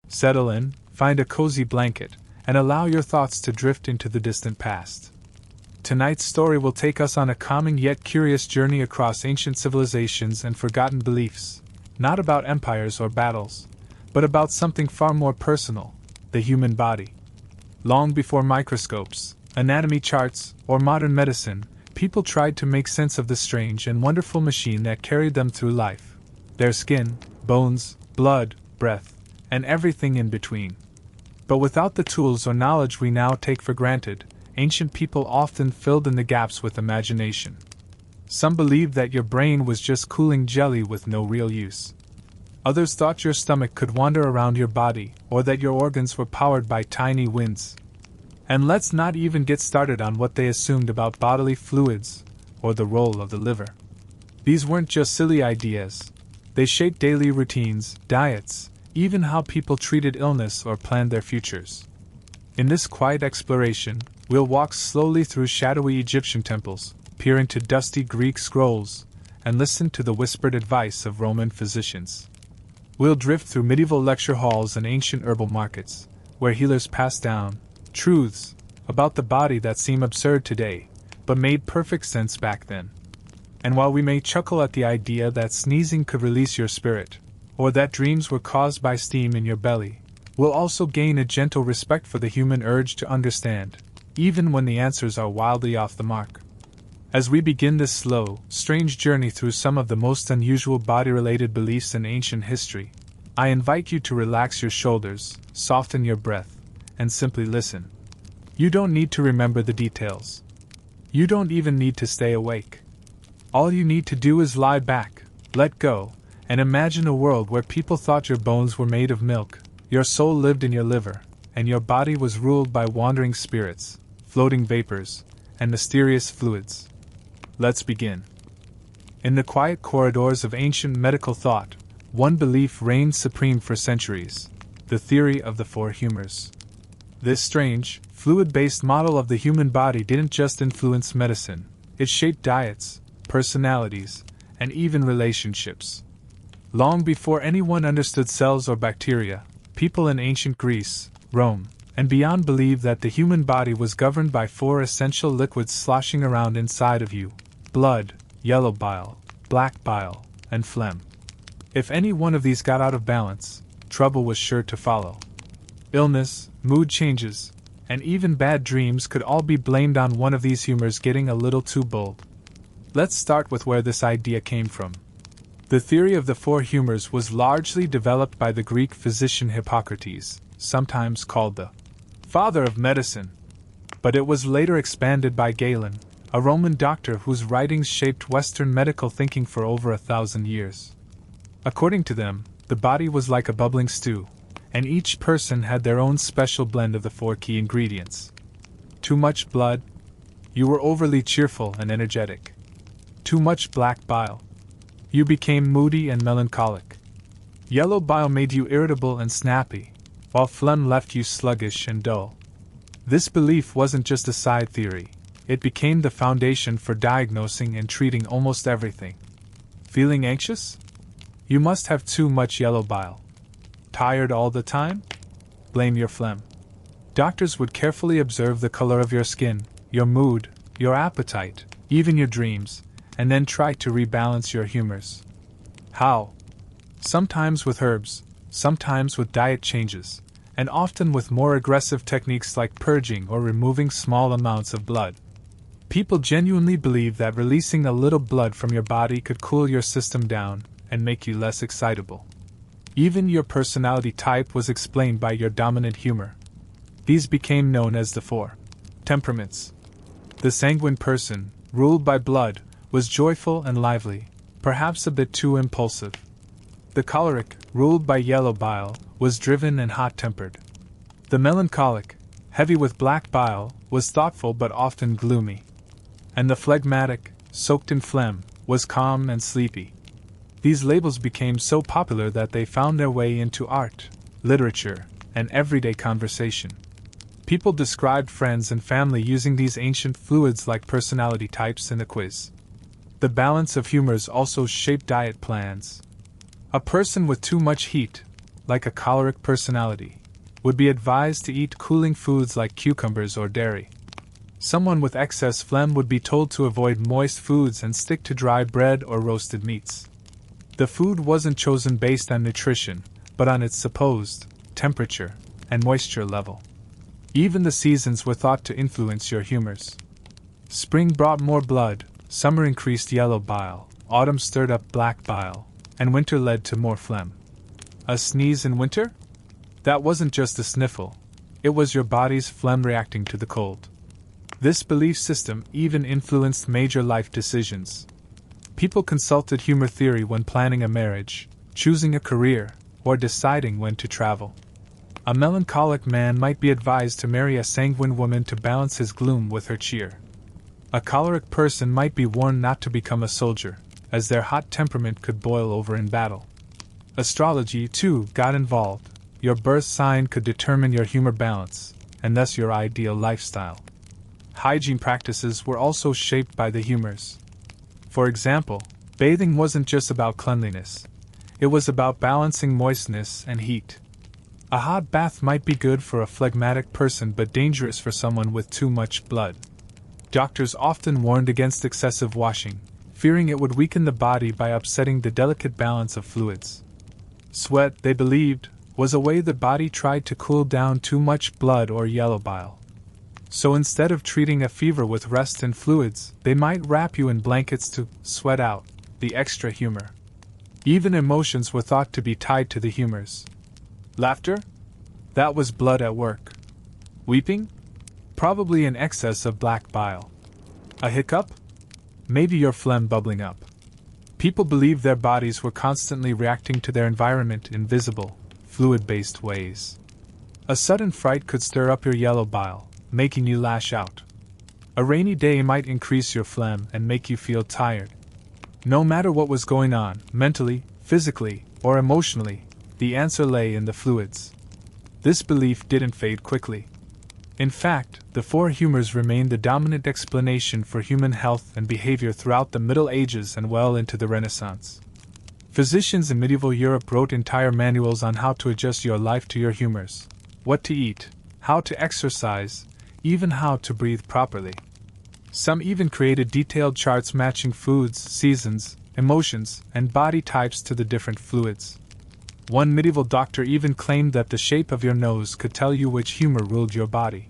Settle in, find a cozy blanket, and allow your thoughts to drift into the distant past. Tonight's story will take us on a calming yet curious journey across ancient civilizations and forgotten beliefs, not about empires or battles, but about something far more personal, the human body. Long before microscopes, anatomy charts, or modern medicine, people tried to make sense of the strange and wonderful machine that carried them through life. Their skin, bones, blood, breath, and everything in between. But without the tools or knowledge we now take for granted, ancient people often filled in the gaps with imagination. Some believed that your brain was just cooling jelly with no real use. Others thought your stomach could wander around your body, or that your organs were powered by tiny winds. And let's not even get started on what they assumed about bodily fluids, or the role of the liver. These weren't just silly ideas. They shaped daily routines, diets, even how people treated illness or planned their futures. In this quiet exploration, we'll walk slowly through shadowy Egyptian temples, peer into dusty Greek scrolls, and listen to the whispered advice of Roman physicians. We'll drift through medieval lecture halls and ancient herbal markets, where healers passed down truths about the body that seem absurd today, but made perfect sense back then. And while we may chuckle at the idea that sneezing could release your spirit, or that dreams were caused by steam in your belly, we'll also gain a gentle respect for the human urge to understand, even when the answers are wildly off the mark. As we begin this slow, strange journey through some of the most unusual body-related beliefs in ancient history, I invite you to relax your shoulders, soften your breath, and simply listen. You don't need to remember the details. You don't even need to stay awake. All you need to do is lie back, let go, and imagine a world where people thought your bones were made of milk, your soul lived in your liver, and your body was ruled by wandering spirits, floating vapors, and mysterious fluids. Let's begin. In the quiet corridors of ancient medical thought, one belief reigned supreme for centuries: the theory of the four humors. This strange, fluid-based model of the human body didn't just influence medicine, it shaped diets, personalities, and even relationships. Long before anyone understood cells or bacteria, people in ancient Greece, Rome, and beyond believed that the human body was governed by four essential liquids sloshing around inside of you: blood, yellow bile, black bile, and phlegm. If any one of these got out of balance, trouble was sure to follow. Illness, mood changes, and even bad dreams could all be blamed on one of these humors getting a little too bold. Let's start with where this idea came from. The theory of the four humors was largely developed by the Greek physician Hippocrates, sometimes called the father of medicine. But it was later expanded by Galen, a Roman doctor whose writings shaped Western medical thinking for over 1,000 years. According to them, the body was like a bubbling stew, and each person had their own special blend of the four key ingredients. Too much blood? You were overly cheerful and energetic. Too much black bile? You became moody and melancholic. Yellow bile made you irritable and snappy, while phlegm left you sluggish and dull. This belief wasn't just a side theory, it became the foundation for diagnosing and treating almost everything. Feeling anxious? You must have too much yellow bile. Tired all the time? Blame your phlegm. Doctors would carefully observe the color of your skin, your mood, your appetite, even your dreams, and then try to rebalance your humors. How? Sometimes with herbs, sometimes with diet changes, and often with more aggressive techniques like purging or removing small amounts of blood. People genuinely believe that releasing a little blood from your body could cool your system down and make you less excitable. Even your personality type was explained by your dominant humor. These became known as the four temperaments. The sanguine person, ruled by blood, was joyful and lively, perhaps a bit too impulsive. The choleric, ruled by yellow bile, was driven and hot-tempered. The melancholic, heavy with black bile, was thoughtful but often gloomy. And the phlegmatic, soaked in phlegm, was calm and sleepy. These labels became so popular that they found their way into art, literature, and everyday conversation. People described friends and family using these ancient fluids like personality types in a quiz. The balance of humors also shaped diet plans. A person with too much heat, like a choleric personality, would be advised to eat cooling foods like cucumbers or dairy. Someone with excess phlegm would be told to avoid moist foods and stick to dry bread or roasted meats. The food wasn't chosen based on nutrition, but on its supposed temperature and moisture level. Even the seasons were thought to influence your humors. Spring brought more blood, summer increased yellow bile, autumn stirred up black bile, and winter led to more phlegm. A sneeze in winter? That wasn't just a sniffle, it was your body's phlegm reacting to the cold. This belief system even influenced major life decisions. People consulted humor theory when planning a marriage, choosing a career, or deciding when to travel. A melancholic man might be advised to marry a sanguine woman to balance his gloom with her cheer. A choleric person might be warned not to become a soldier, as their hot temperament could boil over in battle. Astrology, too, got involved. Your birth sign could determine your humor balance, and thus your ideal lifestyle. Hygiene practices were also shaped by the humors. For example, bathing wasn't just about cleanliness. It was about balancing moistness and heat. A hot bath might be good for a phlegmatic person but dangerous for someone with too much blood. Doctors often warned against excessive washing, fearing it would weaken the body by upsetting the delicate balance of fluids. Sweat, they believed, was a way the body tried to cool down too much blood or yellow bile. So instead of treating a fever with rest and fluids, they might wrap you in blankets to sweat out the extra humor. Even emotions were thought to be tied to the humors. Laughter? That was blood at work. Weeping? Probably an excess of black bile. A hiccup? Maybe your phlegm bubbling up. People believed their bodies were constantly reacting to their environment in visible, fluid-based ways. A sudden fright could stir up your yellow bile, making you lash out. A rainy day might increase your phlegm and make you feel tired. No matter what was going on, mentally, physically, or emotionally, the answer lay in the fluids. This belief didn't fade quickly. In fact, the four humors remained the dominant explanation for human health and behavior throughout the Middle Ages and well into the Renaissance. Physicians in medieval Europe wrote entire manuals on how to adjust your life to your humors, what to eat, how to exercise, even how to breathe properly. Some even created detailed charts matching foods, seasons, emotions, and body types to the different fluids. One medieval doctor even claimed that the shape of your nose could tell you which humor ruled your body.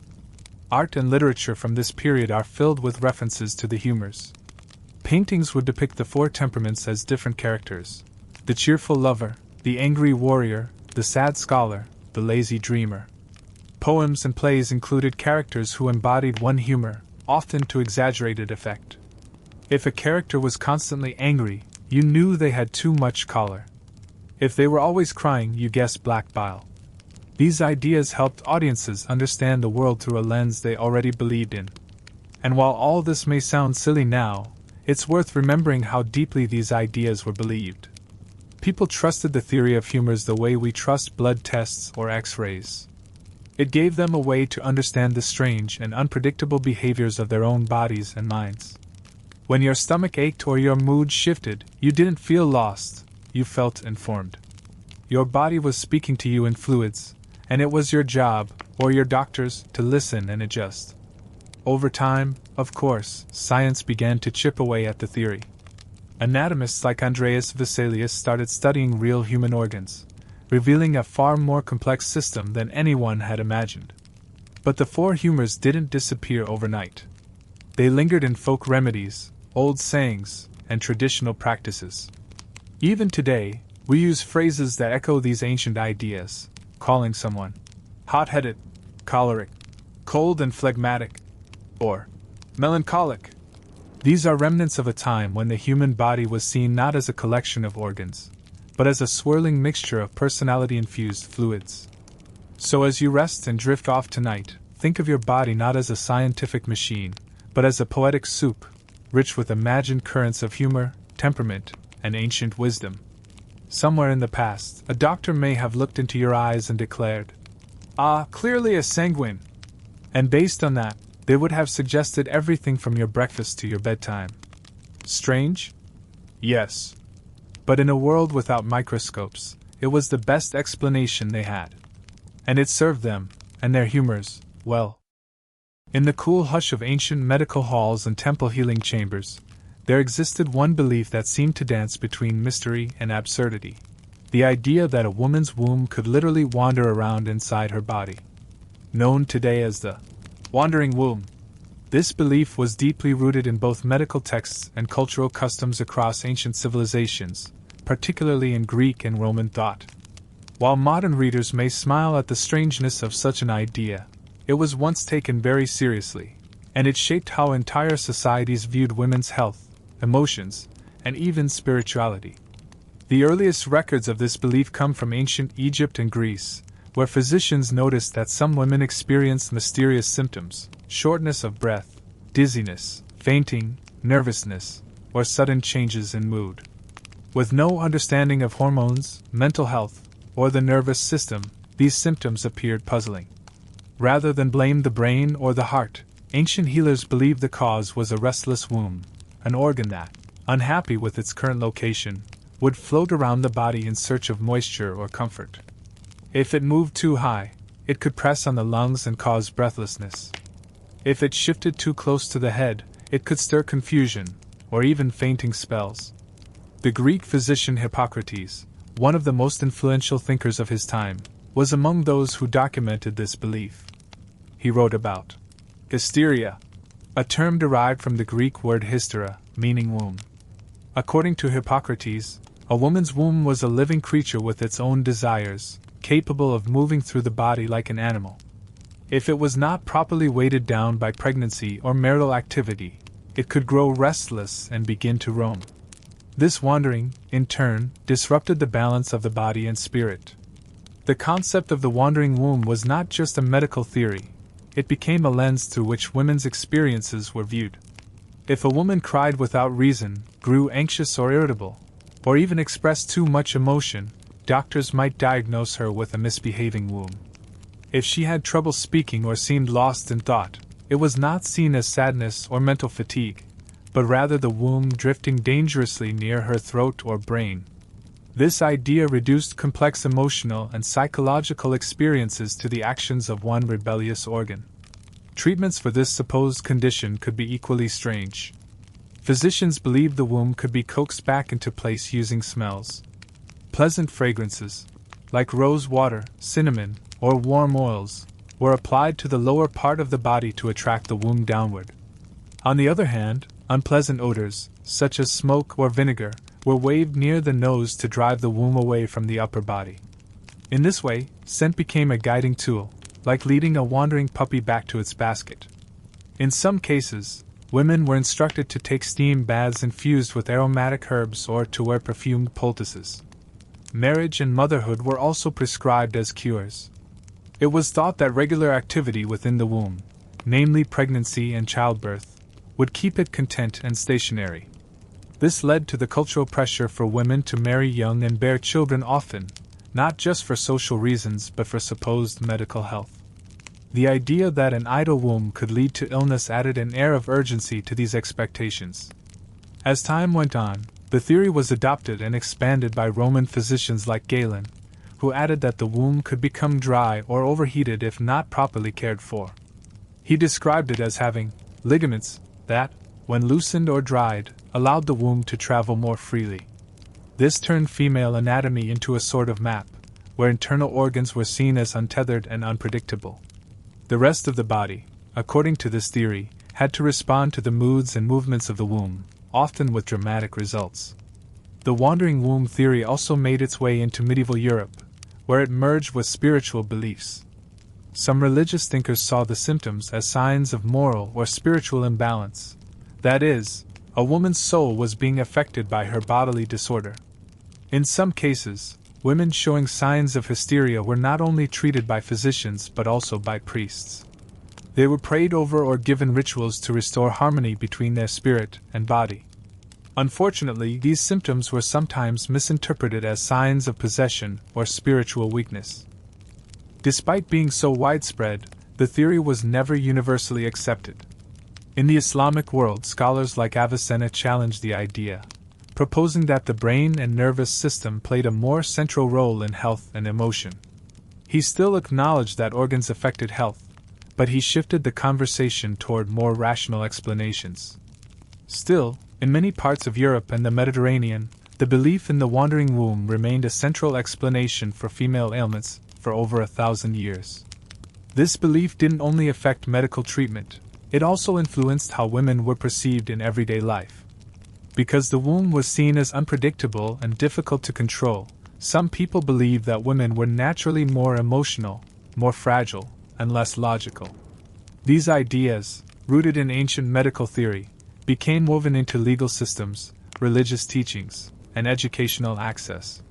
Art and literature from this period are filled with references to the humors. Paintings would depict the four temperaments as different characters: the cheerful lover, the angry warrior, the sad scholar, the lazy dreamer. Poems and plays included characters who embodied one humor, often to exaggerated effect. If a character was constantly angry, you knew they had too much choler. If they were always crying, you guessed black bile. These ideas helped audiences understand the world through a lens they already believed in. And while all this may sound silly now, it's worth remembering how deeply these ideas were believed. People trusted the theory of humors the way we trust blood tests or X-rays. It gave them a way to understand the strange and unpredictable behaviors of their own bodies and minds. When your stomach ached or your mood shifted, you didn't feel lost, you felt informed. Your body was speaking to you in fluids, and it was your job, or your doctor's, to listen and adjust. Over time, of course, science began to chip away at the theory. Anatomists like Andreas Vesalius started studying real human organs, revealing a far more complex system than anyone had imagined. But the four humors didn't disappear overnight. They lingered in folk remedies, old sayings, and traditional practices. Even today, we use phrases that echo these ancient ideas, calling someone hot-headed, choleric, cold and phlegmatic, or melancholic. These are remnants of a time when the human body was seen not as a collection of organs, but as a swirling mixture of personality-infused fluids. So as you rest and drift off tonight, think of your body not as a scientific machine, but as a poetic soup, rich with imagined currents of humor, temperament, and ancient wisdom. Somewhere in the past, a doctor may have looked into your eyes and declared, "Ah, clearly a sanguine." And based on that, they would have suggested everything from your breakfast to your bedtime. Strange? Yes. But in a world without microscopes, it was the best explanation they had. And it served them, and their humors, well. In the cool hush of ancient medical halls and temple healing chambers, there existed one belief that seemed to dance between mystery and absurdity. The idea that a woman's womb could literally wander around inside her body. Known today as the wandering womb. This belief was deeply rooted in both medical texts and cultural customs across ancient civilizations, particularly in Greek and Roman thought. While modern readers may smile at the strangeness of such an idea, it was once taken very seriously, and it shaped how entire societies viewed women's health, emotions, and even spirituality. The earliest records of this belief come from ancient Egypt and Greece, where physicians noticed that some women experienced mysterious symptoms, shortness of breath, dizziness, fainting, nervousness, or sudden changes in mood. With no understanding of hormones, mental health, or the nervous system, these symptoms appeared puzzling. Rather than blame the brain or the heart, ancient healers believed the cause was a restless womb, an organ that, unhappy with its current location, would float around the body in search of moisture or comfort. If it moved too high, it could press on the lungs and cause breathlessness. If it shifted too close to the head, it could stir confusion, or even fainting spells. The Greek physician Hippocrates, one of the most influential thinkers of his time, was among those who documented this belief. He wrote about hysteria, a term derived from the Greek word hystera, meaning womb. According to Hippocrates, a woman's womb was a living creature with its own desires, capable of moving through the body like an animal. If it was not properly weighted down by pregnancy or marital activity, it could grow restless and begin to roam. This wandering, in turn, disrupted the balance of the body and spirit. The concept of the wandering womb was not just a medical theory, it became a lens through which women's experiences were viewed. If a woman cried without reason, grew anxious or irritable, or even expressed too much emotion, doctors might diagnose her with a misbehaving womb. If she had trouble speaking or seemed lost in thought, it was not seen as sadness or mental fatigue, but rather the womb drifting dangerously near her throat or brain. This idea reduced complex emotional and psychological experiences to the actions of one rebellious organ. Treatments for this supposed condition could be equally strange. Physicians believed the womb could be coaxed back into place using smells. Pleasant fragrances, like rose water, cinnamon, or warm oils, were applied to the lower part of the body to attract the womb downward. On the other hand, unpleasant odors, such as smoke or vinegar, were waved near the nose to drive the womb away from the upper body. In this way, scent became a guiding tool, like leading a wandering puppy back to its basket. In some cases, women were instructed to take steam baths infused with aromatic herbs or to wear perfumed poultices. Marriage and motherhood were also prescribed as cures. It was thought that regular activity within the womb, namely pregnancy and childbirth, would keep it content and stationary. This led to the cultural pressure for women to marry young and bear children often, not just for social reasons but for supposed medical health. The idea that an idle womb could lead to illness added an air of urgency to these expectations. As time went on, the theory was adopted and expanded by Roman physicians like Galen, who added that the womb could become dry or overheated if not properly cared for. He described it as having ligaments that, when loosened or dried, allowed the womb to travel more freely. This turned female anatomy into a sort of map, where internal organs were seen as untethered and unpredictable. The rest of the body, according to this theory, had to respond to the moods and movements of the womb, often with dramatic results. The wandering womb theory also made its way into medieval Europe, where it merged with spiritual beliefs. Some religious thinkers saw the symptoms as signs of moral or spiritual imbalance. That is, a woman's soul was being affected by her bodily disorder. In some cases, women showing signs of hysteria were not only treated by physicians but also by priests. They were prayed over or given rituals to restore harmony between their spirit and body. Unfortunately, these symptoms were sometimes misinterpreted as signs of possession or spiritual weakness. Despite being so widespread, the theory was never universally accepted. In the Islamic world, scholars like Avicenna challenged the idea, proposing that the brain and nervous system played a more central role in health and emotion. He still acknowledged that organs affected health, but he shifted the conversation toward more rational explanations. Still, in many parts of Europe and the Mediterranean, the belief in the wandering womb remained a central explanation for female ailments for over 1,000 years. This belief didn't only affect medical treatment, it also influenced how women were perceived in everyday life. Because the womb was seen as unpredictable and difficult to control, some people believed that women were naturally more emotional, more fragile, and less logical. These ideas, rooted in ancient medical theory, became woven into legal systems, religious teachings, and educational access.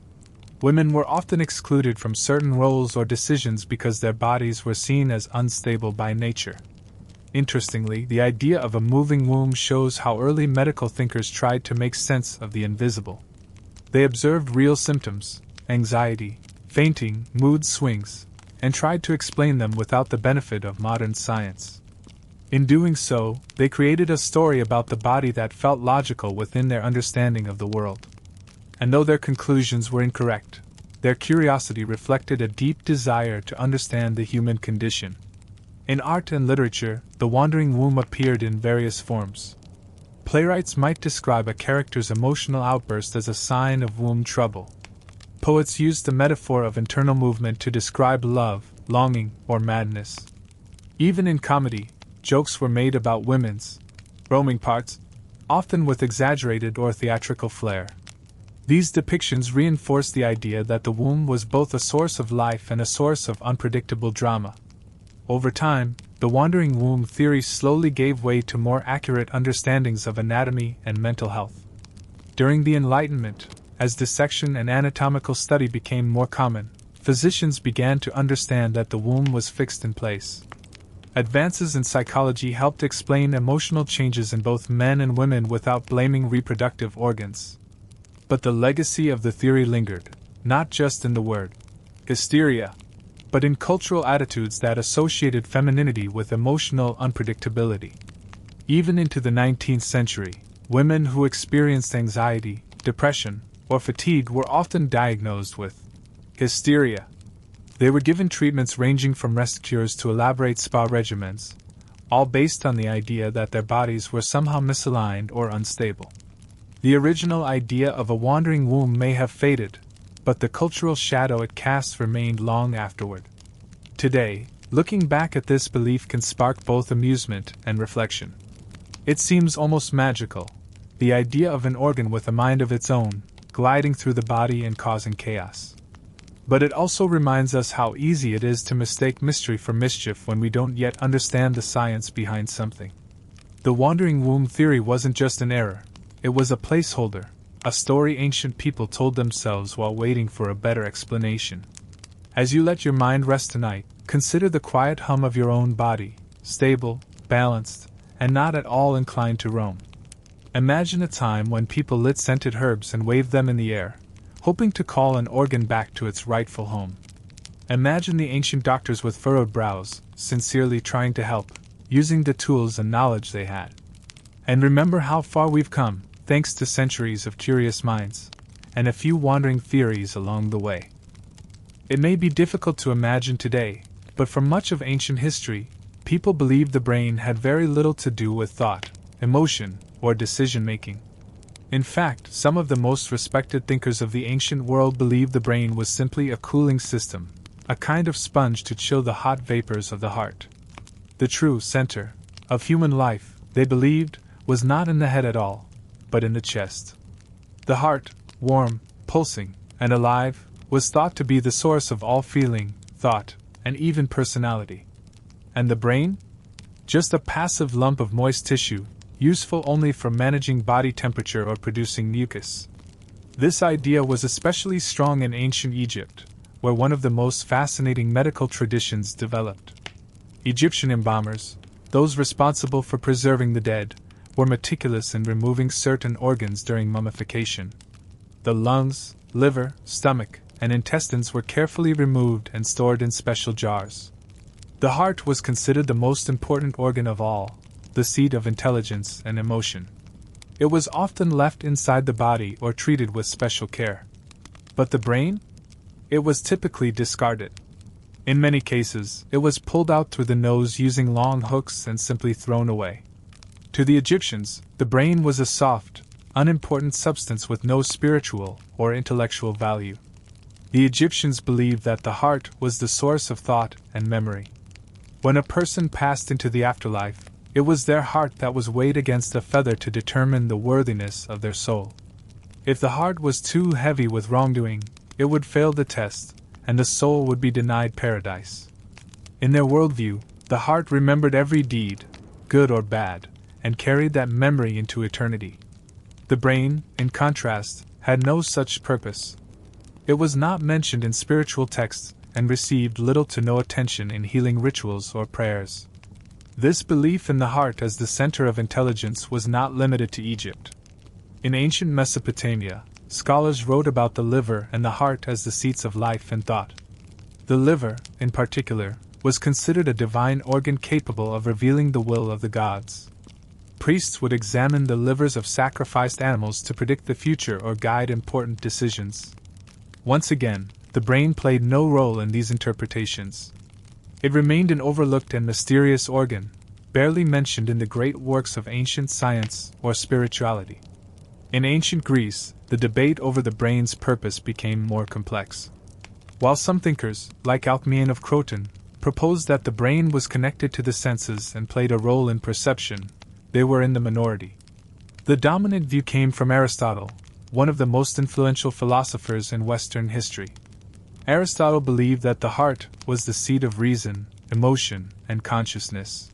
Women were often excluded from certain roles or decisions because their bodies were seen as unstable by nature. Interestingly, the idea of a moving womb shows how early medical thinkers tried to make sense of the invisible. They observed real symptoms, anxiety, fainting, mood swings, and tried to explain them without the benefit of modern science. In doing so, they created a story about the body that felt logical within their understanding of the world. And though their conclusions were incorrect, their curiosity reflected a deep desire to understand the human condition. In art and literature, the wandering womb appeared in various forms. Playwrights might describe a character's emotional outburst as a sign of womb trouble. Poets used the metaphor of internal movement to describe love, longing, or madness. Even in comedy, jokes were made about women's roaming parts, often with exaggerated or theatrical flair. These depictions reinforced the idea that the womb was both a source of life and a source of unpredictable drama. Over time, the wandering womb theory slowly gave way to more accurate understandings of anatomy and mental health. During the Enlightenment, as dissection and anatomical study became more common, physicians began to understand that the womb was fixed in place. Advances in psychology helped explain emotional changes in both men and women without blaming reproductive organs. But the legacy of the theory lingered, not just in the word hysteria, but in cultural attitudes that associated femininity with emotional unpredictability. Even into the 19th century, women who experienced anxiety, depression, or fatigue were often diagnosed with hysteria. They were given treatments ranging from rest cures to elaborate spa regimens, all based on the idea that their bodies were somehow misaligned or unstable. The original idea of a wandering womb may have faded, but the cultural shadow it casts remained long afterward. Today, looking back at this belief can spark both amusement and reflection. It seems almost magical, the idea of an organ with a mind of its own, gliding through the body and causing chaos. But it also reminds us how easy it is to mistake mystery for mischief when we don't yet understand the science behind something. The wandering womb theory wasn't just an error, it was a placeholder, a story ancient people told themselves while waiting for a better explanation. As you let your mind rest tonight, consider the quiet hum of your own body, stable, balanced, and not at all inclined to roam. Imagine a time when people lit scented herbs and waved them in the air, hoping to call an organ back to its rightful home. Imagine the ancient doctors with furrowed brows, sincerely trying to help, using the tools and knowledge they had. And remember how far we've come, thanks to centuries of curious minds, and a few wandering theories along the way. It may be difficult to imagine today, but for much of ancient history, people believed the brain had very little to do with thought, emotion, or decision-making. In fact, some of the most respected thinkers of the ancient world believed the brain was simply a cooling system, a kind of sponge to chill the hot vapors of the heart. The true center of human life, they believed, was not in the head at all, but in the chest. The heart, warm, pulsing, and alive, was thought to be the source of all feeling, thought, and even personality. And the brain? Just a passive lump of moist tissue, useful only for managing body temperature or producing mucus. This idea was especially strong in ancient Egypt, where one of the most fascinating medical traditions developed. Egyptian embalmers, those responsible for preserving the dead, were meticulous in removing certain organs during mummification. The lungs, liver, stomach, and intestines were carefully removed and stored in special jars. The heart was considered the most important organ of all, the seat of intelligence and emotion. It was often left inside the body or treated with special care. But the brain? It was typically discarded. In many cases, it was pulled out through the nose using long hooks and simply thrown away. To the Egyptians, the brain was a soft, unimportant substance with no spiritual or intellectual value. The Egyptians believed that the heart was the source of thought and memory. When a person passed into the afterlife, it was their heart that was weighed against a feather to determine the worthiness of their soul. If the heart was too heavy with wrongdoing, it would fail the test, and the soul would be denied paradise. In their worldview, the heart remembered every deed, good or bad, and carried that memory into eternity. The brain, in contrast, had no such purpose. It was not mentioned in spiritual texts and received little to no attention in healing rituals or prayers. This belief in the heart as the center of intelligence was not limited to Egypt. In ancient Mesopotamia, scholars wrote about the liver and the heart as the seats of life and thought. The liver, in particular, was considered a divine organ capable of revealing the will of the gods. Priests would examine the livers of sacrificed animals to predict the future or guide important decisions. Once again, the brain played no role in these interpretations. It remained an overlooked and mysterious organ, barely mentioned in the great works of ancient science or spirituality. In ancient Greece, the debate over the brain's purpose became more complex. While some thinkers, like Alcmaeon of Croton, proposed that the brain was connected to the senses and played a role in perception, they were in the minority. The dominant view came from Aristotle, one of the most influential philosophers in Western history. Aristotle believed that the heart was the seat of reason, emotion, and consciousness.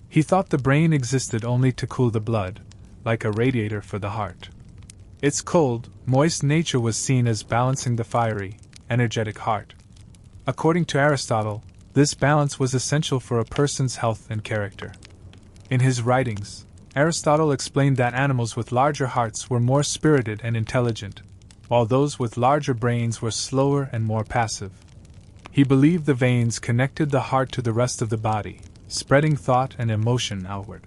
He thought the brain existed only to cool the blood, like a radiator for the heart. Its cold, moist nature was seen as balancing the fiery, energetic heart. According to Aristotle, this balance was essential for a person's health and character. In his writings, Aristotle explained that animals with larger hearts were more spirited and intelligent, while those with larger brains were slower and more passive. He believed the veins connected the heart to the rest of the body, spreading thought and emotion outward.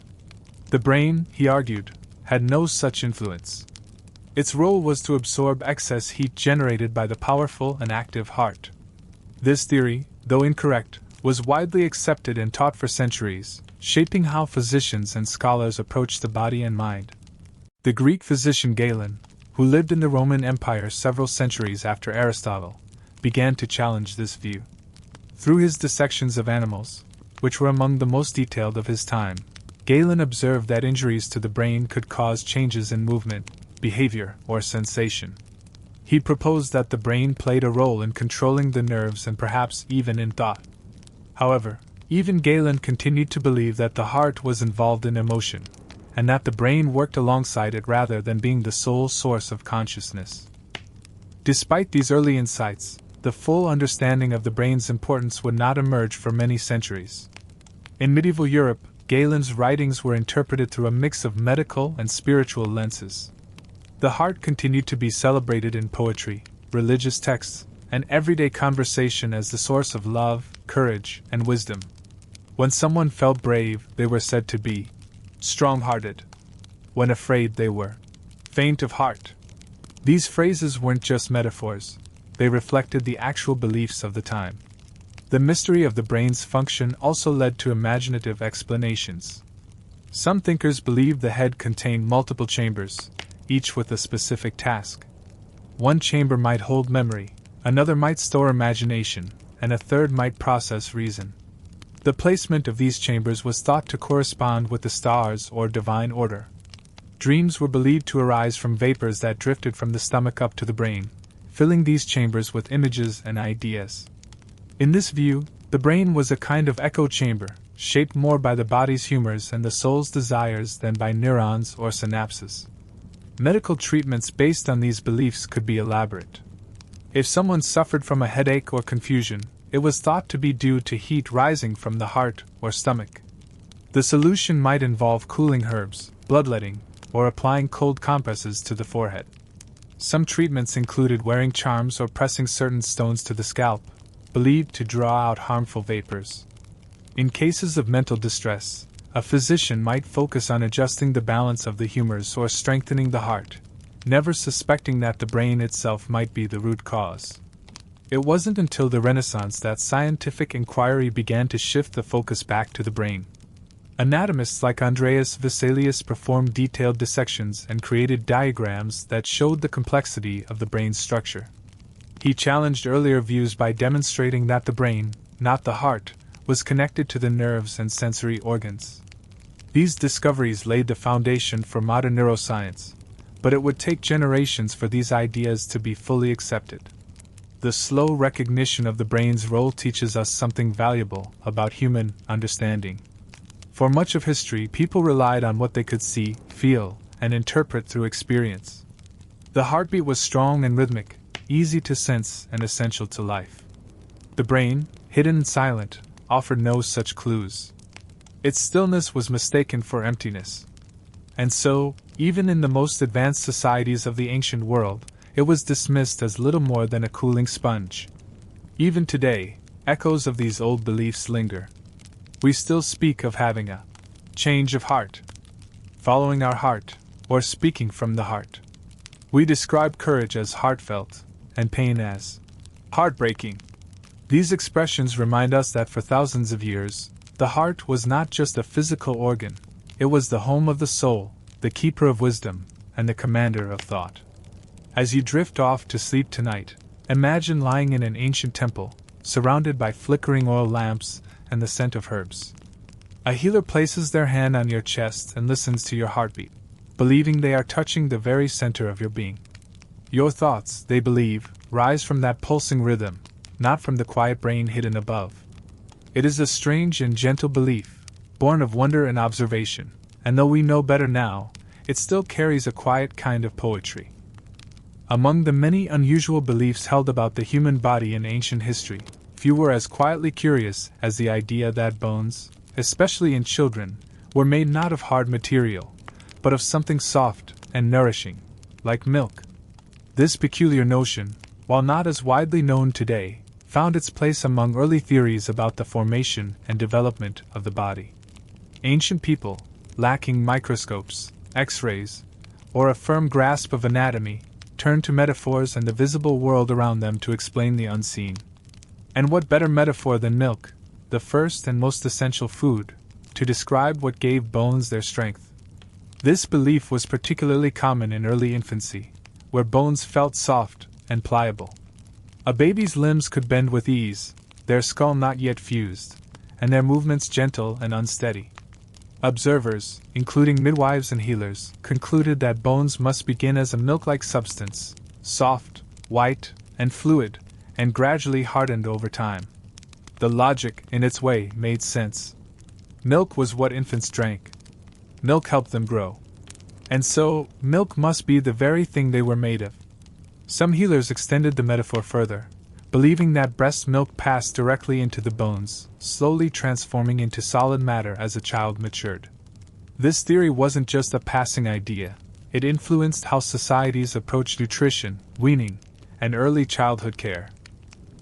The brain, he argued, had no such influence. Its role was to absorb excess heat generated by the powerful and active heart. This theory, though incorrect, was widely accepted and taught for centuries, shaping how physicians and scholars approached the body and mind. The Greek physician Galen, who lived in the Roman Empire several centuries after Aristotle, began to challenge this view. Through his dissections of animals, which were among the most detailed of his time, Galen observed that injuries to the brain could cause changes in movement, behavior, or sensation. He proposed that the brain played a role in controlling the nerves and perhaps even in thought. However, even Galen continued to believe that the heart was involved in emotion, and that the brain worked alongside it rather than being the sole source of consciousness. Despite these early insights, the full understanding of the brain's importance would not emerge for many centuries. In medieval Europe, Galen's writings were interpreted through a mix of medical and spiritual lenses. The heart continued to be celebrated in poetry, religious texts, and everyday conversation as the source of love, courage, and wisdom. When someone felt brave, they were said to be strong-hearted. When afraid, they were faint of heart. These phrases weren't just metaphors, they reflected the actual beliefs of the time. The mystery of the brain's function also led to imaginative explanations. Some thinkers believed the head contained multiple chambers, each with a specific task. One chamber might hold memory, another might store imagination, and a third might process reason. The placement of these chambers was thought to correspond with the stars or divine order. Dreams were believed to arise from vapors that drifted from the stomach up to the brain, filling these chambers with images and ideas. In this view, the brain was a kind of echo chamber, shaped more by the body's humors and the soul's desires than by neurons or synapses. Medical treatments based on these beliefs could be elaborate. If someone suffered from a headache or confusion, it was thought to be due to heat rising from the heart or stomach. The solution might involve cooling herbs, bloodletting, or applying cold compresses to the forehead. Some treatments included wearing charms or pressing certain stones to the scalp, believed to draw out harmful vapors. In cases of mental distress, a physician might focus on adjusting the balance of the humors or strengthening the heart, never suspecting that the brain itself might be the root cause. It wasn't until the Renaissance that scientific inquiry began to shift the focus back to the brain. Anatomists like Andreas Vesalius performed detailed dissections and created diagrams that showed the complexity of the brain's structure. He challenged earlier views by demonstrating that the brain, not the heart, was connected to the nerves and sensory organs. These discoveries laid the foundation for modern neuroscience, but it would take generations for these ideas to be fully accepted. The slow recognition of the brain's role teaches us something valuable about human understanding. For much of history, people relied on what they could see, feel, and interpret through experience. The heartbeat was strong and rhythmic, easy to sense and essential to life. The brain, hidden and silent, offered no such clues. Its stillness was mistaken for emptiness. And so, even in the most advanced societies of the ancient world, it was dismissed as little more than a cooling sponge. Even today, echoes of these old beliefs linger. We still speak of having a change of heart, following our heart, or speaking from the heart. We describe courage as heartfelt, and pain as heartbreaking. These expressions remind us that for thousands of years, the heart was not just a physical organ, it was the home of the soul, the keeper of wisdom, and the commander of thought. As you drift off to sleep tonight, imagine lying in an ancient temple, surrounded by flickering oil lamps and the scent of herbs. A healer places their hand on your chest and listens to your heartbeat, believing they are touching the very center of your being. Your thoughts, they believe, rise from that pulsing rhythm, not from the quiet brain hidden above. It is a strange and gentle belief, born of wonder and observation, and though we know better now, it still carries a quiet kind of poetry. Among the many unusual beliefs held about the human body in ancient history, few were as quietly curious as the idea that bones, especially in children, were made not of hard material, but of something soft and nourishing, like milk. This peculiar notion, while not as widely known today, found its place among early theories about the formation and development of the body. Ancient people, lacking microscopes, X-rays, or a firm grasp of anatomy, turned to metaphors and the visible world around them to explain the unseen. And what better metaphor than milk, the first and most essential food, to describe what gave bones their strength? This belief was particularly common in early infancy, where bones felt soft and pliable. A baby's limbs could bend with ease, their skull not yet fused, and their movements gentle and unsteady. Observers, including midwives and healers, concluded that bones must begin as a milk-like substance, soft, white, and fluid, and gradually hardened over time. The logic, in its way, made sense. Milk was what infants drank. Milk helped them grow. And so, milk must be the very thing they were made of. Some healers extended the metaphor further, believing that breast milk passed directly into the bones, slowly transforming into solid matter as a child matured. This theory wasn't just a passing idea, it influenced how societies approached nutrition, weaning, and early childhood care.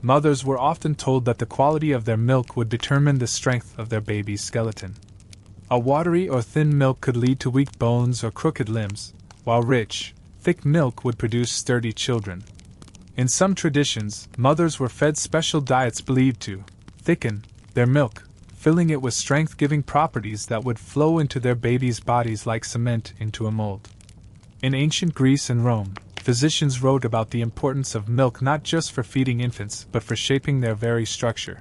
Mothers were often told that the quality of their milk would determine the strength of their baby's skeleton. A watery or thin milk could lead to weak bones or crooked limbs, while rich, thick milk would produce sturdy children. In some traditions, mothers were fed special diets believed to thicken their milk, filling it with strength-giving properties that would flow into their babies' bodies like cement into a mold. In ancient Greece and Rome, physicians wrote about the importance of milk not just for feeding infants but for shaping their very structure.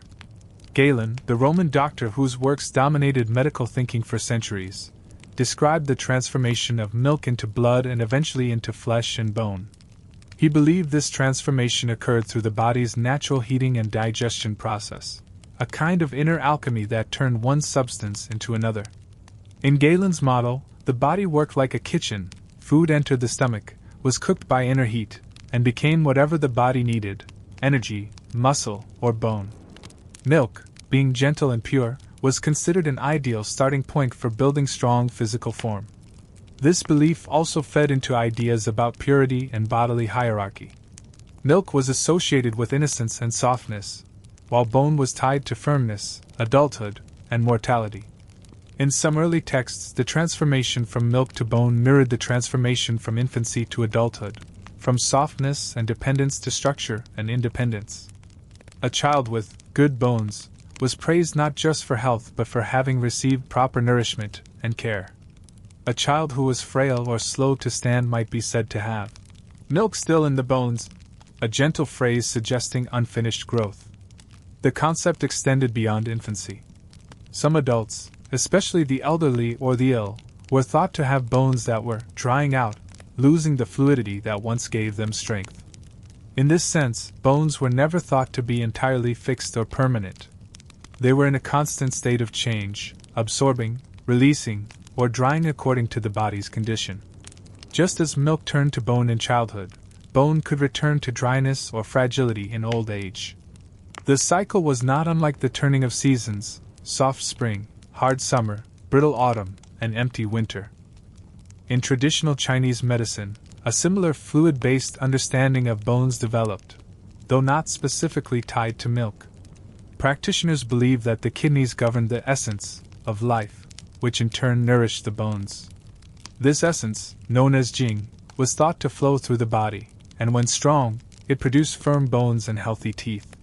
Galen, the Roman doctor whose works dominated medical thinking for centuries, described the transformation of milk into blood and eventually into flesh and bone. He believed this transformation occurred through the body's natural heating and digestion process, a kind of inner alchemy that turned one substance into another. In Galen's model, the body worked like a kitchen. Food entered the stomach, was cooked by inner heat, and became whatever the body needed: energy, muscle, or bone. Milk, being gentle and pure, was considered an ideal starting point for building strong physical form. This belief also fed into ideas about purity and bodily hierarchy. Milk was associated with innocence and softness, while bone was tied to firmness, adulthood, and mortality. In some early texts, the transformation from milk to bone mirrored the transformation from infancy to adulthood, from softness and dependence to structure and independence. A child with good bones was praised not just for health but for having received proper nourishment and care. A child who was frail or slow to stand might be said to have milk still in the bones, a gentle phrase suggesting unfinished growth. The concept extended beyond infancy. Some adults, especially the elderly or the ill, were thought to have bones that were drying out, losing the fluidity that once gave them strength. In this sense, bones were never thought to be entirely fixed or permanent. They were in a constant state of change, absorbing, releasing, or drying according to the body's condition. Just as milk turned to bone in childhood, bone could return to dryness or fragility in old age. The cycle was not unlike the turning of seasons: soft spring, hard summer, brittle autumn, and empty winter. In traditional Chinese medicine, a similar fluid-based understanding of bones developed, though not specifically tied to milk. Practitioners believed that the kidneys governed the essence of life, which in turn nourished the bones. This essence, known as jing, was thought to flow through the body, and when strong, it produced firm bones and healthy teeth.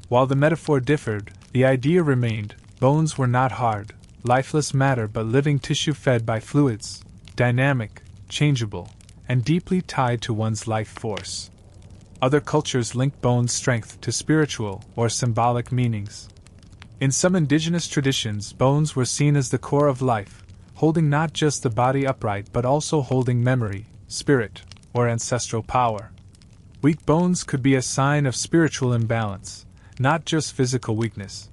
While the metaphor differed, the idea remained: bones were not hard, lifeless matter but living tissue fed by fluids, dynamic, changeable, and deeply tied to one's life force. Other cultures linked bones' strength to spiritual or symbolic meanings. In some indigenous traditions, bones were seen as the core of life, holding not just the body upright but also holding memory, spirit, or ancestral power. Weak bones could be a sign of spiritual imbalance, not just physical weakness.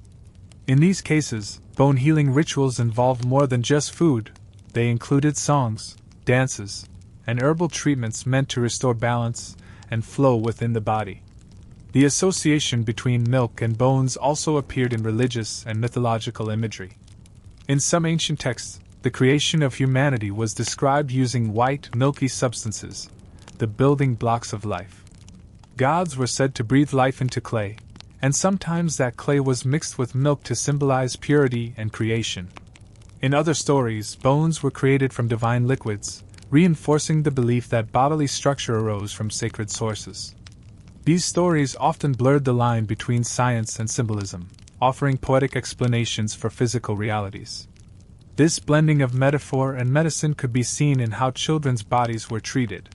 In these cases, bone healing rituals involved more than just food. They included songs, dances, and herbal treatments meant to restore balance and flow within the body. The association between milk and bones also appeared in religious and mythological imagery. In some ancient texts, the creation of humanity was described using white, milky substances, the building blocks of life. Gods were said to breathe life into clay, and sometimes that clay was mixed with milk to symbolize purity and creation. In other stories, bones were created from divine liquids, reinforcing the belief that bodily structure arose from sacred sources. These stories often blurred the line between science and symbolism, offering poetic explanations for physical realities. This blending of metaphor and medicine could be seen in how children's bodies were treated.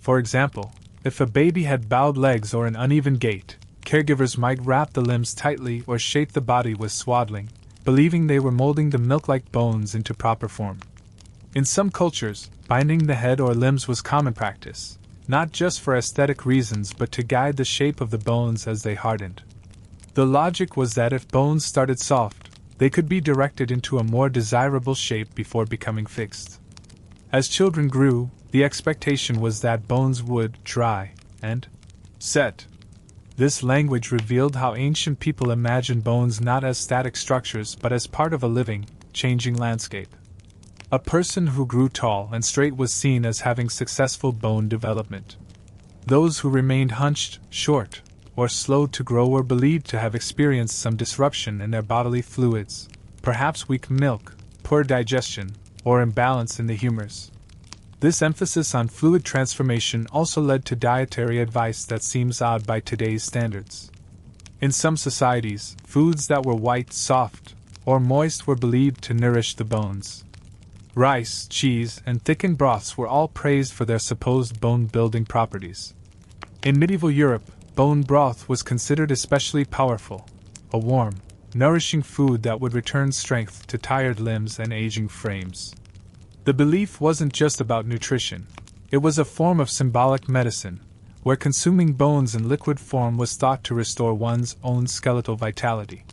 For example, if a baby had bowed legs or an uneven gait, caregivers might wrap the limbs tightly or shape the body with swaddling, believing they were molding the milk-like bones into proper form. In some cultures, binding the head or limbs was common practice, not just for aesthetic reasons but to guide the shape of the bones as they hardened. The logic was that if bones started soft, they could be directed into a more desirable shape before becoming fixed. As children grew, the expectation was that bones would dry and set. This language revealed how ancient people imagined bones not as static structures but as part of a living, changing landscape. A person who grew tall and straight was seen as having successful bone development. Those who remained hunched, short, or slow to grow were believed to have experienced some disruption in their bodily fluids, perhaps weak milk, poor digestion, or imbalance in the humors. This emphasis on fluid transformation also led to dietary advice that seems odd by today's standards. In some societies, foods that were white, soft, or moist were believed to nourish the bones. Rice, cheese, and thickened broths were all praised for their supposed bone-building properties. In medieval Europe, bone broth was considered especially powerful, a warm, nourishing food that would return strength to tired limbs and aging frames. The belief wasn't just about nutrition, it was a form of symbolic medicine, where consuming bones in liquid form was thought to restore one's own skeletal vitality.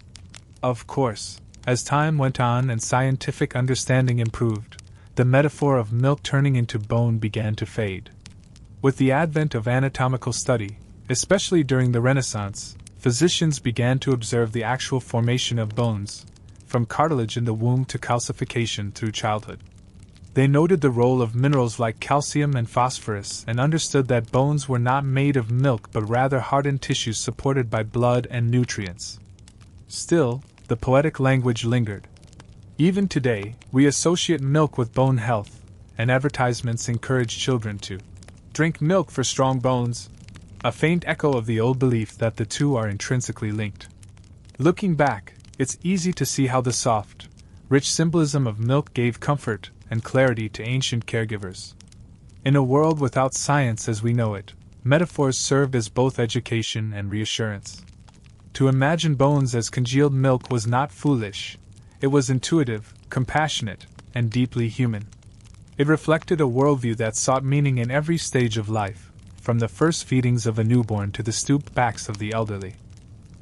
Of course, as time went on and scientific understanding improved, the metaphor of milk turning into bone began to fade. With the advent of anatomical study, especially during the Renaissance, physicians began to observe the actual formation of bones, from cartilage in the womb to calcification through childhood. They noted the role of minerals like calcium and phosphorus and understood that bones were not made of milk but rather hardened tissues supported by blood and nutrients. Still, the poetic language lingered. Even today, we associate milk with bone health, and advertisements encourage children to drink milk for strong bones, a faint echo of the old belief that the two are intrinsically linked. Looking back, it's easy to see how the soft, rich symbolism of milk gave comfort and clarity to ancient caregivers. In a world without science as we know it, metaphors served as both education and reassurance. To imagine bones as congealed milk was not foolish. It was intuitive, compassionate, and deeply human. It reflected a worldview that sought meaning in every stage of life, from the first feedings of a newborn to the stooped backs of the elderly.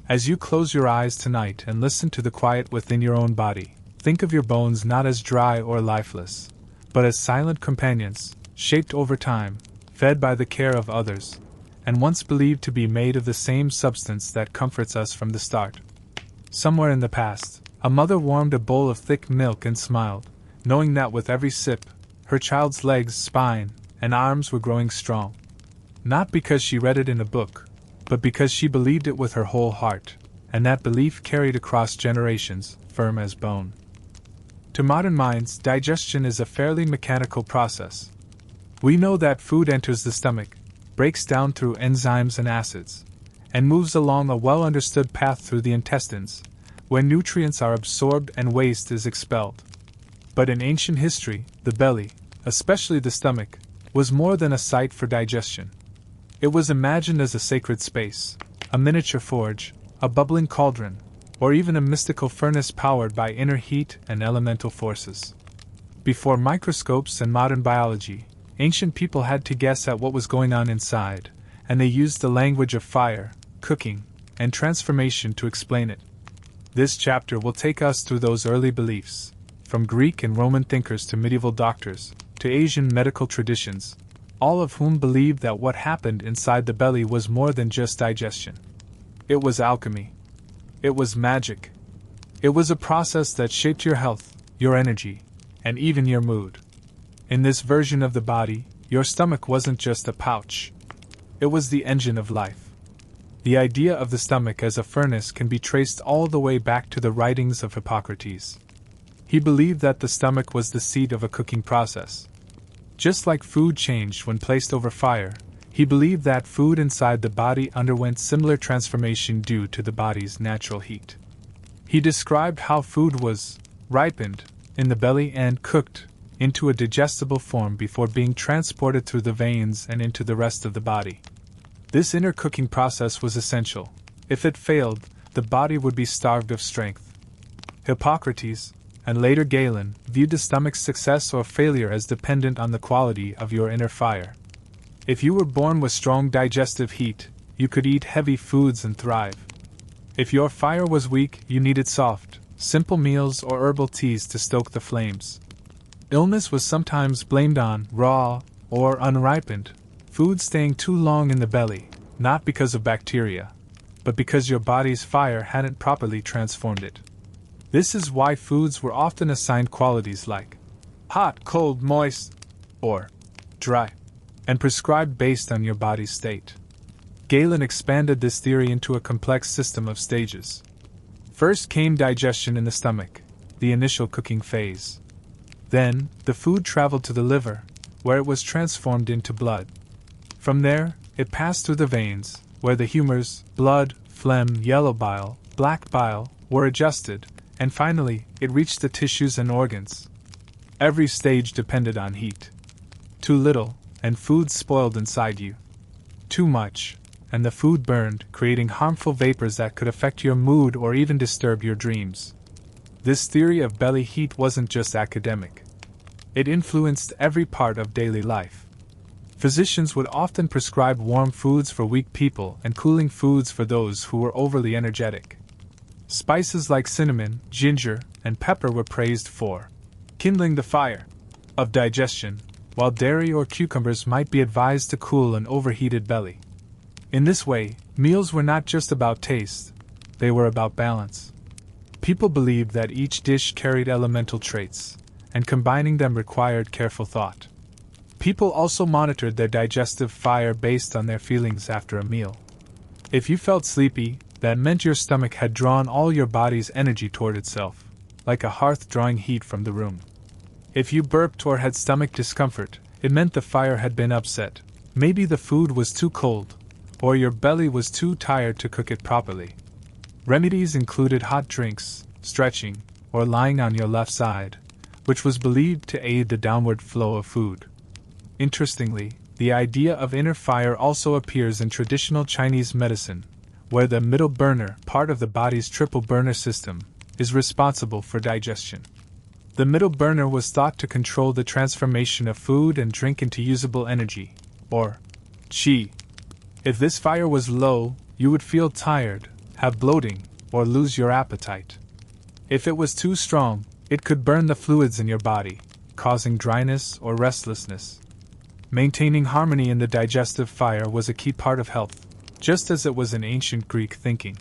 As you close your eyes tonight and listen to the quiet within your own body, think of your bones not as dry or lifeless, but as silent companions, shaped over time, fed by the care of others, and once believed to be made of the same substance that comforts us from the start. Somewhere in the past, a mother warmed a bowl of thick milk and smiled, knowing that with every sip, her child's legs, spine, and arms were growing strong. Not because she read it in a book, but because she believed it with her whole heart, and that belief carried across generations, firm as bone. To modern minds, digestion is a fairly mechanical process. We know that food enters the stomach, breaks down through enzymes and acids, and moves along a well-understood path through the intestines, where nutrients are absorbed and waste is expelled. But in ancient history, the belly, especially the stomach, was more than a site for digestion. It was imagined as a sacred space, a miniature forge, a bubbling cauldron, or even a mystical furnace powered by inner heat and elemental forces. Before microscopes and modern biology, ancient people had to guess at what was going on inside, and they used the language of fire, cooking, and transformation to explain it. This chapter will take us through those early beliefs, from Greek and Roman thinkers to medieval doctors, to Asian medical traditions, all of whom believed that what happened inside the belly was more than just digestion. It was alchemy. It was magic. It was a process that shaped your health, your energy, and even your mood. In this version of the body, your stomach wasn't just a pouch. It was the engine of life. The idea of the stomach as a furnace can be traced all the way back to the writings of Hippocrates. He believed that the stomach was the seat of a cooking process. Just like food changed when placed over fire, he believed that food inside the body underwent similar transformation due to the body's natural heat. He described how food was ripened in the belly and cooked into a digestible form before being transported through the veins and into the rest of the body. This inner cooking process was essential. If it failed, the body would be starved of strength. Hippocrates, and later Galen, viewed the stomach's success or failure as dependent on the quality of your inner fire. If you were born with strong digestive heat, you could eat heavy foods and thrive. If your fire was weak, you needed soft, simple meals or herbal teas to stoke the flames. Illness was sometimes blamed on raw or unripened food staying too long in the belly, not because of bacteria, but because your body's fire hadn't properly transformed it. This is why foods were often assigned qualities like hot, cold, moist, or dry, and prescribed based on your body's state. Galen expanded this theory into a complex system of stages. First came digestion in the stomach, the initial cooking phase. Then, the food traveled to the liver, where it was transformed into blood. From there, it passed through the veins, where the humors, blood, phlegm, yellow bile, black bile, were adjusted, and finally, it reached the tissues and organs. Every stage depended on heat. Too little, and food spoiled inside you. Too much, and the food burned, creating harmful vapors that could affect your mood or even disturb your dreams. This theory of belly heat wasn't just academic. It influenced every part of daily life. Physicians would often prescribe warm foods for weak people and cooling foods for those who were overly energetic. Spices like cinnamon, ginger, and pepper were praised for kindling the fire of digestion, while dairy or cucumbers might be advised to cool an overheated belly. In this way, meals were not just about taste, they were about balance. People believed that each dish carried elemental traits, and combining them required careful thought. People also monitored their digestive fire based on their feelings after a meal. If you felt sleepy, that meant your stomach had drawn all your body's energy toward itself. like a hearth drawing heat from the room. If you burped or had stomach discomfort, it meant the fire had been upset. Maybe the food was too cold, or your belly was too tired to cook it properly. Remedies included hot drinks, stretching, or lying on your left side, which was believed to aid the downward flow of food. Interestingly, the idea of inner fire also appears in traditional Chinese medicine, where the middle burner, part of the body's triple burner system, is responsible for digestion. The middle burner was thought to control the transformation of food and drink into usable energy, or qi. If this fire was low, you would feel tired, have bloating, or lose your appetite. If it was too strong, it could burn the fluids in your body, causing dryness or restlessness. Maintaining harmony in the digestive fire was a key part of health, just as it was in ancient Greek thinking.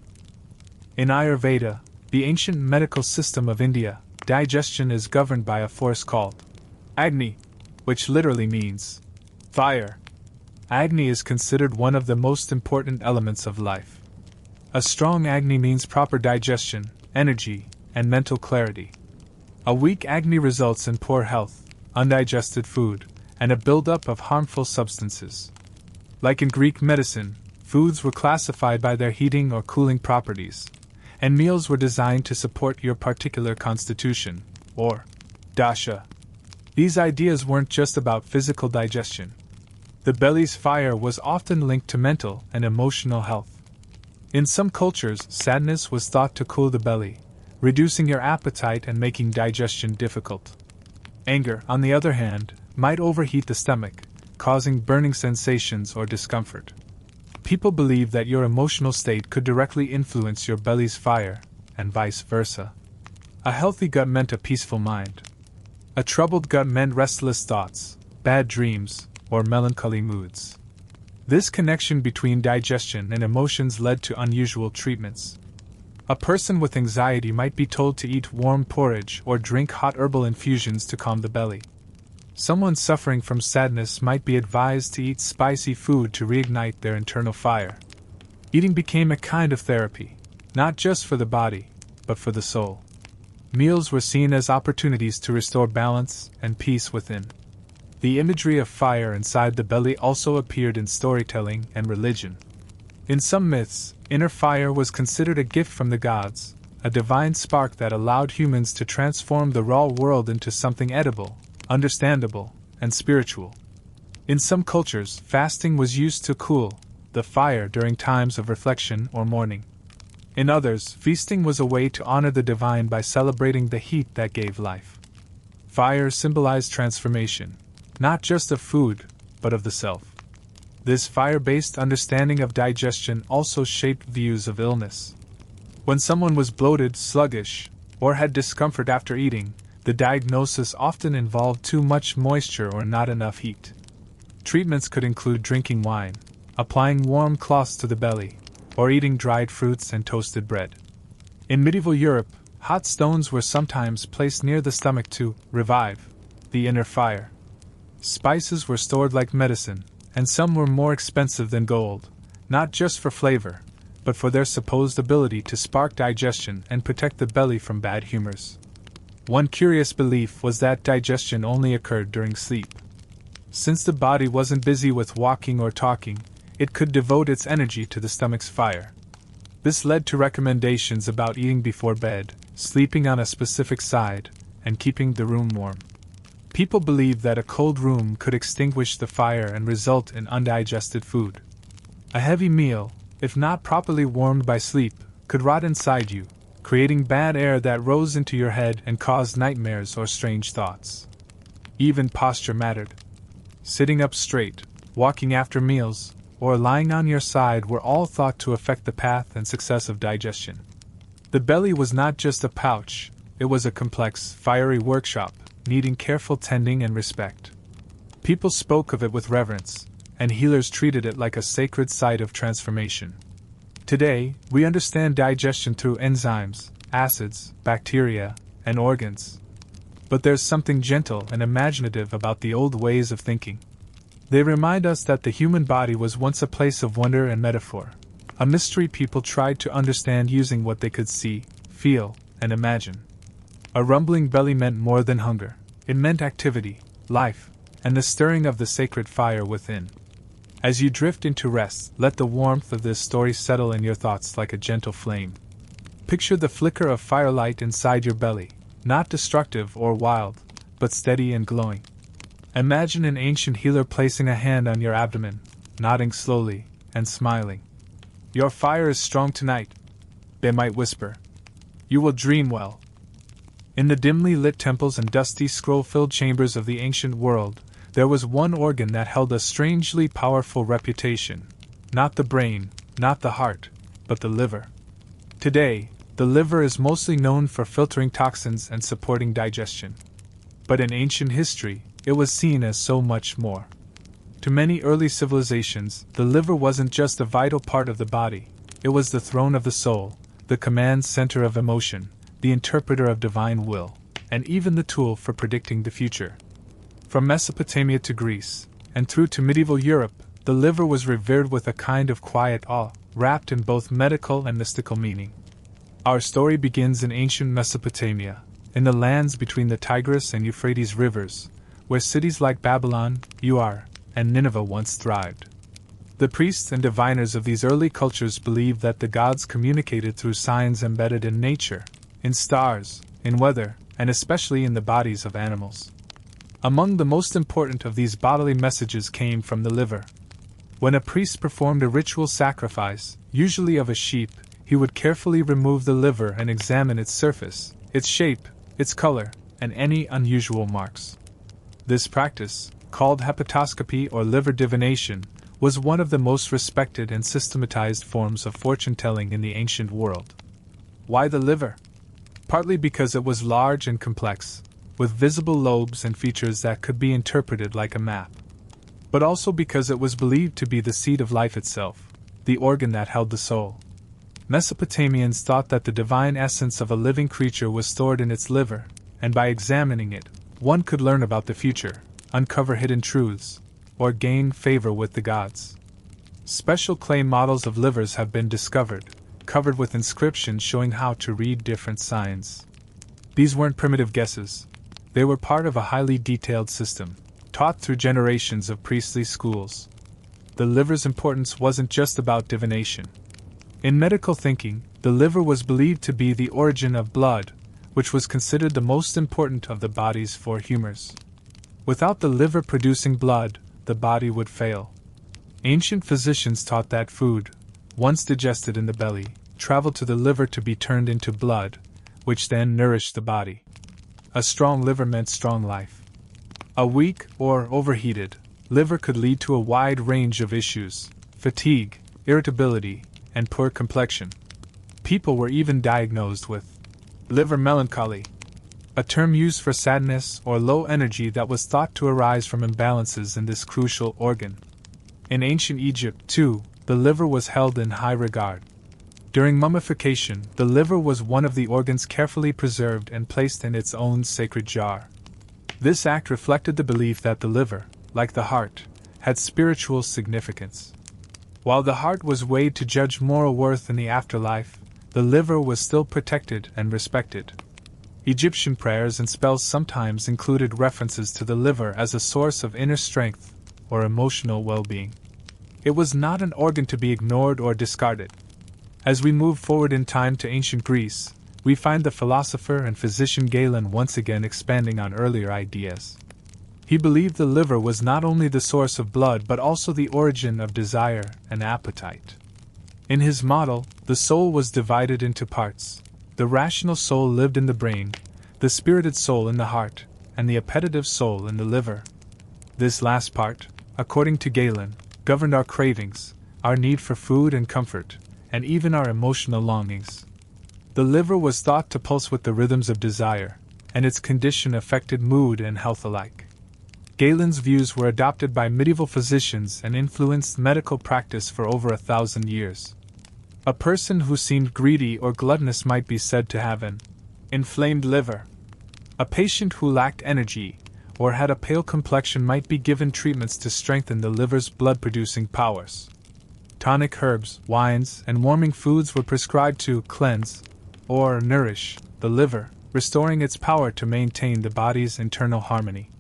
In Ayurveda, the ancient medical system of India, digestion is governed by a force called Agni, which literally means fire. Agni is considered one of the most important elements of life. A strong Agni means proper digestion, energy, and mental clarity. A weak Agni results in poor health, undigested food, and a buildup of harmful substances. Like in Greek medicine, foods were classified by their heating or cooling properties, and meals were designed to support your particular constitution, or dasha. These ideas weren't just about physical digestion. The belly's fire was often linked to mental and emotional health. In some cultures, sadness was thought to cool the belly, reducing your appetite and making digestion difficult. Anger, on the other hand, might overheat the stomach, causing burning sensations or discomfort. People believe that your emotional state could directly influence your belly's fire, and vice versa. A healthy gut meant a peaceful mind. A troubled gut meant restless thoughts, bad dreams, or melancholy moods. This connection between digestion and emotions led to unusual treatments. A person with anxiety might be told to eat warm porridge or drink hot herbal infusions to calm the belly. Someone suffering from sadness might be advised to eat spicy food to reignite their internal fire. Eating became a kind of therapy, not just for the body, but for the soul. Meals were seen as opportunities to restore balance and peace within. The imagery of fire inside the belly also appeared in storytelling and religion. In some myths, inner fire was considered a gift from the gods, a divine spark that allowed humans to transform the raw world into something edible, understandable, and spiritual. In some cultures, fasting was used to cool the fire during times of reflection or mourning. In others, feasting was a way to honor the divine by celebrating the heat that gave life. Fire symbolized transformation, not just of food, but of the self. This fire-based understanding of digestion also shaped views of illness. When someone was bloated, sluggish, or had discomfort after eating, the diagnosis often involved too much moisture or not enough heat. Treatments could include drinking wine, applying warm cloths to the belly, or eating dried fruits and toasted bread. In medieval Europe, hot stones were sometimes placed near the stomach to revive the inner fire. Spices were stored like medicine, and some were more expensive than gold, not just for flavor, but for their supposed ability to spark digestion and protect the belly from bad humors. One curious belief was that digestion only occurred during sleep. Since the body wasn't busy with walking or talking, it could devote its energy to the stomach's fire. This led to recommendations about eating before bed, sleeping on a specific side, and keeping the room warm. People believed that a cold room could extinguish the fire and result in undigested food. A heavy meal, if not properly warmed by sleep, could rot inside you, creating bad air that rose into your head and caused nightmares or strange thoughts. Even posture mattered. Sitting up straight, walking after meals, or lying on your side were all thought to affect the path and success of digestion. The belly was not just a pouch, it was a complex, fiery workshop, needing careful tending and respect. People spoke of it with reverence, and healers treated it like a sacred site of transformation. Today, we understand digestion through enzymes, acids, bacteria, and organs. But there's something gentle and imaginative about the old ways of thinking. They remind us that the human body was once a place of wonder and metaphor, a mystery people tried to understand using what they could see, feel, and imagine. A rumbling belly meant more than hunger. It meant activity, life, and the stirring of the sacred fire within. As you drift into rest, let the warmth of this story settle in your thoughts like a gentle flame. Picture the flicker of firelight inside your belly, not destructive or wild, but steady and glowing. Imagine an ancient healer placing a hand on your abdomen, nodding slowly, and smiling. "Your fire is strong tonight," they might whisper. "You will dream well." In the dimly lit temples and dusty scroll-filled chambers of the ancient world, there was one organ that held a strangely powerful reputation. Not the brain, not the heart, but the liver. Today, the liver is mostly known for filtering toxins and supporting digestion. But in ancient history, it was seen as so much more. To many early civilizations, the liver wasn't just a vital part of the body, it was the throne of the soul, the command center of emotion, the interpreter of divine will, and even the tool for predicting the future. From Mesopotamia to Greece, and through to medieval Europe, the liver was revered with a kind of quiet awe, wrapped in both medical and mystical meaning. Our story begins in ancient Mesopotamia, in the lands between the Tigris and Euphrates rivers, where cities like Babylon, Ur, and Nineveh once thrived. The priests and diviners of these early cultures believed that the gods communicated through signs embedded in nature, in stars, in weather, and especially in the bodies of animals. Among the most important of these bodily messages came from the liver. When a priest performed a ritual sacrifice, usually of a sheep, he would carefully remove the liver and examine its surface, its shape, its color, and any unusual marks. This practice, called hepatoscopy or liver divination, was one of the most respected and systematized forms of fortune-telling in the ancient world. Why the liver? Partly because it was large and complex, with visible lobes and features that could be interpreted like a map. But also because it was believed to be the seat of life itself, the organ that held the soul. Mesopotamians thought that the divine essence of a living creature was stored in its liver, and by examining it, one could learn about the future, uncover hidden truths, or gain favor with the gods. Special clay models of livers have been discovered, covered with inscriptions showing how to read different signs. These weren't primitive guesses. They were part of a highly detailed system, taught through generations of priestly schools. The liver's importance wasn't just about divination. In medical thinking, the liver was believed to be the origin of blood, which was considered the most important of the body's four humors. Without the liver producing blood, the body would fail. Ancient physicians taught that food, once digested in the belly, traveled to the liver to be turned into blood, which then nourished the body. A strong liver meant strong life. A weak, or overheated, liver could lead to a wide range of issues: fatigue, irritability, and poor complexion. People were even diagnosed with liver melancholy, a term used for sadness or low energy that was thought to arise from imbalances in this crucial organ. In ancient Egypt, too, the liver was held in high regard. During mummification, the liver was one of the organs carefully preserved and placed in its own sacred jar. This act reflected the belief that the liver, like the heart, had spiritual significance. While the heart was weighed to judge moral worth in the afterlife, the liver was still protected and respected. Egyptian prayers and spells sometimes included references to the liver as a source of inner strength or emotional well-being. It was not an organ to be ignored or discarded. As we move forward in time to ancient Greece, we find the philosopher and physician Galen once again expanding on earlier ideas. He believed the liver was not only the source of blood but also the origin of desire and appetite. In his model, the soul was divided into parts. The rational soul lived in the brain, the spirited soul in the heart, and the appetitive soul in the liver. This last part, according to Galen, governed our cravings, our need for food and comfort, and even our emotional longings. The liver was thought to pulse with the rhythms of desire, and its condition affected mood and health alike. Galen's views were adopted by medieval physicians and influenced medical practice for over 1,000 years. A person who seemed greedy or gluttonous might be said to have an inflamed liver. A patient who lacked energy or had a pale complexion might be given treatments to strengthen the liver's blood-producing powers. Tonic herbs, wines, and warming foods were prescribed to cleanse or nourish the liver, restoring its power to maintain the body's internal harmony.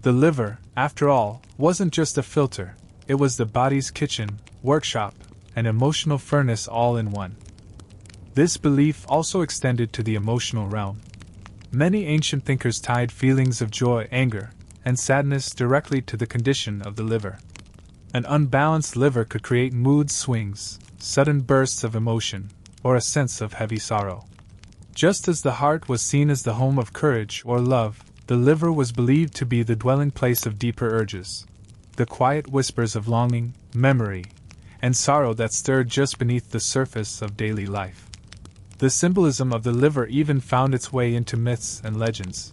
The liver, after all, wasn't just a filter, it was the body's kitchen, workshop, and emotional furnace all in one. This belief also extended to the emotional realm. Many ancient thinkers tied feelings of joy, anger, and sadness directly to the condition of the liver. An unbalanced liver could create mood swings, sudden bursts of emotion, or a sense of heavy sorrow. Just as the heart was seen as the home of courage or love, the liver was believed to be the dwelling place of deeper urges, the quiet whispers of longing, memory, and sorrow that stirred just beneath the surface of daily life. The symbolism of the liver even found its way into myths and legends.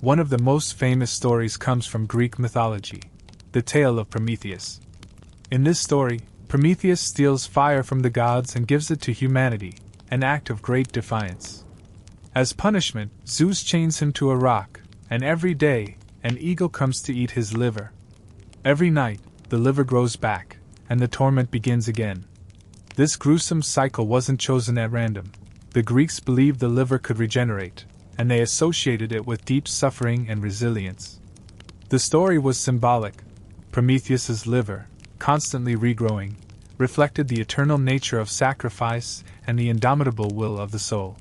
One of the most famous stories comes from Greek mythology, the tale of Prometheus. In this story, Prometheus steals fire from the gods and gives it to humanity, an act of great defiance. As punishment, Zeus chains him to a rock, and every day, an eagle comes to eat his liver. Every night, the liver grows back, and the torment begins again. This gruesome cycle wasn't chosen at random. The Greeks believed the liver could regenerate, and they associated it with deep suffering and resilience. The story was symbolic. Prometheus's liver, constantly regrowing, reflected the eternal nature of sacrifice and the indomitable will of the soul.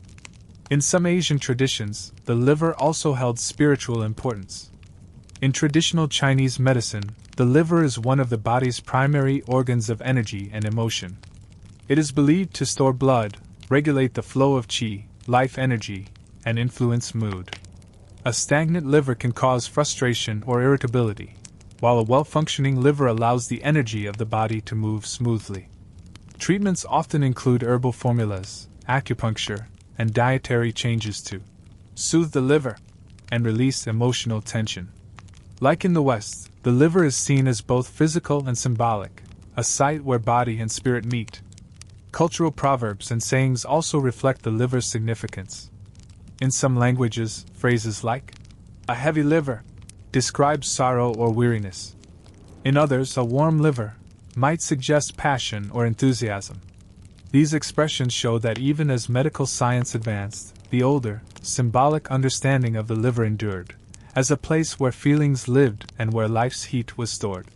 In some Asian traditions, the liver also held spiritual importance. In traditional Chinese medicine, the liver is one of the body's primary organs of energy and emotion. It is believed to store blood, regulate the flow of qi, life energy, and influence mood. A stagnant liver can cause frustration or irritability, while a well-functioning liver allows the energy of the body to move smoothly. Treatments often include herbal formulas, acupuncture, and dietary changes to soothe the liver and release emotional tension. Like in the West, the liver is seen as both physical and symbolic, a site where body and spirit meet. Cultural proverbs and sayings also reflect the liver's significance. In some languages, phrases like, "a heavy liver," describe sorrow or weariness. In others, "a warm liver," might suggest passion or enthusiasm. These expressions show that even as medical science advanced, the older, symbolic understanding of the liver endured, as a place where feelings lived and where life's heat was stored.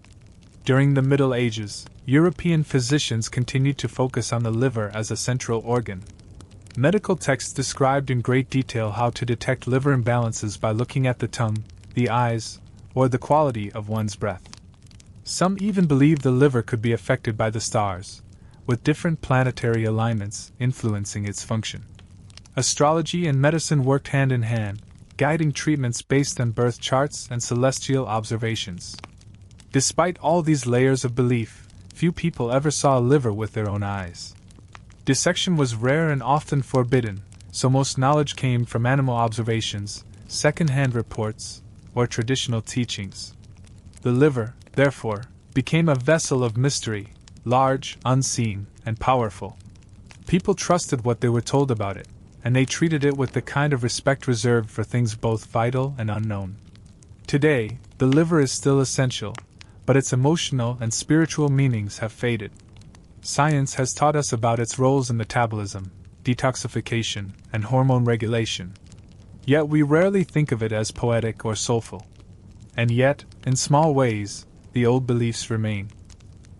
During the Middle Ages, European physicians continued to focus on the liver as a central organ. Medical texts described in great detail how to detect liver imbalances by looking at the tongue, the eyes, or the quality of one's breath. Some even believed the liver could be affected by the stars, with different planetary alignments influencing its function. Astrology and medicine worked hand in hand, guiding treatments based on birth charts and celestial observations. Despite all these layers of belief, few people ever saw a liver with their own eyes. Dissection was rare and often forbidden, so most knowledge came from animal observations, second-hand reports, or traditional teachings. The liver, therefore, became a vessel of mystery, large, unseen, and powerful. People trusted what they were told about it, and they treated it with the kind of respect reserved for things both vital and unknown. Today, the liver is still essential, but its emotional and spiritual meanings have faded. Science has taught us about its roles in metabolism, detoxification, and hormone regulation. Yet we rarely think of it as poetic or soulful. And yet, in small ways, the old beliefs remain.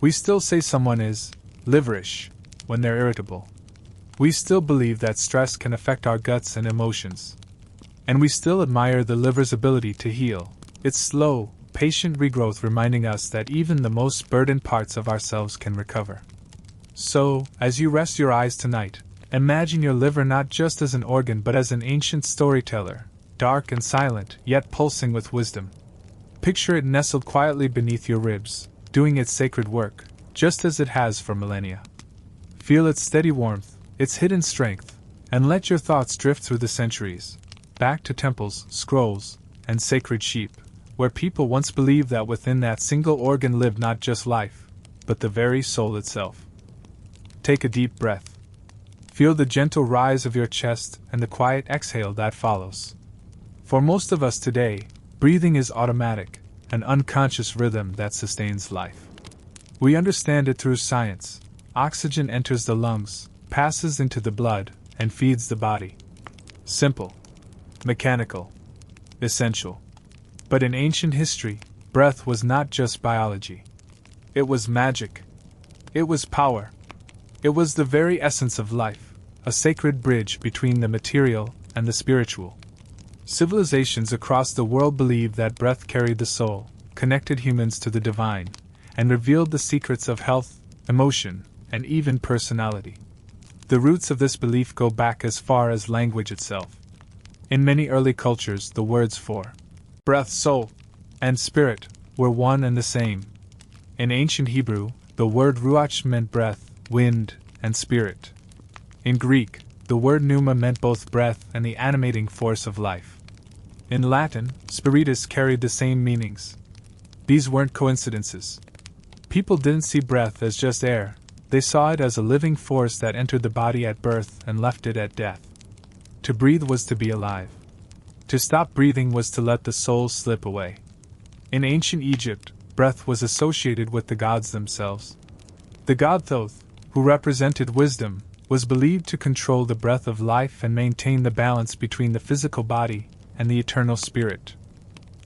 We still say someone is liverish when they're irritable. We still believe that stress can affect our guts and emotions. And we still admire the liver's ability to heal, its slow, patient regrowth reminding us that even the most burdened parts of ourselves can recover. So, as you rest your eyes tonight, imagine your liver not just as an organ but as an ancient storyteller, dark and silent, yet pulsing with wisdom. Picture it nestled quietly beneath your ribs, doing its sacred work, just as it has for millennia. Feel its steady warmth, its hidden strength, and let your thoughts drift through the centuries, back to temples, scrolls, and sacred sheep, where people once believed that within that single organ lived not just life, but the very soul itself. Take a deep breath. Feel the gentle rise of your chest and the quiet exhale that follows. For most of us today, breathing is automatic, an unconscious rhythm that sustains life. We understand it through science. Oxygen enters the lungs, passes into the blood, and feeds the body. Simple. mechanical, essential. But in ancient history, breath was not just biology. It was magic. It was power. It was the very essence of life, a sacred bridge between the material and the spiritual. Civilizations across the world believed that breath carried the soul, connected humans to the divine, and revealed the secrets of health, emotion, and even personality. The roots of this belief go back as far as language itself. In many early cultures, the words for breath, soul, and spirit were one and the same. In ancient Hebrew, the word ruach meant breath, wind, and spirit. In Greek, the word pneuma meant both breath and the animating force of life. In Latin, spiritus carried the same meanings. These weren't coincidences. People didn't see breath as just air, they saw it as a living force that entered the body at birth and left it at death. To breathe was to be alive. To stop breathing was to let the soul slip away. In ancient Egypt, breath was associated with the gods themselves. The god Thoth, who represented wisdom, was believed to control the breath of life and maintain the balance between the physical body and the eternal spirit.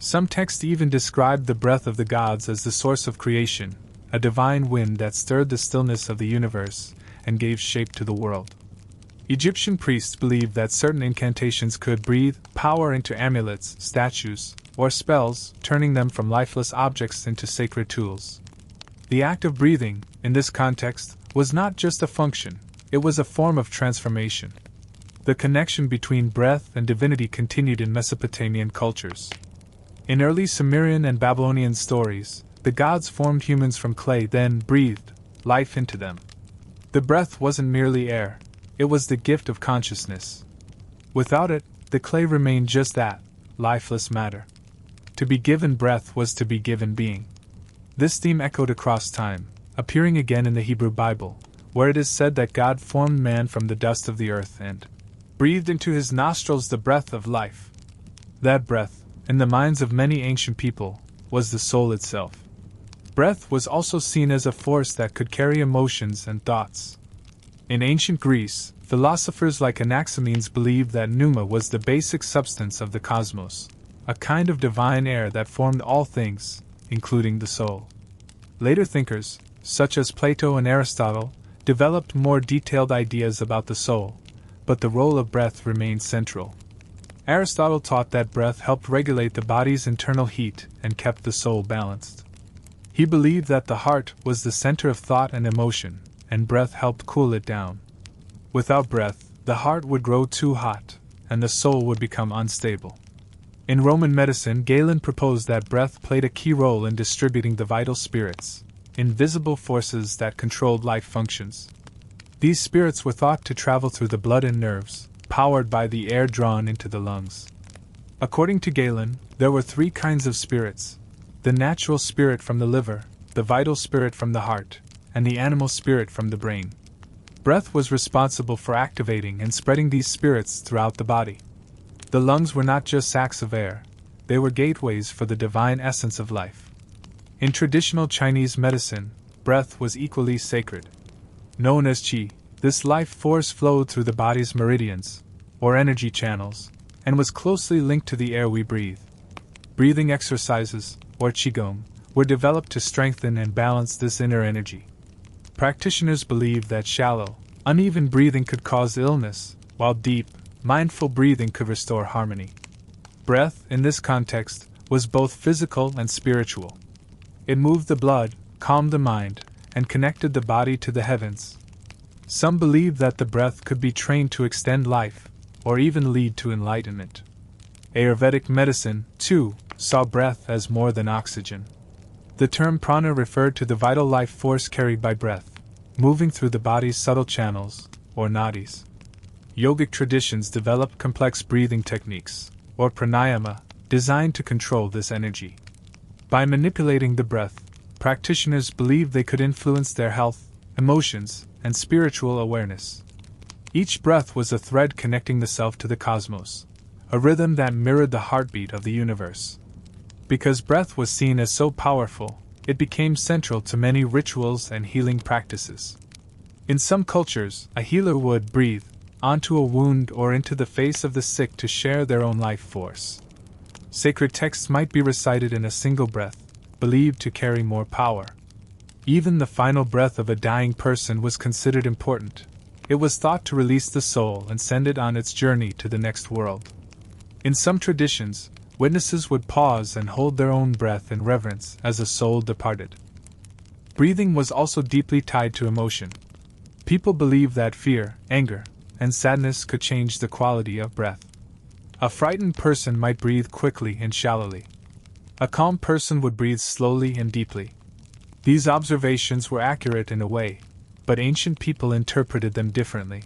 Some texts even described the breath of the gods as the source of creation, a divine wind that stirred the stillness of the universe and gave shape to the world. Egyptian priests believed that certain incantations could breathe power into amulets, statues, or spells, turning them from lifeless objects into sacred tools. The act of breathing, in this context, was not just a function, it was a form of transformation. The connection between breath and divinity continued in Mesopotamian cultures. In early Sumerian and Babylonian stories, the gods formed humans from clay, then breathed life into them. The breath wasn't merely air, it was the gift of consciousness. Without it, the clay remained just that, lifeless matter. To be given breath was to be given being. This theme echoed across time, appearing again in the Hebrew Bible, where it is said that God formed man from the dust of the earth and breathed into his nostrils the breath of life. That breath, in the minds of many ancient people, was the soul itself. Breath was also seen as a force that could carry emotions and thoughts. In ancient Greece, philosophers like Anaximenes believed that pneuma was the basic substance of the cosmos, a kind of divine air that formed all things, including the soul. Later thinkers, such as Plato and Aristotle, developed more detailed ideas about the soul, but the role of breath remained central. Aristotle taught that breath helped regulate the body's internal heat and kept the soul balanced. He believed that the heart was the center of thought and emotion, and breath helped cool it down. Without breath, the heart would grow too hot, and the soul would become unstable. In Roman medicine, Galen proposed that breath played a key role in distributing the vital spirits, invisible forces that controlled life functions. These spirits were thought to travel through the blood and nerves, powered by the air drawn into the lungs. According to Galen, there were three kinds of spirits: the natural spirit from the liver, the vital spirit from the heart, and the animal spirit from the brain. Breath was responsible for activating and spreading these spirits throughout the body. The lungs were not just sacs of air, they were gateways for the divine essence of life. In traditional Chinese medicine, breath was equally sacred. Known as qi, this life force flowed through the body's meridians, or energy channels, and was closely linked to the air we breathe. Breathing exercises, or qigong, were developed to strengthen and balance this inner energy. Practitioners believed that shallow, uneven breathing could cause illness, while deep, mindful breathing could restore harmony. Breath, in this context, was both physical and spiritual. It moved the blood, calmed the mind, and connected the body to the heavens. Some believed that the breath could be trained to extend life, or even lead to enlightenment. Ayurvedic medicine, too, saw breath as more than oxygen. The term prana referred to the vital life force carried by breath, moving through the body's subtle channels, or nadis. Yogic traditions developed complex breathing techniques, or pranayama, designed to control this energy. By manipulating the breath, practitioners believed they could influence their health, emotions, and spiritual awareness. Each breath was a thread connecting the self to the cosmos, a rhythm that mirrored the heartbeat of the universe. Because breath was seen as so powerful, it became central to many rituals and healing practices. In some cultures, a healer would breathe onto a wound or into the face of the sick to share their own life force. Sacred texts might be recited in a single breath, believed to carry more power. Even the final breath of a dying person was considered important. It was thought to release the soul and send it on its journey to the next world. In some traditions, witnesses would pause and hold their own breath in reverence as a soul departed. Breathing was also deeply tied to emotion. People believed that fear, anger, and sadness could change the quality of breath. A frightened person might breathe quickly and shallowly. A calm person would breathe slowly and deeply. These observations were accurate in a way, but ancient people interpreted them differently.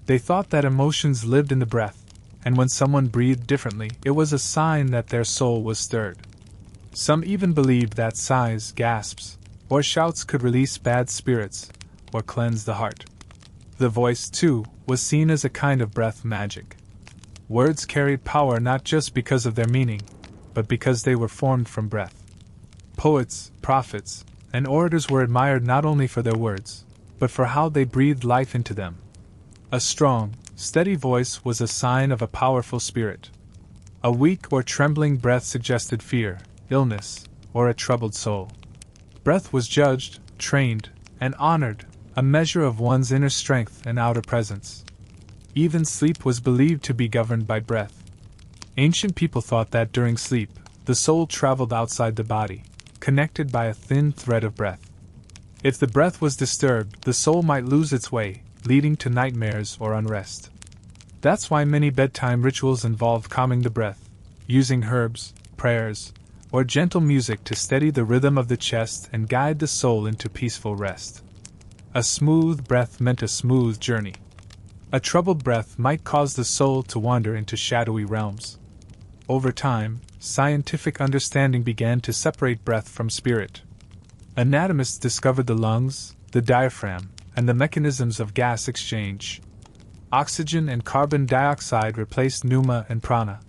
They thought that emotions lived in the breath, and when someone breathed differently, it was a sign that their soul was stirred. Some even believed that sighs, gasps, or shouts could release bad spirits, or cleanse the heart. The voice, too, was seen as a kind of breath magic. Words carried power not just because of their meaning, but because they were formed from breath. Poets, prophets, and orators were admired not only for their words, but for how they breathed life into them. A strong, steady voice was a sign of a powerful spirit. A weak or trembling breath suggested fear, illness, or a troubled soul. Breath was judged, trained, and honored, a measure of one's inner strength and outer presence. Even sleep was believed to be governed by breath. Ancient people thought that during sleep, the soul traveled outside the body, connected by a thin thread of breath. If the breath was disturbed, the soul might lose its way, leading to nightmares or unrest. That's why many bedtime rituals involved calming the breath, using herbs, prayers, or gentle music to steady the rhythm of the chest and guide the soul into peaceful rest. A smooth breath meant a smooth journey. A troubled breath might cause the soul to wander into shadowy realms. Over time, scientific understanding began to separate breath from spirit. Anatomists discovered the lungs, the diaphragm, and the mechanisms of gas exchange. Oxygen and carbon dioxide replaced pneuma and prana.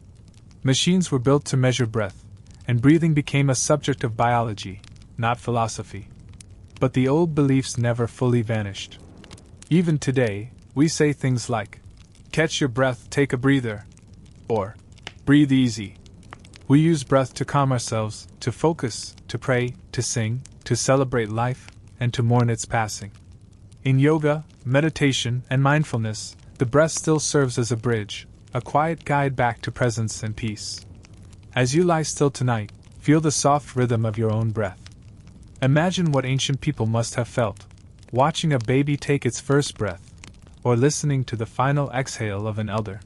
Machines were built to measure breath, and breathing became a subject of biology, not philosophy. But the old beliefs never fully vanished. Even today, we say things like, "Catch your breath, take a breather," or "Breathe easy." We use breath to calm ourselves, to focus, to pray, to sing, to celebrate life, and to mourn its passing. In yoga, meditation, and mindfulness, the breath still serves as a bridge, a quiet guide back to presence and peace. As you lie still tonight, feel the soft rhythm of your own breath. Imagine what ancient people must have felt, watching a baby take its first breath, or listening to the final exhale of an elder.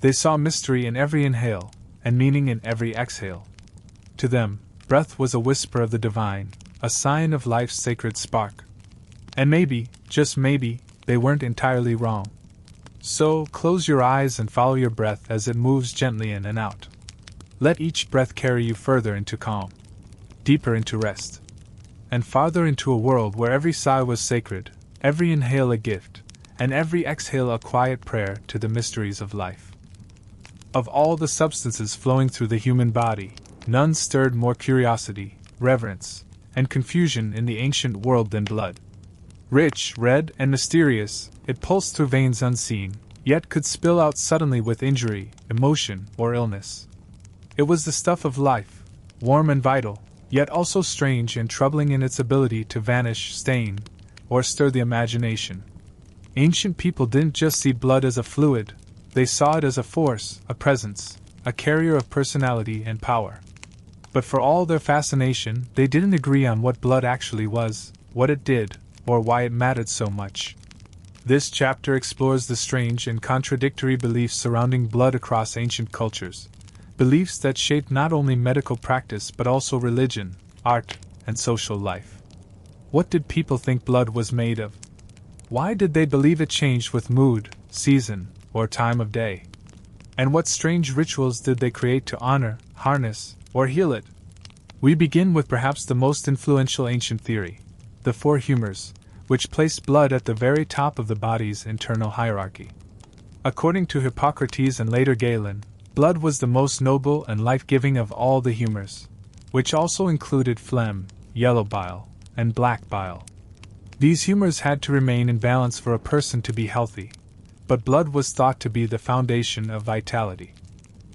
They saw mystery in every inhale, and meaning in every exhale. To them, breath was a whisper of the divine, a sign of life's sacred spark. And maybe, just maybe, they weren't entirely wrong. So, close your eyes and follow your breath as it moves gently in and out. Let each breath carry you further into calm, deeper into rest, and farther into a world where every sigh was sacred, every inhale a gift, and every exhale a quiet prayer to the mysteries of life. Of all the substances flowing through the human body, none stirred more curiosity, reverence, and confusion in the ancient world than blood. Rich, red, and mysterious, it pulsed through veins unseen, yet could spill out suddenly with injury, emotion, or illness. It was the stuff of life, warm and vital, yet also strange and troubling in its ability to vanish, stain, or stir the imagination. Ancient people didn't just see blood as a fluid, they saw it as a force, a presence, a carrier of personality and power. But for all their fascination, they didn't agree on what blood actually was, what it did, or why it mattered so much. This chapter explores the strange and contradictory beliefs surrounding blood across ancient cultures, beliefs that shaped not only medical practice but also religion, art, and social life. What did people think blood was made of? Why did they believe it changed with mood, season, or time of day? And what strange rituals did they create to honor, harness, or heal it? We begin with perhaps the most influential ancient theory, the four humors, which placed blood at the very top of the body's internal hierarchy. According to Hippocrates and later Galen, blood was the most noble and life-giving of all the humors, which also included phlegm, yellow bile, and black bile. These humors had to remain in balance for a person to be healthy, but blood was thought to be the foundation of vitality.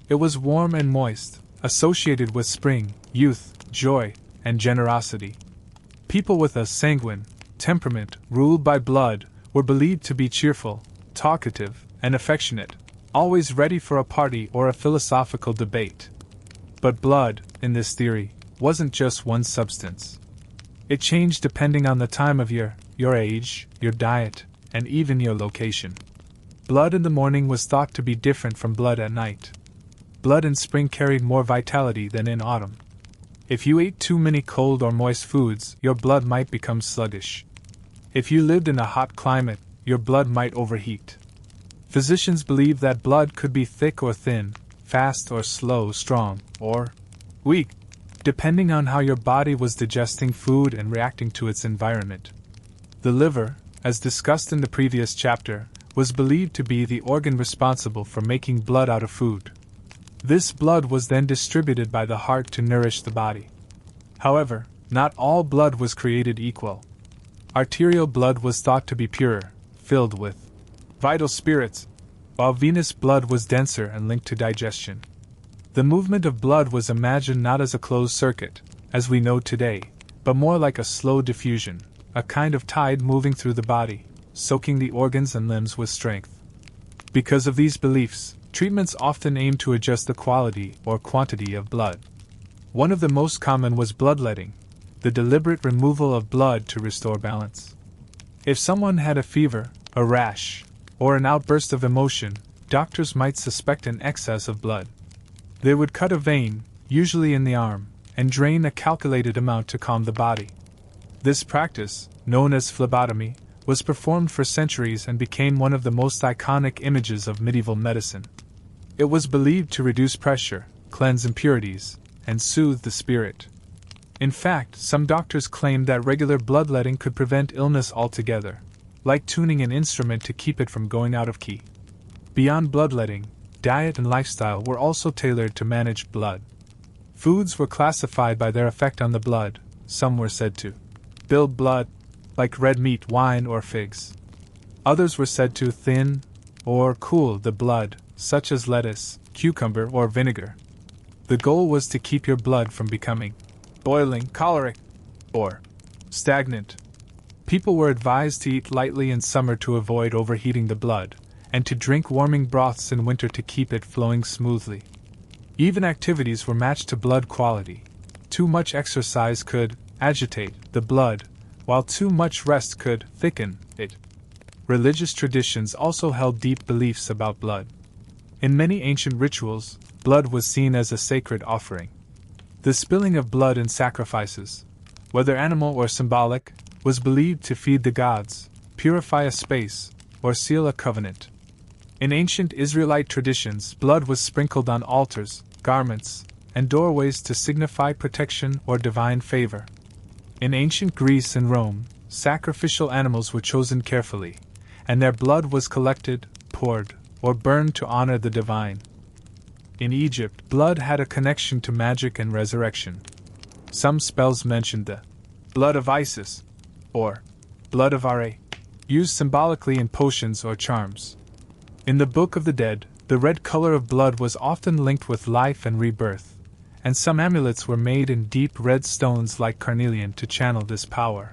It was warm and moist, associated with spring, youth, joy, and generosity. People with a sanguine temperament, ruled by blood, were believed to be cheerful, talkative, and affectionate, always ready for a party or a philosophical debate. But blood, in this theory, wasn't just one substance. It changed depending on the time of year, your age, your diet, and even your location. Blood in the morning was thought to be different from blood at night. Blood in spring carried more vitality than in autumn. If you ate too many cold or moist foods, your blood might become sluggish. If you lived in a hot climate, your blood might overheat. Physicians believed that blood could be thick or thin, fast or slow, strong or weak, depending on how your body was digesting food and reacting to its environment. The liver, as discussed in the previous chapter, was believed to be the organ responsible for making blood out of food. This blood was then distributed by the heart to nourish the body. However, not all blood was created equal. Arterial blood was thought to be purer, filled with vital spirits, while venous blood was denser and linked to digestion. The movement of blood was imagined not as a closed circuit, as we know today, but more like a slow diffusion, a kind of tide moving through the body, soaking the organs and limbs with strength. Because of these beliefs, treatments often aim to adjust the quality or quantity of blood. One of the most common was bloodletting, the deliberate removal of blood to restore balance. If someone had a fever, a rash, or an outburst of emotion, doctors might suspect an excess of blood. They would cut a vein, usually in the arm, and drain a calculated amount to calm the body. This practice, known as phlebotomy, was performed for centuries and became one of the most iconic images of medieval medicine. It was believed to reduce pressure, cleanse impurities, and soothe the spirit. In fact, some doctors claimed that regular bloodletting could prevent illness altogether, like tuning an instrument to keep it from going out of key. Beyond bloodletting, diet and lifestyle were also tailored to manage blood. Foods were classified by their effect on the blood. Some were said to build blood, like red meat, wine, or figs. Others were said to thin or cool the blood, such as lettuce, cucumber, or vinegar. The goal was to keep your blood from becoming boiling, choleric, or stagnant. People were advised to eat lightly in summer to avoid overheating the blood, and to drink warming broths in winter to keep it flowing smoothly. Even activities were matched to blood quality. Too much exercise could agitate the blood, while too much rest could thicken it. Religious traditions also held deep beliefs about blood. In many ancient rituals, blood was seen as a sacred offering. The spilling of blood in sacrifices, whether animal or symbolic, was believed to feed the gods, purify a space, or seal a covenant. In ancient Israelite traditions, blood was sprinkled on altars, garments, and doorways to signify protection or divine favor. In ancient Greece and Rome, sacrificial animals were chosen carefully, and their blood was collected, poured, or burned to honor the divine. In Egypt, blood had a connection to magic and resurrection. Some spells mentioned the blood of Isis, or blood of Ra, used symbolically in potions or charms. In the Book of the Dead, the red color of blood was often linked with life and rebirth, and some amulets were made in deep red stones like carnelian to channel this power.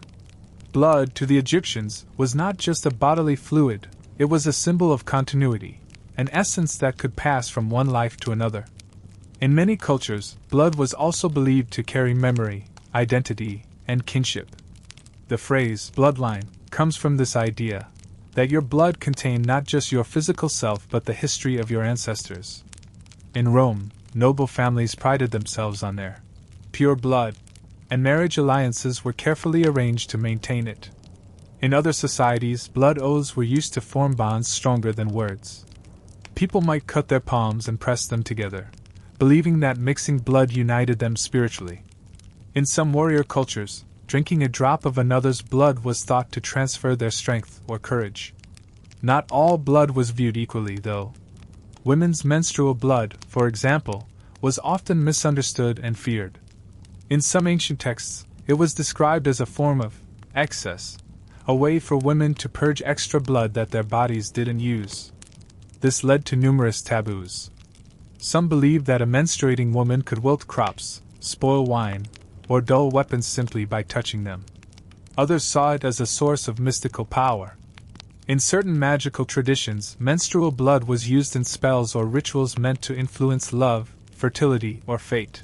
Blood, to the Egyptians, was not just a bodily fluid, it was a symbol of continuity, an essence that could pass from one life to another. In many cultures, blood was also believed to carry memory, identity, and kinship. The phrase bloodline comes from this idea that your blood contained not just your physical self but the history of your ancestors. In Rome, noble families prided themselves on their pure blood, and marriage alliances were carefully arranged to maintain it. In other societies, blood oaths were used to form bonds stronger than words. People might cut their palms and press them together, believing that mixing blood united them spiritually. In some warrior cultures, drinking a drop of another's blood was thought to transfer their strength or courage. Not all blood was viewed equally, though. Women's menstrual blood, for example, was often misunderstood and feared. In some ancient texts, it was described as a form of excess, a way for women to purge extra blood that their bodies didn't use. This led to numerous taboos. Some believed that a menstruating woman could wilt crops, spoil wine, or dull weapons simply by touching them. Others saw it as a source of mystical power. In certain magical traditions, menstrual blood was used in spells or rituals meant to influence love, fertility, or fate.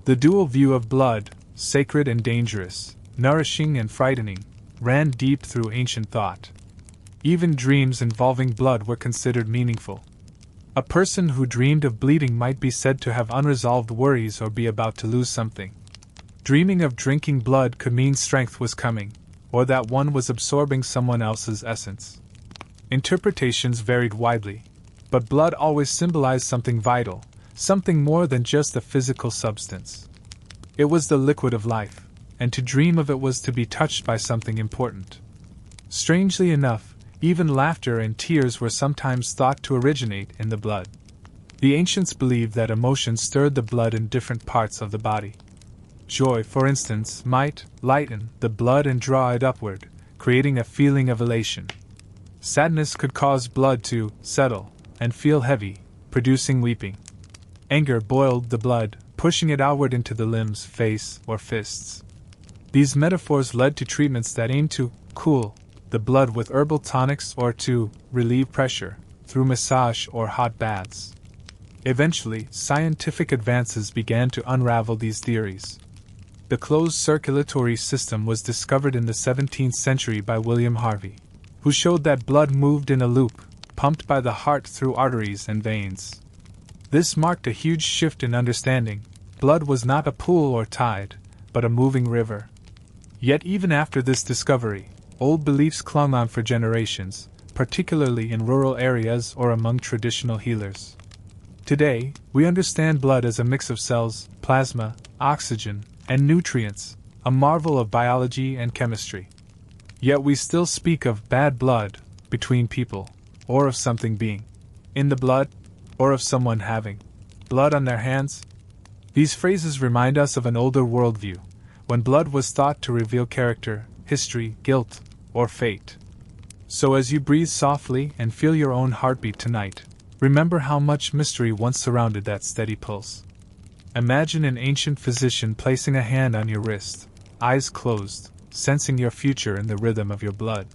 The dual view of blood, sacred and dangerous, nourishing and frightening, ran deep through ancient thought. Even dreams involving blood were considered meaningful. A person who dreamed of bleeding might be said to have unresolved worries or be about to lose something. Dreaming of drinking blood could mean strength was coming, or that one was absorbing someone else's essence. Interpretations varied widely, but blood always symbolized something vital, something more than just a physical substance. It was the liquid of life, and to dream of it was to be touched by something important. Strangely enough, even laughter and tears were sometimes thought to originate in the blood. The ancients believed that emotion stirred the blood in different parts of the body. Joy, for instance, might lighten the blood and draw it upward, creating a feeling of elation. Sadness could cause blood to settle and feel heavy, producing weeping. Anger boiled the blood, pushing it outward into the limbs, face, or fists. These metaphors led to treatments that aimed to cool the blood with herbal tonics or to relieve pressure through massage or hot baths. Eventually, scientific advances began to unravel these theories. The closed circulatory system was discovered in the 17th century by William Harvey, who showed that blood moved in a loop, pumped by the heart through arteries and veins. This marked a huge shift in understanding. Blood was not a pool or tide, but a moving river. Yet even after this discovery, old beliefs clung on for generations, particularly in rural areas or among traditional healers. Today, we understand blood as a mix of cells, plasma, oxygen, and nutrients, a marvel of biology and chemistry. Yet we still speak of bad blood between people, or of something being in the blood, or of someone having blood on their hands. These phrases remind us of an older worldview, when blood was thought to reveal character, history, guilt, or fate. So as you breathe softly and feel your own heartbeat tonight, remember how much mystery once surrounded that steady pulse. Imagine an ancient physician placing a hand on your wrist, eyes closed, sensing your future in the rhythm of your blood.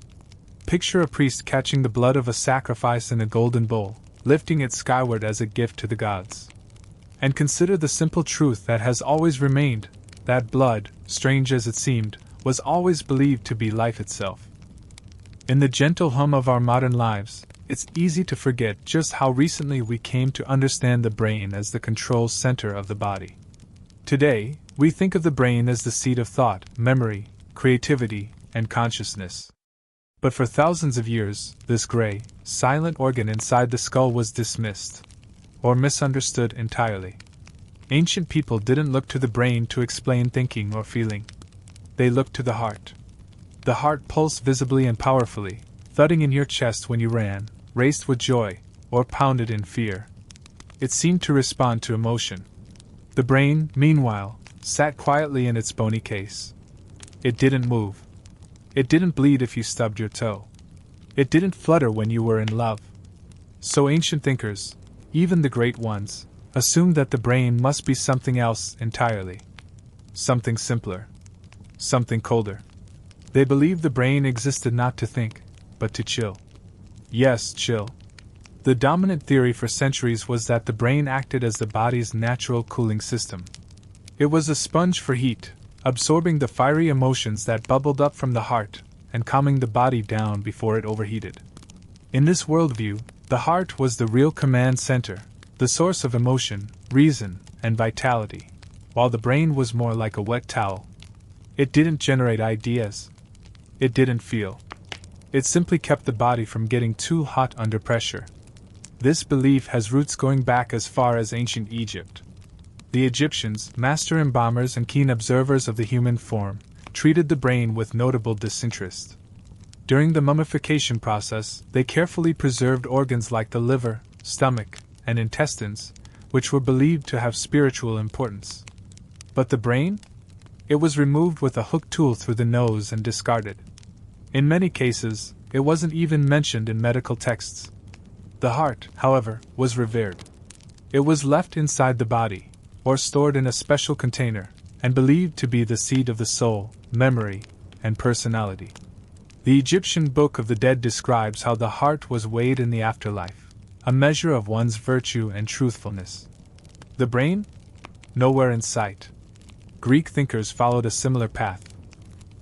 Picture a priest catching the blood of a sacrifice in a golden bowl, lifting it skyward as a gift to the gods. And consider the simple truth that has always remained, that blood, strange as it seemed, was always believed to be life itself. In the gentle hum of our modern lives, it's easy to forget just how recently we came to understand the brain as the control center of the body. Today, we think of the brain as the seat of thought, memory, creativity, and consciousness. But for thousands of years, this gray, silent organ inside the skull was dismissed, or misunderstood entirely. Ancient people didn't look to the brain to explain thinking or feeling. They looked to the heart. The heart pulsed visibly and powerfully, thudding in your chest when you ran, raced with joy, or pounded in fear. It seemed to respond to emotion. The brain, meanwhile, sat quietly in its bony case. It didn't move. It didn't bleed if you stubbed your toe. It didn't flutter when you were in love. So ancient thinkers, even the great ones, assumed that the brain must be something else entirely. Something simpler. Something colder. They believed the brain existed not to think, but to chill. Yes, chill. The dominant theory for centuries was that the brain acted as the body's natural cooling system. It was a sponge for heat, absorbing the fiery emotions that bubbled up from the heart, and calming the body down before it overheated. In this worldview, the heart was the real command center, the source of emotion, reason, and vitality, while the brain was more like a wet towel. It didn't generate ideas. It didn't feel. It simply kept the body from getting too hot under pressure. This belief has roots going back as far as ancient Egypt. The Egyptians, master embalmers and keen observers of the human form, treated the brain with notable disinterest. During the mummification process, they carefully preserved organs like the liver, stomach, and intestines, which were believed to have spiritual importance. But the brain? It was removed with a hook tool through the nose and discarded. In many cases, it wasn't even mentioned in medical texts. The heart, however, was revered. It was left inside the body, or stored in a special container, and believed to be the seat of the soul, memory, and personality. The Egyptian Book of the Dead describes how the heart was weighed in the afterlife, a measure of one's virtue and truthfulness. The brain? Nowhere in sight. Greek thinkers followed a similar path.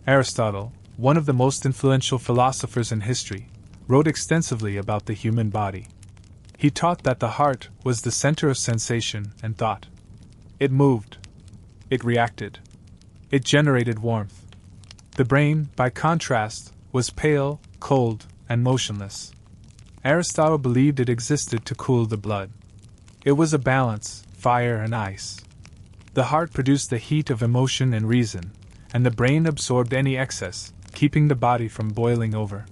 Aristotle, one of the most influential philosophers in history, wrote extensively about the human body. He taught that the heart was the center of sensation and thought. It moved. It reacted. It generated warmth. The brain, by contrast, was pale, cold, and motionless. Aristotle believed it existed to cool the blood. It was a balance, fire and ice. The heart produced the heat of emotion and reason, and the brain absorbed any excess, keeping the body from boiling over.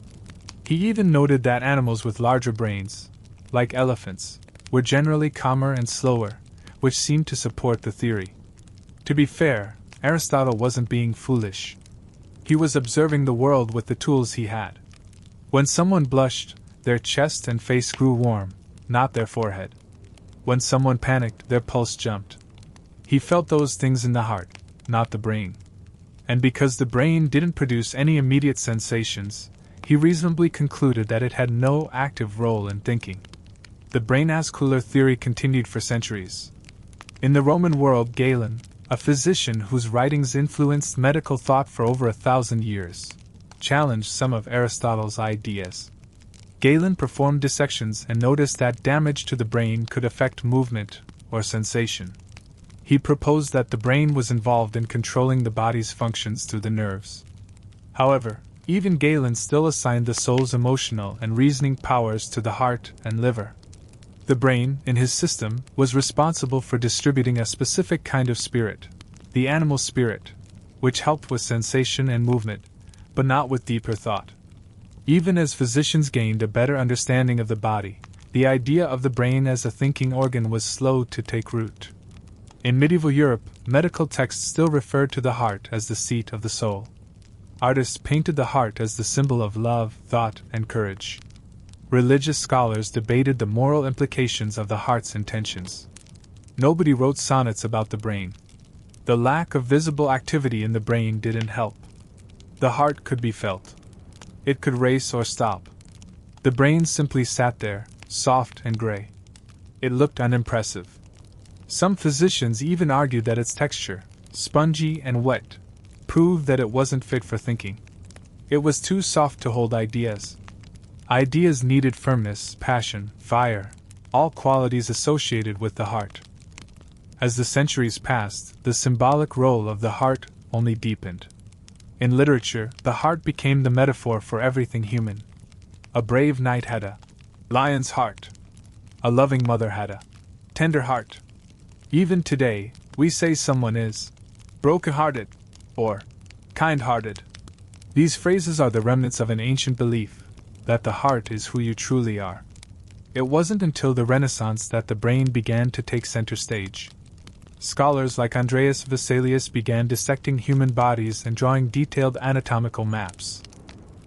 He even noted that animals with larger brains, like elephants, were generally calmer and slower, which seemed to support the theory. To be fair, Aristotle wasn't being foolish. He was observing the world with the tools he had. When someone blushed, their chest and face grew warm, not their forehead. When someone panicked, their pulse jumped. He felt those things in the heart, not the brain. And because the brain didn't produce any immediate sensations, he reasonably concluded that it had no active role in thinking. The brain as cooler theory continued for centuries. In the Roman world, Galen, a physician whose writings influenced medical thought for over 1,000 years, challenged some of Aristotle's ideas. Galen performed dissections and noticed that damage to the brain could affect movement or sensation. He proposed that the brain was involved in controlling the body's functions through the nerves. However, even Galen still assigned the soul's emotional and reasoning powers to the heart and liver. The brain, in his system, was responsible for distributing a specific kind of spirit, the animal spirit, which helped with sensation and movement, but not with deeper thought. Even as physicians gained a better understanding of the body, the idea of the brain as a thinking organ was slow to take root. In medieval Europe, medical texts still referred to the heart as the seat of the soul. Artists painted the heart as the symbol of love, thought, and courage. Religious scholars debated the moral implications of the heart's intentions. Nobody wrote sonnets about the brain. The lack of visible activity in the brain didn't help. The heart could be felt. It could race or stop. The brain simply sat there, soft and gray. It looked unimpressive. Some physicians even argued that its texture, spongy and wet, proved that it wasn't fit for thinking. It was too soft to hold ideas. Ideas needed firmness, passion, fire, all qualities associated with the heart. As the centuries passed, the symbolic role of the heart only deepened. In literature, the heart became the metaphor for everything human. A brave knight had a lion's heart. A loving mother had a tender heart. Even today, we say someone is broken-hearted or kind-hearted. These phrases are the remnants of an ancient belief that the heart is who you truly are. It wasn't until the Renaissance that the brain began to take center stage. Scholars like Andreas Vesalius began dissecting human bodies and drawing detailed anatomical maps.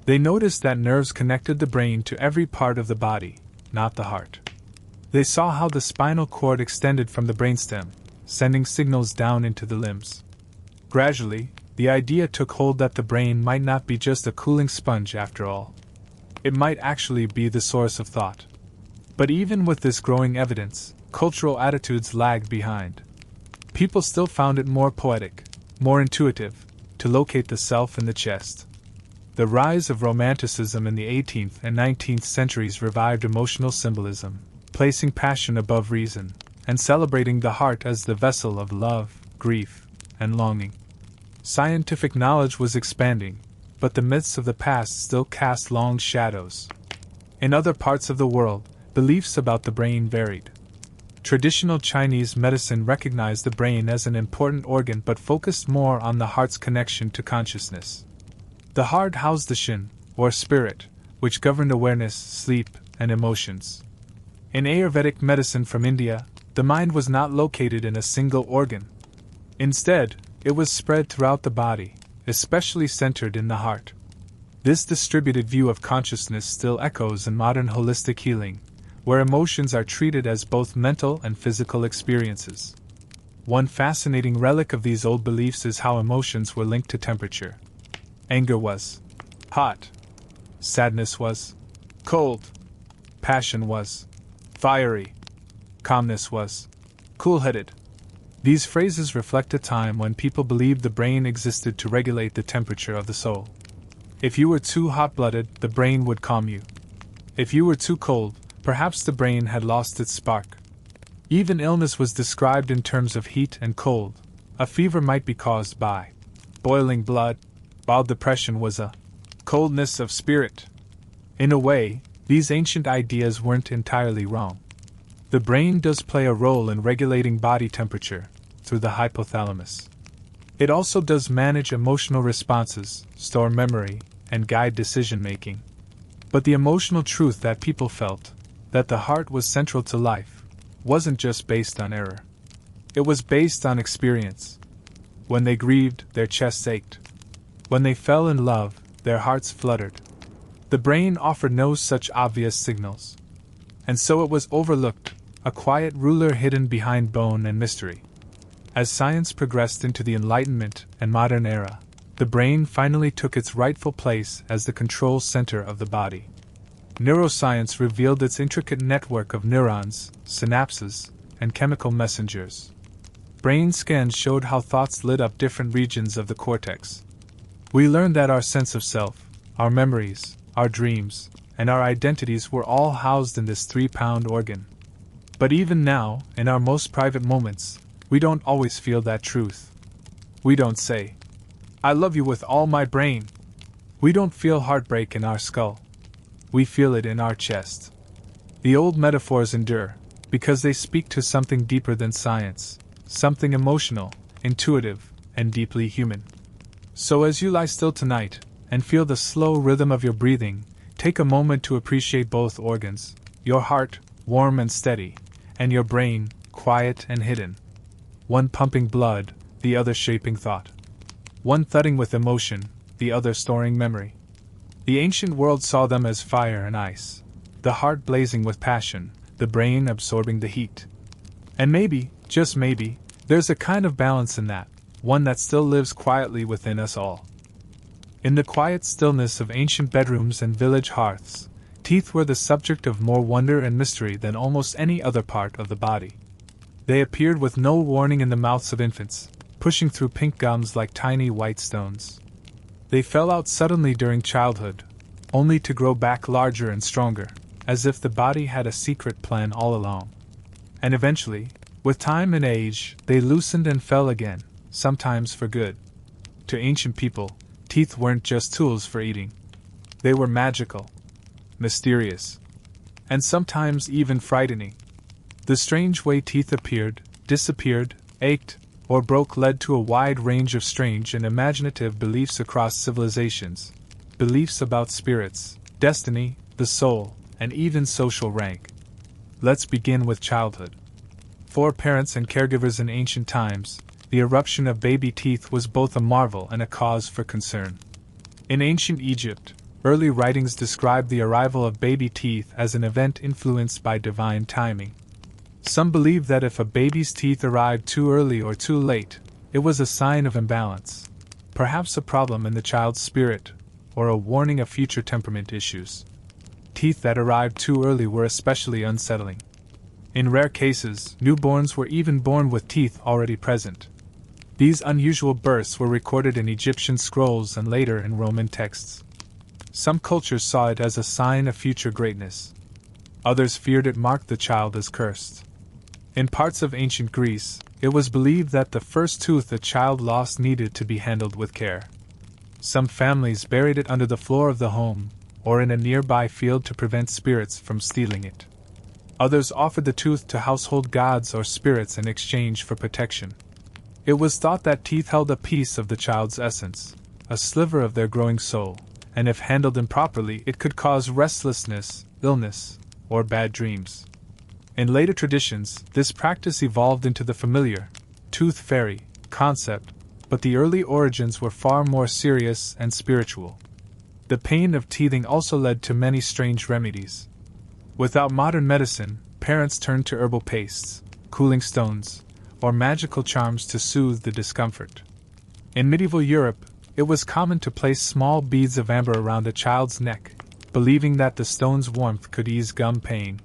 They noticed that nerves connected the brain to every part of the body, not the heart. They saw how the spinal cord extended from the brainstem, sending signals down into the limbs. Gradually, the idea took hold that the brain might not be just a cooling sponge after all. It might actually be the source of thought. But even with this growing evidence, cultural attitudes lagged behind. People still found it more poetic, more intuitive, to locate the self in the chest. The rise of Romanticism in the 18th and 19th centuries revived emotional symbolism, placing passion above reason, and celebrating the heart as the vessel of love, grief, and longing. Scientific knowledge was expanding, but the myths of the past still cast long shadows. In other parts of the world, beliefs about the brain varied. Traditional Chinese medicine recognized the brain as an important organ but focused more on the heart's connection to consciousness. The heart housed the shin, or spirit, which governed awareness, sleep, and emotions. In Ayurvedic medicine from India, the mind was not located in a single organ. Instead, it was spread throughout the body, especially centered in the heart. This distributed view of consciousness still echoes in modern holistic healing, where emotions are treated as both mental and physical experiences. One fascinating relic of these old beliefs is how emotions were linked to temperature. Anger was hot. Sadness was cold. Passion was fiery. Calmness was cool-headed. These phrases reflect a time when people believed the brain existed to regulate the temperature of the soul. If you were too hot-blooded, the brain would calm you. If you were too cold, perhaps the brain had lost its spark. Even illness was described in terms of heat and cold. A fever might be caused by boiling blood, while depression was a coldness of spirit. In a way, these ancient ideas weren't entirely wrong. The brain does play a role in regulating body temperature through the hypothalamus. It also does manage emotional responses, store memory, and guide decision-making. But the emotional truth that people felt, that the heart was central to life, wasn't just based on error. It was based on experience. When they grieved, their chests ached. When they fell in love, their hearts fluttered. The brain offered no such obvious signals. And so it was overlooked, a quiet ruler hidden behind bone and mystery. As science progressed into the Enlightenment and modern era, the brain finally took its rightful place as the control center of the body. Neuroscience revealed its intricate network of neurons, synapses, and chemical messengers. Brain scans showed how thoughts lit up different regions of the cortex. We learned that our sense of self, our memories, our dreams, and our identities were all housed in this 3-pound organ. But even now, in our most private moments, we don't always feel that truth. We don't say, "I love you with all my brain." We don't feel heartbreak in our skull. We feel it in our chest. The old metaphors endure, because they speak to something deeper than science, something emotional, intuitive, and deeply human. So as you lie still tonight, and feel the slow rhythm of your breathing, take a moment to appreciate both organs, your heart, warm and steady, and your brain, quiet and hidden. One pumping blood, the other shaping thought. One thudding with emotion, the other storing memory. The ancient world saw them as fire and ice, the heart blazing with passion, the brain absorbing the heat. And maybe, just maybe, there's a kind of balance in that, one that still lives quietly within us all. In the quiet stillness of ancient bedrooms and village hearths, teeth were the subject of more wonder and mystery than almost any other part of the body. They appeared with no warning in the mouths of infants, pushing through pink gums like tiny white stones. They fell out suddenly during childhood, only to grow back larger and stronger, as if the body had a secret plan all along. And eventually, with time and age, they loosened and fell again, sometimes for good. To ancient people, teeth weren't just tools for eating. They were magical, mysterious, and sometimes even frightening. The strange way teeth appeared, disappeared, ached, or broke led to a wide range of strange and imaginative beliefs across civilizations. Beliefs about spirits, destiny, the soul, and even social rank. Let's begin with childhood. For parents and caregivers in ancient times, the eruption of baby teeth was both a marvel and a cause for concern. In ancient Egypt, early writings describe the arrival of baby teeth as an event influenced by divine timing. Some believe that if a baby's teeth arrived too early or too late, it was a sign of imbalance, perhaps a problem in the child's spirit, or a warning of future temperament issues. Teeth that arrived too early were especially unsettling. In rare cases, newborns were even born with teeth already present. These unusual births were recorded in Egyptian scrolls and later in Roman texts. Some cultures saw it as a sign of future greatness. Others feared it marked the child as cursed. In parts of ancient Greece, it was believed that the first tooth a child lost needed to be handled with care. Some families buried it under the floor of the home, or in a nearby field to prevent spirits from stealing it. Others offered the tooth to household gods or spirits in exchange for protection. It was thought that teeth held a piece of the child's essence, a sliver of their growing soul, and if handled improperly, it could cause restlessness, illness, or bad dreams. In later traditions, this practice evolved into the familiar tooth fairy concept, but the early origins were far more serious and spiritual. The pain of teething also led to many strange remedies. Without modern medicine, parents turned to herbal pastes, cooling stones, or magical charms to soothe the discomfort. In medieval Europe, it was common to place small beads of amber around a child's neck, believing that the stone's warmth could ease gum pain.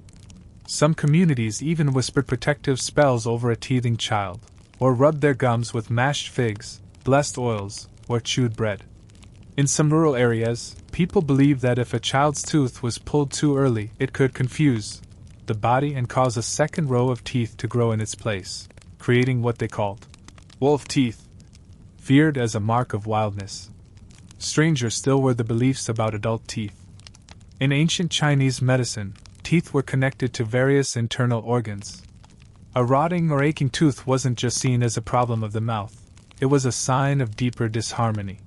Some communities even whispered protective spells over a teething child, or rubbed their gums with mashed figs, blessed oils, or chewed bread. In some rural areas, people believed that if a child's tooth was pulled too early, it could confuse the body and cause a second row of teeth to grow in its place, creating what they called wolf teeth, feared as a mark of wildness. Stranger still were the beliefs about adult teeth. In ancient Chinese medicine, teeth were connected to various internal organs. A rotting or aching tooth wasn't just seen as a problem of the mouth, it was a sign of deeper disharmony.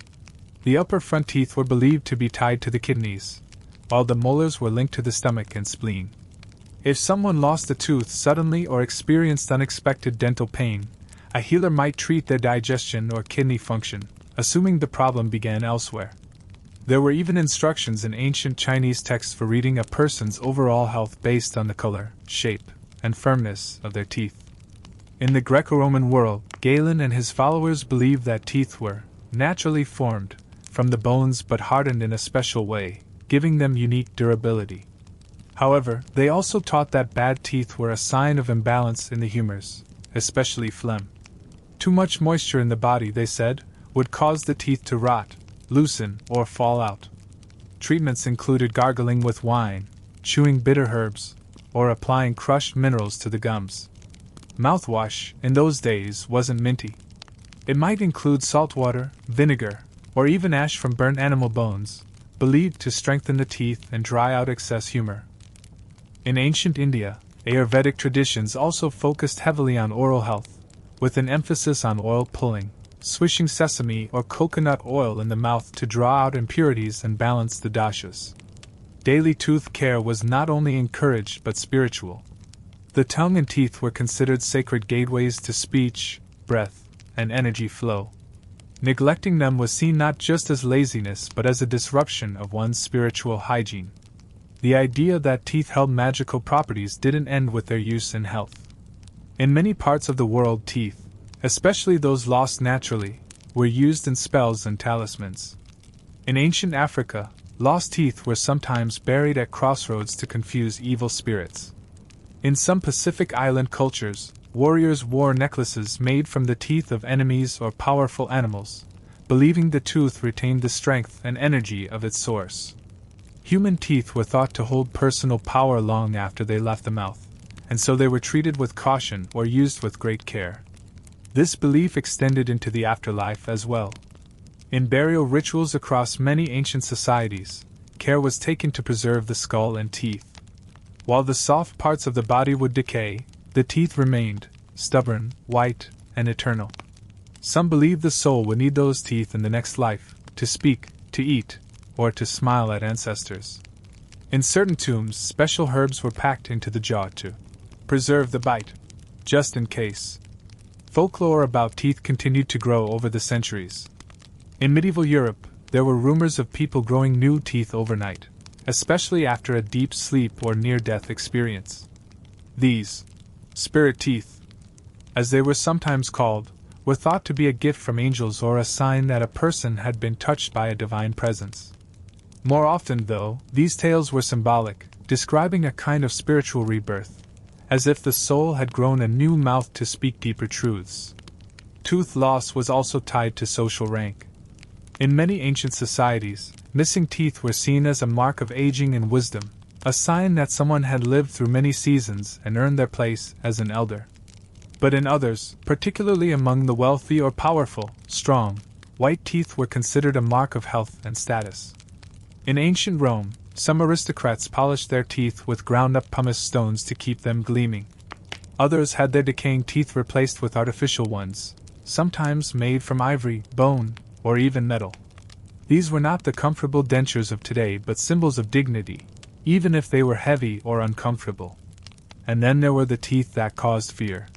The upper front teeth were believed to be tied to the kidneys, while the molars were linked to the stomach and spleen. If someone lost a tooth suddenly or experienced unexpected dental pain, a healer might treat their digestion or kidney function, assuming the problem began elsewhere. There were even instructions in ancient Chinese texts for reading a person's overall health based on the color, shape, and firmness of their teeth. In the Greco-Roman world, Galen and his followers believed that teeth were naturally formed from the bones but hardened in a special way, giving them unique durability. However, they also taught that bad teeth were a sign of imbalance in the humors, especially phlegm. Too much moisture in the body, they said, would cause the teeth to rot, loosen, or fall out. Treatments included gargling with wine, chewing bitter herbs, or applying crushed minerals to the gums. Mouthwash, in those days, wasn't minty. It might include salt water, vinegar, or even ash from burnt animal bones, believed to strengthen the teeth and dry out excess humor. In ancient India, Ayurvedic traditions also focused heavily on oral health, with an emphasis on oil pulling, swishing sesame or coconut oil in the mouth to draw out impurities and balance the dashas. Daily tooth care was not only encouraged but spiritual. The tongue and teeth were considered sacred gateways to speech, breath, and energy flow. Neglecting them was seen not just as laziness but as a disruption of one's spiritual hygiene. The idea that teeth held magical properties didn't end with their use in health. In many parts of the world, teeth, especially those lost naturally, were used in spells and talismans. In ancient Africa, lost teeth were sometimes buried at crossroads to confuse evil spirits. In some Pacific Island cultures, warriors wore necklaces made from the teeth of enemies or powerful animals, believing the tooth retained the strength and energy of its source. Human teeth were thought to hold personal power long after they left the mouth, and so they were treated with caution or used with great care. This belief extended into the afterlife as well. In burial rituals across many ancient societies, care was taken to preserve the skull and teeth. While the soft parts of the body would decay, the teeth remained, stubborn, white, and eternal. Some believed the soul would need those teeth in the next life, to speak, to eat, or to smile at ancestors. In certain tombs, special herbs were packed into the jaw to preserve the bite, just in case. Folklore about teeth continued to grow over the centuries. In medieval Europe, there were rumors of people growing new teeth overnight, especially after a deep sleep or near-death experience. These spirit teeth, as they were sometimes called, were thought to be a gift from angels or a sign that a person had been touched by a divine presence. More often, though, these tales were symbolic, describing a kind of spiritual rebirth, as if the soul had grown a new mouth to speak deeper truths. Tooth loss was also tied to social rank. In many ancient societies, missing teeth were seen as a mark of aging and wisdom, a sign that someone had lived through many seasons and earned their place as an elder. But in others, particularly among the wealthy or powerful, strong, white teeth were considered a mark of health and status. In ancient Rome, some aristocrats polished their teeth with ground-up pumice stones to keep them gleaming. Others had their decaying teeth replaced with artificial ones, sometimes made from ivory, bone, or even metal. These were not the comfortable dentures of today but symbols of dignity, even if they were heavy or uncomfortable. And then there were the teeth that caused fear.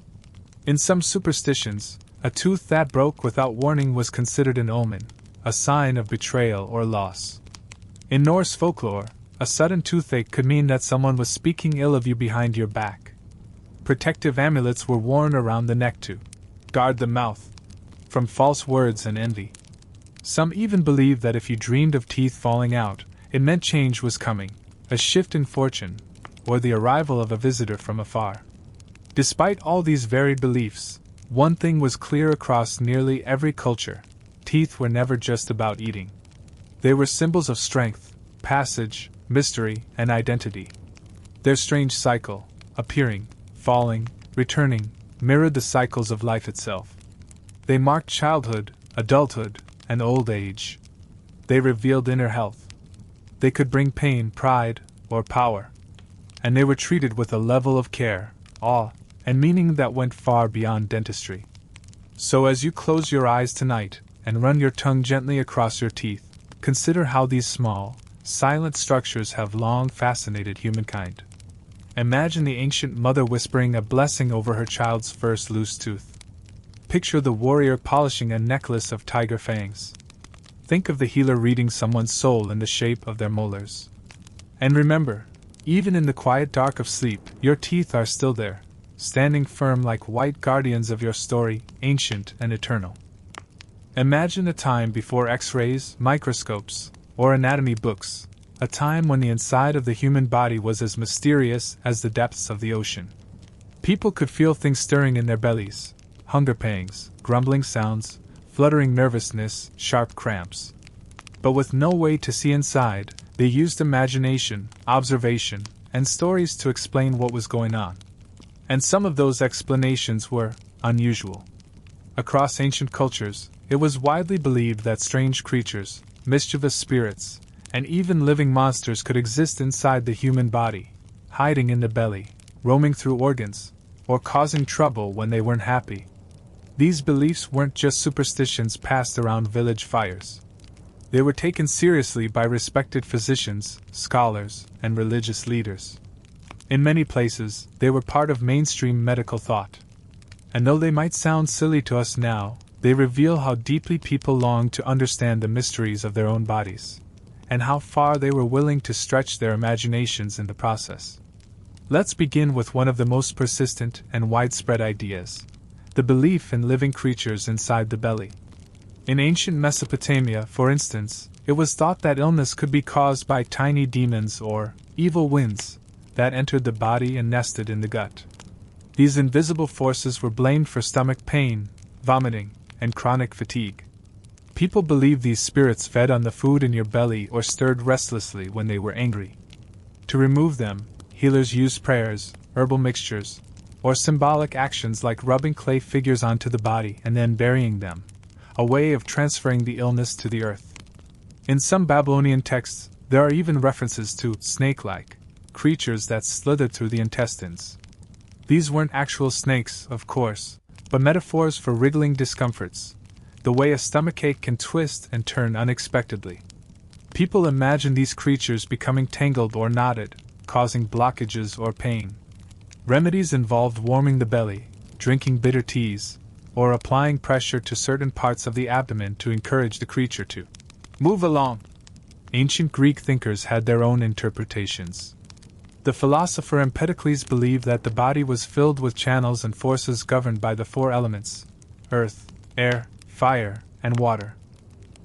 In some superstitions, a tooth that broke without warning was considered an omen, a sign of betrayal or loss. In Norse folklore, A sudden toothache could mean that someone was speaking ill of you behind your back. Protective amulets were worn around the neck to guard the mouth from false words and envy. Some even believed that if you dreamed of teeth falling out, it meant change was coming, a shift in fortune, or the arrival of a visitor from afar. Despite all these varied beliefs, one thing was clear across nearly every culture: teeth were never just about eating. They were symbols of strength, passage, mystery, and identity. Their strange cycle, appearing, falling, returning, mirrored the cycles of life itself. They marked childhood, adulthood, and old age. They revealed inner health. They could bring pain, pride, or power. And they were treated with a level of care, awe, and meaning that went far beyond dentistry. So as you close your eyes tonight and run your tongue gently across your teeth, consider how these small, silent structures have long fascinated humankind. Imagine the ancient mother whispering a blessing over her child's first loose tooth. Picture the warrior polishing a necklace of tiger fangs. Think of the healer reading someone's soul in the shape of their molars. And remember, even in the quiet dark of sleep, your teeth are still there, standing firm like white guardians of your story, ancient and eternal. Imagine a time before X-rays, microscopes, or anatomy books, a time when the inside of the human body was as mysterious as the depths of the ocean. People could feel things stirring in their bellies: hunger pangs, grumbling sounds, fluttering nervousness, sharp cramps. But with no way to see inside, they used imagination, observation, and stories to explain what was going on. And some of those explanations were unusual. Across ancient cultures, it was widely believed that strange creatures, mischievous spirits, and even living monsters could exist inside the human body, hiding in the belly, roaming through organs, or causing trouble when they weren't happy. These beliefs weren't just superstitions passed around village fires. They were taken seriously by respected physicians, scholars, and religious leaders. In many places, they were part of mainstream medical thought. And though they might sound silly to us now, they reveal how deeply people longed to understand the mysteries of their own bodies, and how far they were willing to stretch their imaginations in the process. Let's begin with one of the most persistent and widespread ideas: the belief in living creatures inside the belly. In ancient Mesopotamia, for instance, it was thought that illness could be caused by tiny demons or evil winds that entered the body and nested in the gut. These invisible forces were blamed for stomach pain, vomiting, and chronic fatigue. People believed these spirits fed on the food in your belly or stirred restlessly when they were angry. To remove them, healers used prayers, herbal mixtures, or symbolic actions like rubbing clay figures onto the body and then burying them, a way of transferring the illness to the earth. In some Babylonian texts, there are even references to snake-like creatures that slithered through the intestines. These weren't actual snakes, of course, but metaphors for wriggling discomforts, the way a stomachache can twist and turn unexpectedly. People imagined these creatures becoming tangled or knotted, causing blockages or pain. Remedies involved warming the belly, drinking bitter teas, or applying pressure to certain parts of the abdomen to encourage the creature to move along. Ancient Greek thinkers had their own interpretations. The philosopher Empedocles believed that the body was filled with channels and forces governed by the four elements: earth, air, fire, and water.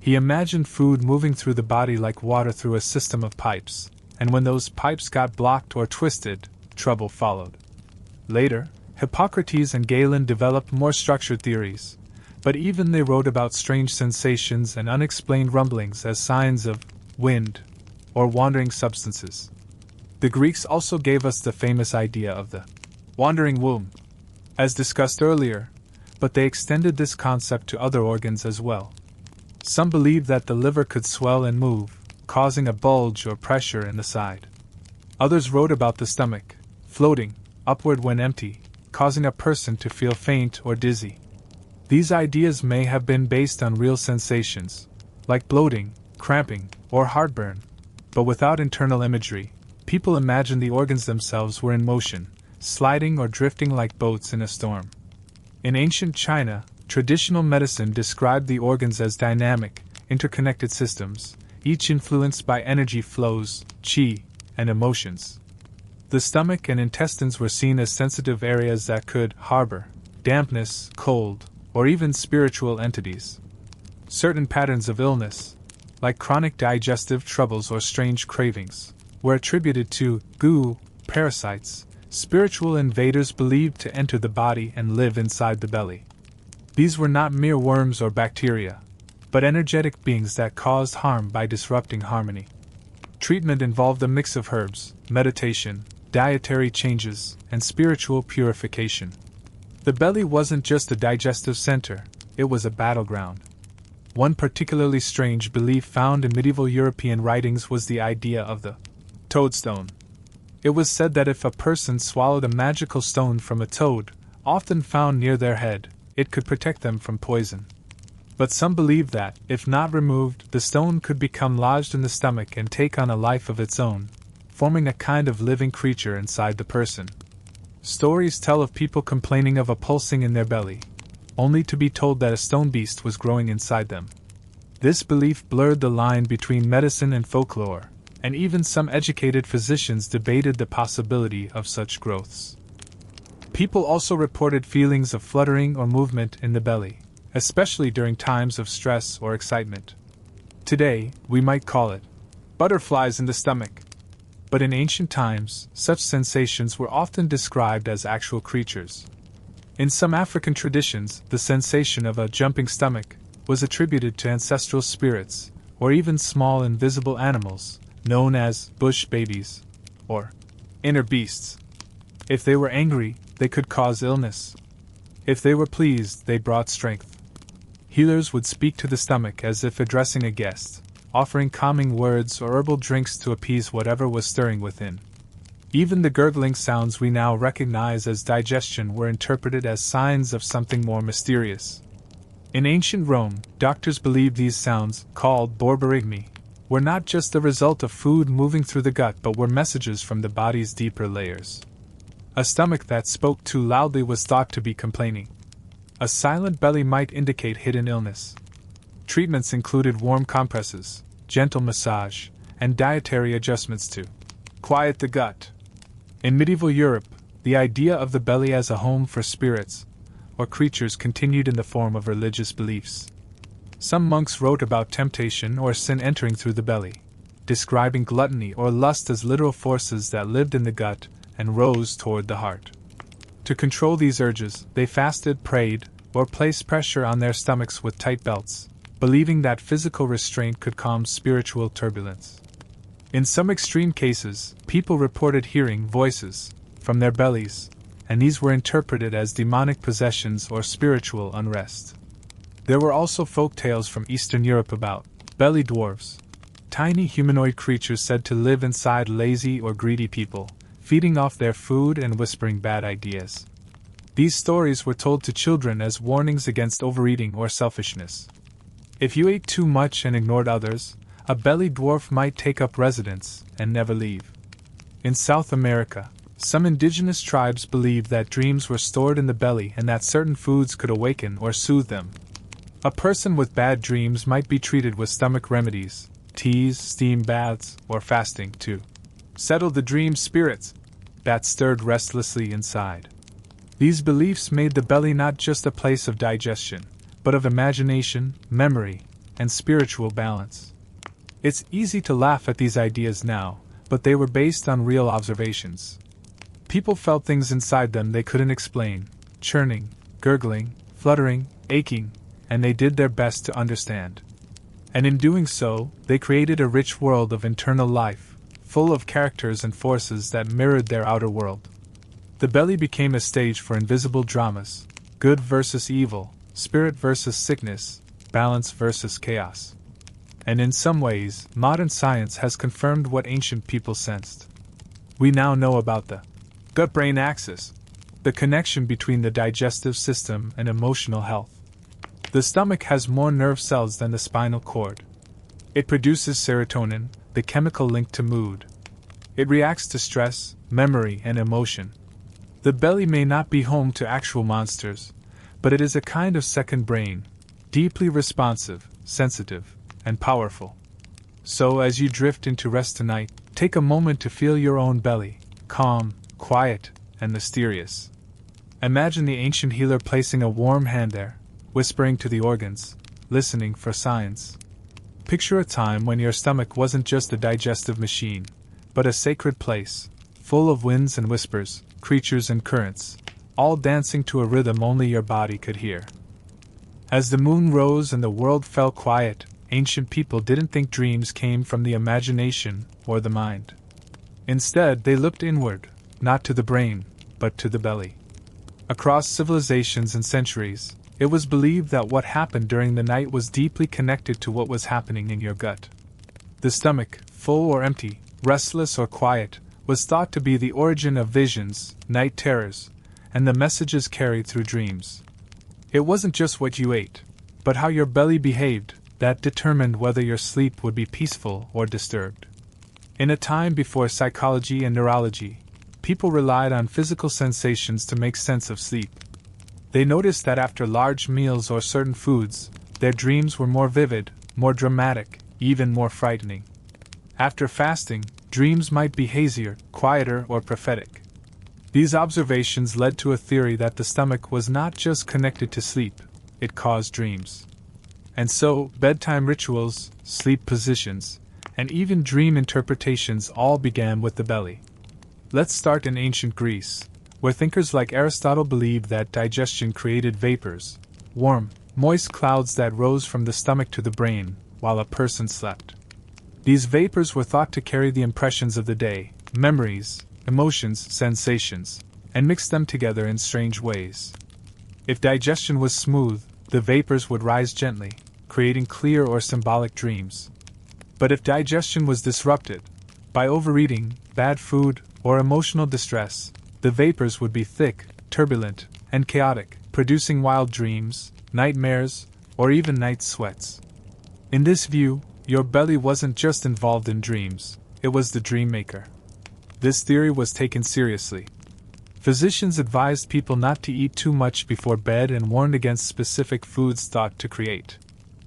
He imagined food moving through the body like water through a system of pipes, and when those pipes got blocked or twisted, trouble followed. Later, Hippocrates and Galen developed more structured theories, but even they wrote about strange sensations and unexplained rumblings as signs of wind or wandering substances. The Greeks also gave us the famous idea of the wandering womb, as discussed earlier, but they extended this concept to other organs as well. Some believed that the liver could swell and move, causing a bulge or pressure in the side. Others wrote about the stomach, floating upward when empty, causing a person to feel faint or dizzy. These ideas may have been based on real sensations, like bloating, cramping, or heartburn, but without internal imagery. People imagined the organs themselves were in motion, sliding or drifting like boats in a storm. In ancient China, traditional medicine described the organs as dynamic, interconnected systems, each influenced by energy flows, qi, and emotions. The stomach and intestines were seen as sensitive areas that could harbor dampness, cold, or even spiritual entities. Certain patterns of illness, like chronic digestive troubles or strange cravings, were attributed to gu, parasites, spiritual invaders believed to enter the body and live inside the belly. These were not mere worms or bacteria, but energetic beings that caused harm by disrupting harmony. Treatment involved a mix of herbs, meditation, dietary changes, and spiritual purification. The belly wasn't just a digestive center, it was a battleground. One particularly strange belief found in medieval European writings was the idea of the toadstone. It was said that if a person swallowed a magical stone from a toad, often found near their head, it could protect them from poison. But some believed that, if not removed, the stone could become lodged in the stomach and take on a life of its own, forming a kind of living creature inside the person. Stories tell of people complaining of a pulsing in their belly, only to be told that a stone beast was growing inside them. This belief blurred the line between medicine and folklore, and even some educated physicians debated the possibility of such growths. People also reported feelings of fluttering or movement in the belly, especially during times of stress or excitement. Today, we might call it butterflies in the stomach. But in ancient times, such sensations were often described as actual creatures. In some African traditions, the sensation of a jumping stomach was attributed to ancestral spirits, or even small invisible animals, known as bush babies, or inner beasts. If they were angry, they could cause illness. If they were pleased, they brought strength. Healers would speak to the stomach as if addressing a guest, offering calming words or herbal drinks to appease whatever was stirring within. Even the gurgling sounds we now recognize as digestion were interpreted as signs of something more mysterious. In ancient Rome, doctors believed these sounds, called borborygmi, were not just the result of food moving through the gut but were messages from the body's deeper layers. A stomach that spoke too loudly was thought to be complaining. A silent belly might indicate hidden illness. Treatments included warm compresses, gentle massage, and dietary adjustments to quiet the gut. In medieval Europe, the idea of the belly as a home for spirits or creatures continued in the form of religious beliefs. Some monks wrote about temptation or sin entering through the belly, describing gluttony or lust as literal forces that lived in the gut and rose toward the heart. To control these urges, they fasted, prayed, or placed pressure on their stomachs with tight belts, believing that physical restraint could calm spiritual turbulence. In some extreme cases, people reported hearing voices from their bellies, and these were interpreted as demonic possessions or spiritual unrest. There were also folk tales from Eastern Europe about belly dwarves, tiny humanoid creatures said to live inside lazy or greedy people, feeding off their food and whispering bad ideas. These stories were told to children as warnings against overeating or selfishness. If you ate too much and ignored others, a belly dwarf might take up residence and never leave. In South America, some indigenous tribes believed that dreams were stored in the belly and that certain foods could awaken or soothe them. A person with bad dreams might be treated with stomach remedies, teas, steam baths, or fasting to settle the dream spirits that stirred restlessly inside. These beliefs made the belly not just a place of digestion, but of imagination, memory, and spiritual balance. It's easy to laugh at these ideas now, but they were based on real observations. People felt things inside them they couldn't explain, churning, gurgling, fluttering, aching, and they did their best to understand. And in doing so, they created a rich world of internal life, full of characters and forces that mirrored their outer world. The belly became a stage for invisible dramas, good versus evil, spirit versus sickness, balance versus chaos. And in some ways, modern science has confirmed what ancient people sensed. We now know about the gut-brain axis, the connection between the digestive system and emotional health. The stomach has more nerve cells than the spinal cord. It produces serotonin, the chemical linked to mood. It reacts to stress, memory, and emotion. The belly may not be home to actual monsters, but it is a kind of second brain, deeply responsive, sensitive, and powerful. So as you drift into rest tonight, take a moment to feel your own belly, calm, quiet, and mysterious. Imagine the ancient healer placing a warm hand there, whispering to the organs, listening for signs. Picture a time when your stomach wasn't just a digestive machine, but a sacred place, full of winds and whispers, creatures and currents, all dancing to a rhythm only your body could hear. As the moon rose and the world fell quiet, ancient people didn't think dreams came from the imagination or the mind. Instead, they looked inward, not to the brain, but to the belly. Across civilizations and centuries, it was believed that what happened during the night was deeply connected to what was happening in your gut. The stomach, full or empty, restless or quiet, was thought to be the origin of visions, night terrors, and the messages carried through dreams. It wasn't just what you ate, but how your belly behaved, that determined whether your sleep would be peaceful or disturbed. In a time before psychology and neurology, people relied on physical sensations to make sense of sleep. They noticed that after large meals or certain foods, their dreams were more vivid, more dramatic, even more frightening. After fasting, dreams might be hazier, quieter, or prophetic. These observations led to a theory that the stomach was not just connected to sleep, it caused dreams. And so, bedtime rituals, sleep positions, and even dream interpretations all began with the belly. Let's start in ancient Greece, where thinkers like Aristotle believed that digestion created vapors, warm, moist clouds that rose from the stomach to the brain while a person slept. These vapors were thought to carry the impressions of the day, memories, emotions, sensations, and mix them together in strange ways. If digestion was smooth, the vapors would rise gently, creating clear or symbolic dreams. But if digestion was disrupted, by overeating, bad food, or emotional distress, the vapors would be thick, turbulent, and chaotic, producing wild dreams, nightmares, or even night sweats. In this view, your belly wasn't just involved in dreams, it was the dream maker. This theory was taken seriously. Physicians advised people not to eat too much before bed and warned against specific foods thought to create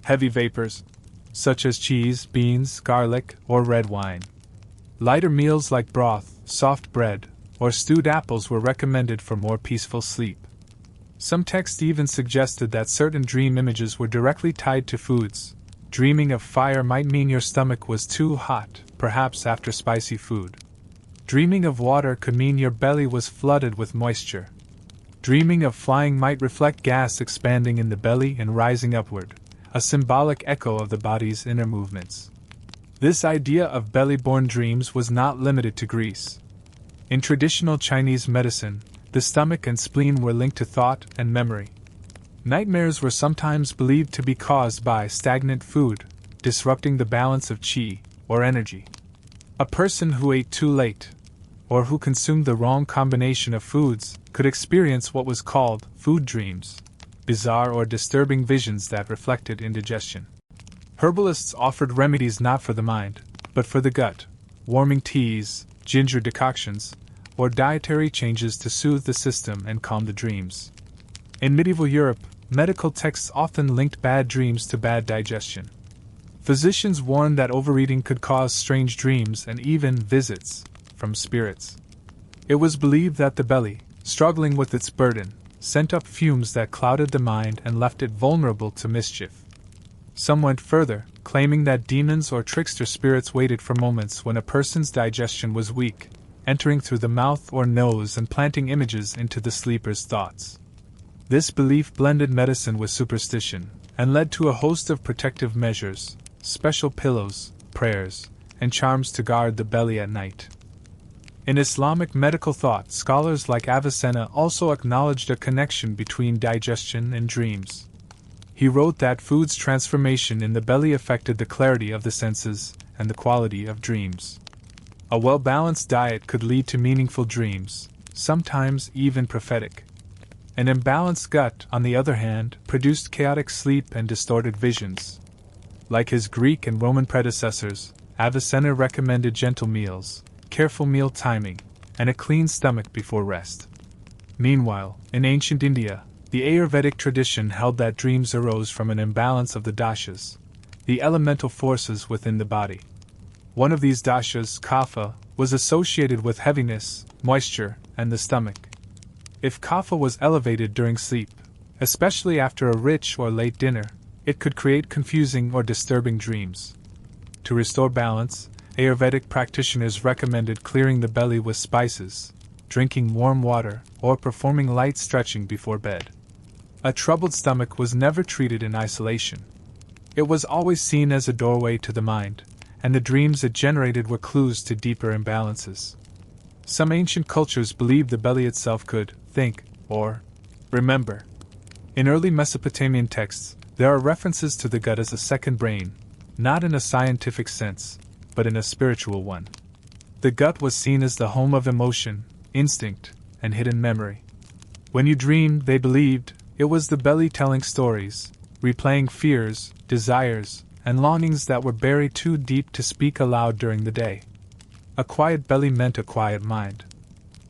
heavy vapors, such as cheese, beans, garlic, or red wine. Lighter meals like broth, soft bread, or stewed apples were recommended for more peaceful sleep. Some texts even suggested that certain dream images were directly tied to foods. Dreaming of fire might mean your stomach was too hot, perhaps after spicy food. Dreaming of water could mean your belly was flooded with moisture. Dreaming of flying might reflect gas expanding in the belly and rising upward, a symbolic echo of the body's inner movements. This idea of belly-born dreams was not limited to Greece. In traditional Chinese medicine, the stomach and spleen were linked to thought and memory. Nightmares were sometimes believed to be caused by stagnant food, disrupting the balance of qi, or energy. A person who ate too late, or who consumed the wrong combination of foods, could experience what was called food dreams, bizarre or disturbing visions that reflected indigestion. Herbalists offered remedies not for the mind, but for the gut, warming teas, ginger decoctions, or dietary changes to soothe the system and calm the dreams. In medieval Europe, medical texts often linked bad dreams to bad digestion. Physicians warned that overeating could cause strange dreams and even visits from spirits. It was believed that the belly, struggling with its burden, sent up fumes that clouded the mind and left it vulnerable to mischief. Some went further, claiming that demons or trickster spirits waited for moments when a person's digestion was weak, entering through the mouth or nose and planting images into the sleeper's thoughts. This belief blended medicine with superstition, and led to a host of protective measures, special pillows, prayers, and charms to guard the belly at night. In Islamic medical thought, scholars like Avicenna also acknowledged a connection between digestion and dreams. He wrote that food's transformation in the belly affected the clarity of the senses and the quality of dreams. A well-balanced diet could lead to meaningful dreams, sometimes even prophetic. An imbalanced gut, on the other hand, produced chaotic sleep and distorted visions. Like his Greek and Roman predecessors, Avicenna recommended gentle meals, careful meal timing, and a clean stomach before rest. Meanwhile, in ancient India, the Ayurvedic tradition held that dreams arose from an imbalance of the dashas, the elemental forces within the body. One of these dashas, kapha, was associated with heaviness, moisture, and the stomach. If kapha was elevated during sleep, especially after a rich or late dinner, it could create confusing or disturbing dreams. To restore balance, Ayurvedic practitioners recommended clearing the belly with spices, drinking warm water, or performing light stretching before bed. A troubled stomach was never treated in isolation. It was always seen as a doorway to the mind, and the dreams it generated were clues to deeper imbalances. Some ancient cultures believed the belly itself could think or remember. In early Mesopotamian texts, there are references to the gut as a second brain, not in a scientific sense, but in a spiritual one. The gut was seen as the home of emotion, instinct, and hidden memory. When you dreamed, they believed, it was the belly telling stories, replaying fears, desires, and longings that were buried too deep to speak aloud during the day. A quiet belly meant a quiet mind.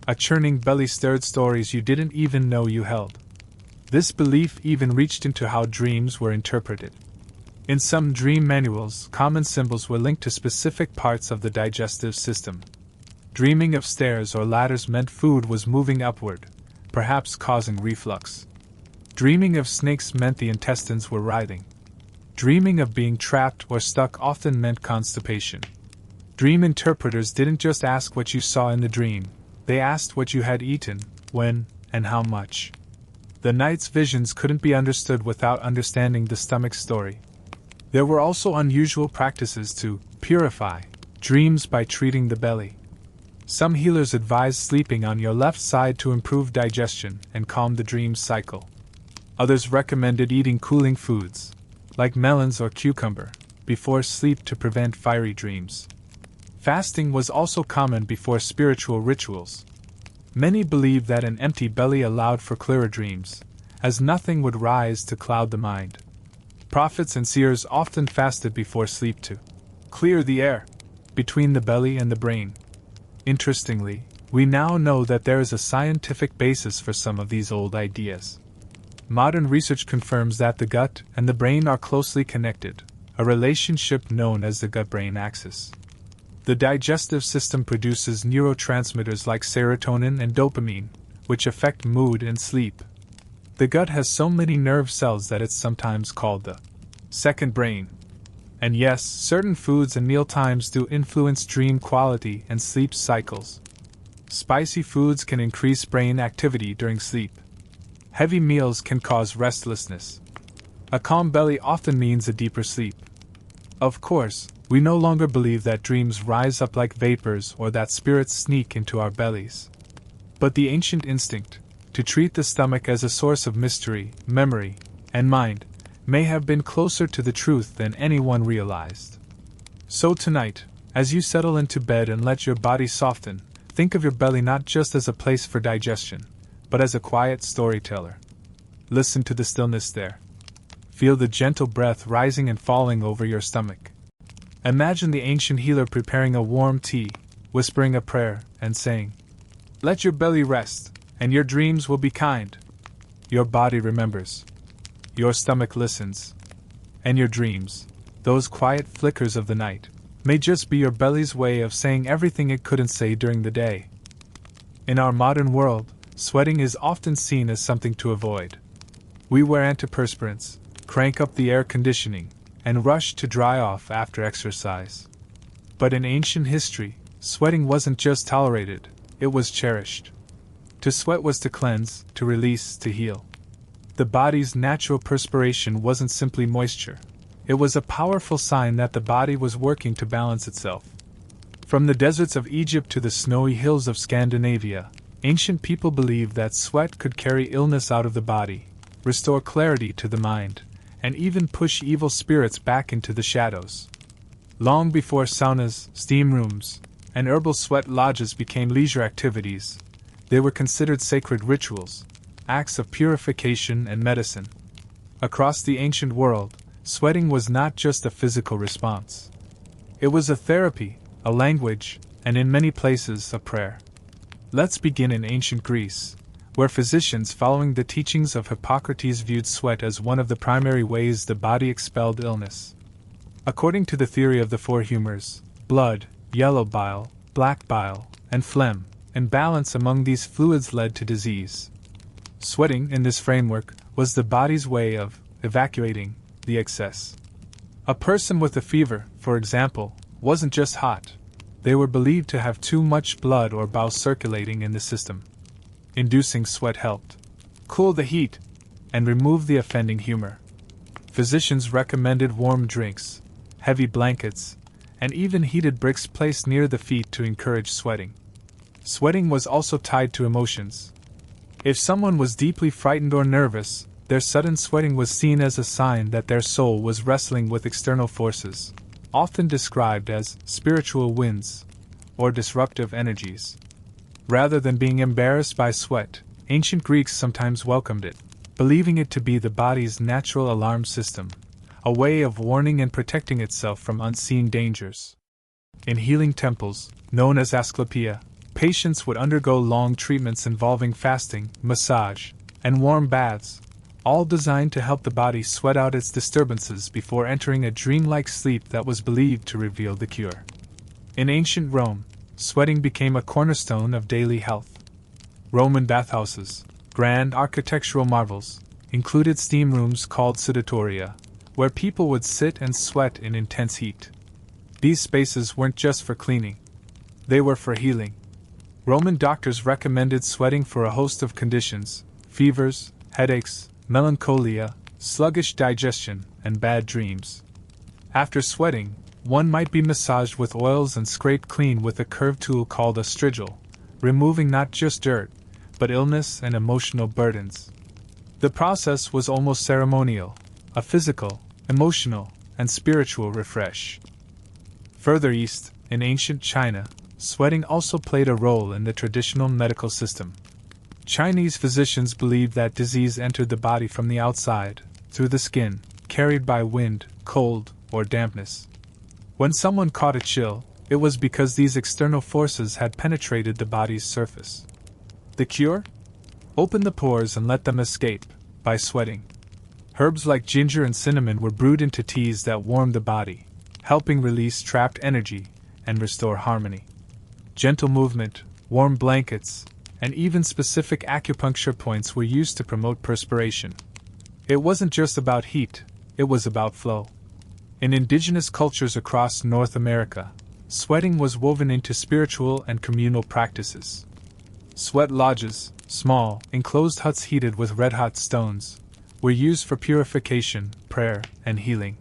A churning belly stirred stories you didn't even know you held. This belief even reached into how dreams were interpreted. In some dream manuals, common symbols were linked to specific parts of the digestive system. Dreaming of stairs or ladders meant food was moving upward, perhaps causing reflux. Dreaming of snakes meant the intestines were writhing. Dreaming of being trapped or stuck often meant constipation. Dream interpreters didn't just ask what you saw in the dream, they asked what you had eaten, when, and how much. The night's visions couldn't be understood without understanding the stomach's story. There were also unusual practices to purify dreams by treating the belly. Some healers advised sleeping on your left side to improve digestion and calm the dream cycle. Others recommended eating cooling foods, like melons or cucumber, before sleep to prevent fiery dreams. Fasting was also common before spiritual rituals. Many believed that an empty belly allowed for clearer dreams, as nothing would rise to cloud the mind. Prophets and seers often fasted before sleep to clear the air between the belly and the brain. Interestingly, we now know that there is a scientific basis for some of these old ideas. Modern research confirms that the gut and the brain are closely connected, a relationship known as the gut-brain axis. The digestive system produces neurotransmitters like serotonin and dopamine, which affect mood and sleep. The gut has so many nerve cells that it's sometimes called the second brain. And yes, certain foods and mealtimes do influence dream quality and sleep cycles. Spicy foods can increase brain activity during sleep. Heavy meals can cause restlessness. A calm belly often means a deeper sleep. Of course, we no longer believe that dreams rise up like vapors or that spirits sneak into our bellies. But the ancient instinct, to treat the stomach as a source of mystery, memory, and mind, may have been closer to the truth than anyone realized. So tonight, as you settle into bed and let your body soften, think of your belly not just as a place for digestion, but as a quiet storyteller. Listen to the stillness there. Feel the gentle breath rising and falling over your stomach. Imagine the ancient healer preparing a warm tea, whispering a prayer, and saying, "Let your belly rest, and your dreams will be kind." Your body remembers. Your stomach listens. And your dreams, those quiet flickers of the night, may just be your belly's way of saying everything it couldn't say during the day. In our modern world, sweating is often seen as something to avoid. We wear antiperspirants, crank up the air conditioning, and rush to dry off after exercise. But in ancient history, sweating wasn't just tolerated, it was cherished. To sweat was to cleanse, to release, to heal. The body's natural perspiration wasn't simply moisture. It was a powerful sign that the body was working to balance itself. From the deserts of Egypt to the snowy hills of Scandinavia, ancient people believed that sweat could carry illness out of the body, restore clarity to the mind, and even push evil spirits back into the shadows. Long before saunas, steam rooms, and herbal sweat lodges became leisure activities, they were considered sacred rituals, acts of purification and medicine. Across the ancient world, sweating was not just a physical response. It was a therapy, a language, and in many places, a prayer. Let's begin in ancient Greece, where physicians following the teachings of Hippocrates viewed sweat as one of the primary ways the body expelled illness. According to the theory of the four humors, blood, yellow bile, black bile, and phlegm, imbalance among these fluids led to disease. Sweating, in this framework, was the body's way of evacuating the excess. A person with a fever, for example, wasn't just hot. They were believed to have too much blood or bile circulating in the system. Inducing sweat helped cool the heat and remove the offending humor. Physicians recommended warm drinks, heavy blankets, and even heated bricks placed near the feet to encourage sweating. Sweating was also tied to emotions. If someone was deeply frightened or nervous, their sudden sweating was seen as a sign that their soul was wrestling with external forces, often described as spiritual winds or disruptive energies. Rather than being embarrassed by sweat, ancient Greeks sometimes welcomed it, believing it to be the body's natural alarm system, a way of warning and protecting itself from unseen dangers. In healing temples, known as Asclepia, patients would undergo long treatments involving fasting, massage, and warm baths, all designed to help the body sweat out its disturbances before entering a dreamlike sleep that was believed to reveal the cure. In ancient Rome, sweating became a cornerstone of daily health. Roman bathhouses, grand architectural marvels, included steam rooms called sudatoria, where people would sit and sweat in intense heat. These spaces weren't just for cleaning, they were for healing. Roman doctors recommended sweating for a host of conditions: fevers, headaches, melancholia, sluggish digestion, and bad dreams. After sweating, one might be massaged with oils and scraped clean with a curved tool called a strigil, removing not just dirt, but illness and emotional burdens. The process was almost ceremonial, a physical, emotional, and spiritual refresh. Further east, in ancient China, sweating also played a role in the traditional medical system. Chinese physicians believed that disease entered the body from the outside, through the skin, carried by wind, cold, or dampness. When someone caught a chill, it was because these external forces had penetrated the body's surface. The cure? Open the pores and let them escape, by sweating. Herbs like ginger and cinnamon were brewed into teas that warmed the body, helping release trapped energy and restore harmony. Gentle movement, warm blankets, and even specific acupuncture points were used to promote perspiration. It wasn't just about heat, it was about flow. In indigenous cultures across North America, sweating was woven into spiritual and communal practices. Sweat lodges, small, enclosed huts heated with red-hot stones, were used for purification, prayer, and healing.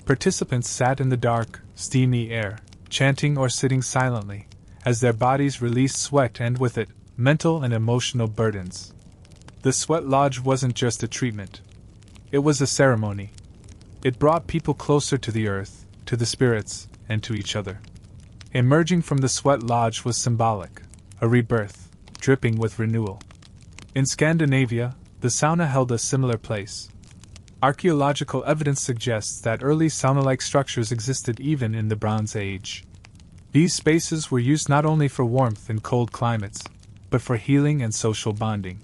Participants sat in the dark, steamy air, chanting or sitting silently, as their bodies released sweat and with it, mental and emotional burdens. The sweat lodge wasn't just a treatment. It was a ceremony. It brought people closer to the earth, to the spirits, and to each other. Emerging from the sweat lodge was symbolic, a rebirth, dripping with renewal. In Scandinavia, the sauna held a similar place. Archaeological evidence suggests that early sauna-like structures existed even in the Bronze Age. These spaces were used not only for warmth in cold climates, but for healing and social bonding.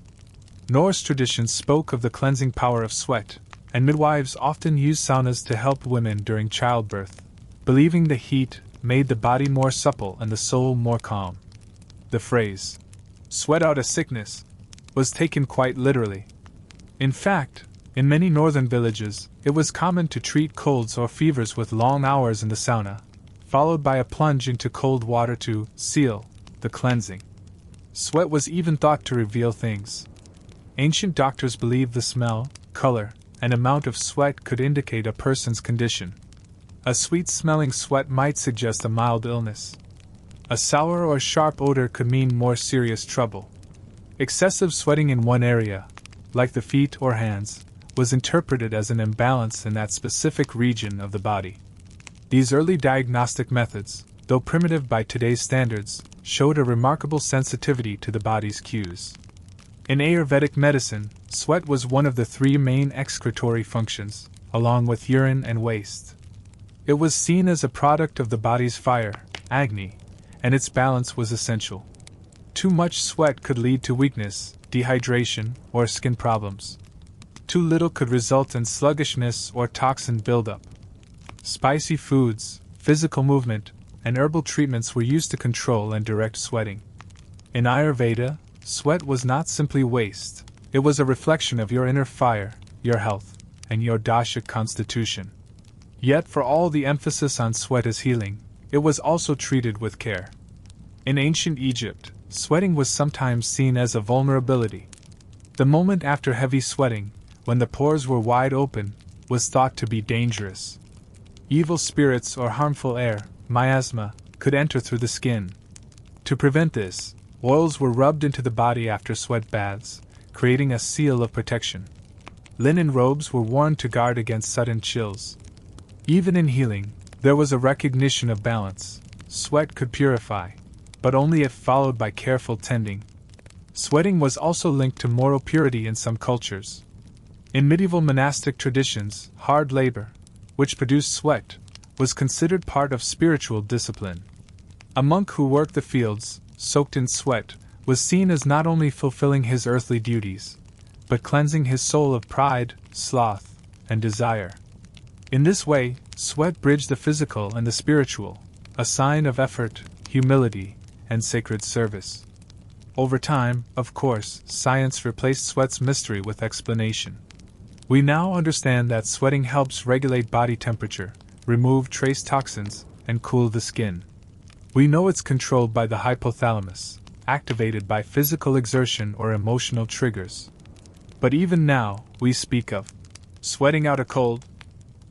Norse traditions spoke of the cleansing power of sweat, and midwives often used saunas to help women during childbirth, believing the heat made the body more supple and the soul more calm. The phrase, "sweat out a sickness," was taken quite literally. In fact, in many northern villages, it was common to treat colds or fevers with long hours in the sauna, followed by a plunge into cold water to seal the cleansing. Sweat was even thought to reveal things. Ancient doctors believed the smell, color, and amount of sweat could indicate a person's condition. A sweet-smelling sweat might suggest a mild illness. A sour or sharp odor could mean more serious trouble. Excessive sweating in one area, like the feet or hands, was interpreted as an imbalance in that specific region of the body. These early diagnostic methods, though primitive by today's standards, showed a remarkable sensitivity to the body's cues. In Ayurvedic medicine, sweat was one of the three main excretory functions, along with urine and waste. It was seen as a product of the body's fire, Agni, and its balance was essential. Too much sweat could lead to weakness, dehydration, or skin problems. Too little could result in sluggishness or toxin buildup. Spicy foods, physical movement, and herbal treatments were used to control and direct sweating. In Ayurveda, sweat was not simply waste, it was a reflection of your inner fire, your health, and your dashic constitution. Yet, for all the emphasis on sweat as healing, it was also treated with care. In ancient Egypt, sweating was sometimes seen as a vulnerability. The moment after heavy sweating, when the pores were wide open, was thought to be dangerous. Evil spirits or harmful air, miasma, could enter through the skin. To prevent this, oils were rubbed into the body after sweat baths, creating a seal of protection. Linen robes were worn to guard against sudden chills. Even in healing, there was a recognition of balance. Sweat could purify, but only if followed by careful tending. Sweating was also linked to moral purity in some cultures. In medieval monastic traditions, hard labor, which produced sweat, was considered part of spiritual discipline. A monk who worked the fields, soaked in sweat, was seen as not only fulfilling his earthly duties, but cleansing his soul of pride, sloth, and desire. In this way, sweat bridged the physical and the spiritual, a sign of effort, humility, and sacred service. Over time, of course, science replaced sweat's mystery with explanation. We now understand that sweating helps regulate body temperature, remove trace toxins, and cool the skin. We know it's controlled by the hypothalamus, activated by physical exertion or emotional triggers. But even now, we speak of sweating out a cold,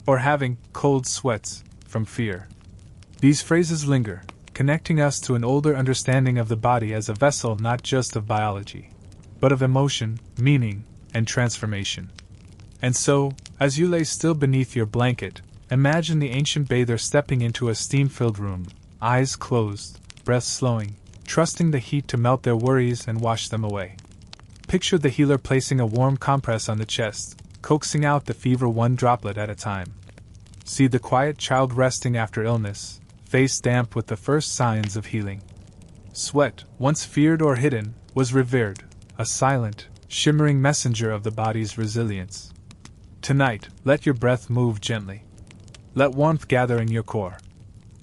or having cold sweats from fear. These phrases linger, connecting us to an older understanding of the body as a vessel not just of biology, but of emotion, meaning, and transformation. And so, as you lay still beneath your blanket, imagine the ancient bather stepping into a steam-filled room, eyes closed, breath slowing, trusting the heat to melt their worries and wash them away. Picture the healer placing a warm compress on the chest, coaxing out the fever one droplet at a time. See the quiet child resting after illness, face damp with the first signs of healing. Sweat, once feared or hidden, was revered, a silent, shimmering messenger of the body's resilience. Tonight, let your breath move gently. Let warmth gather in your core.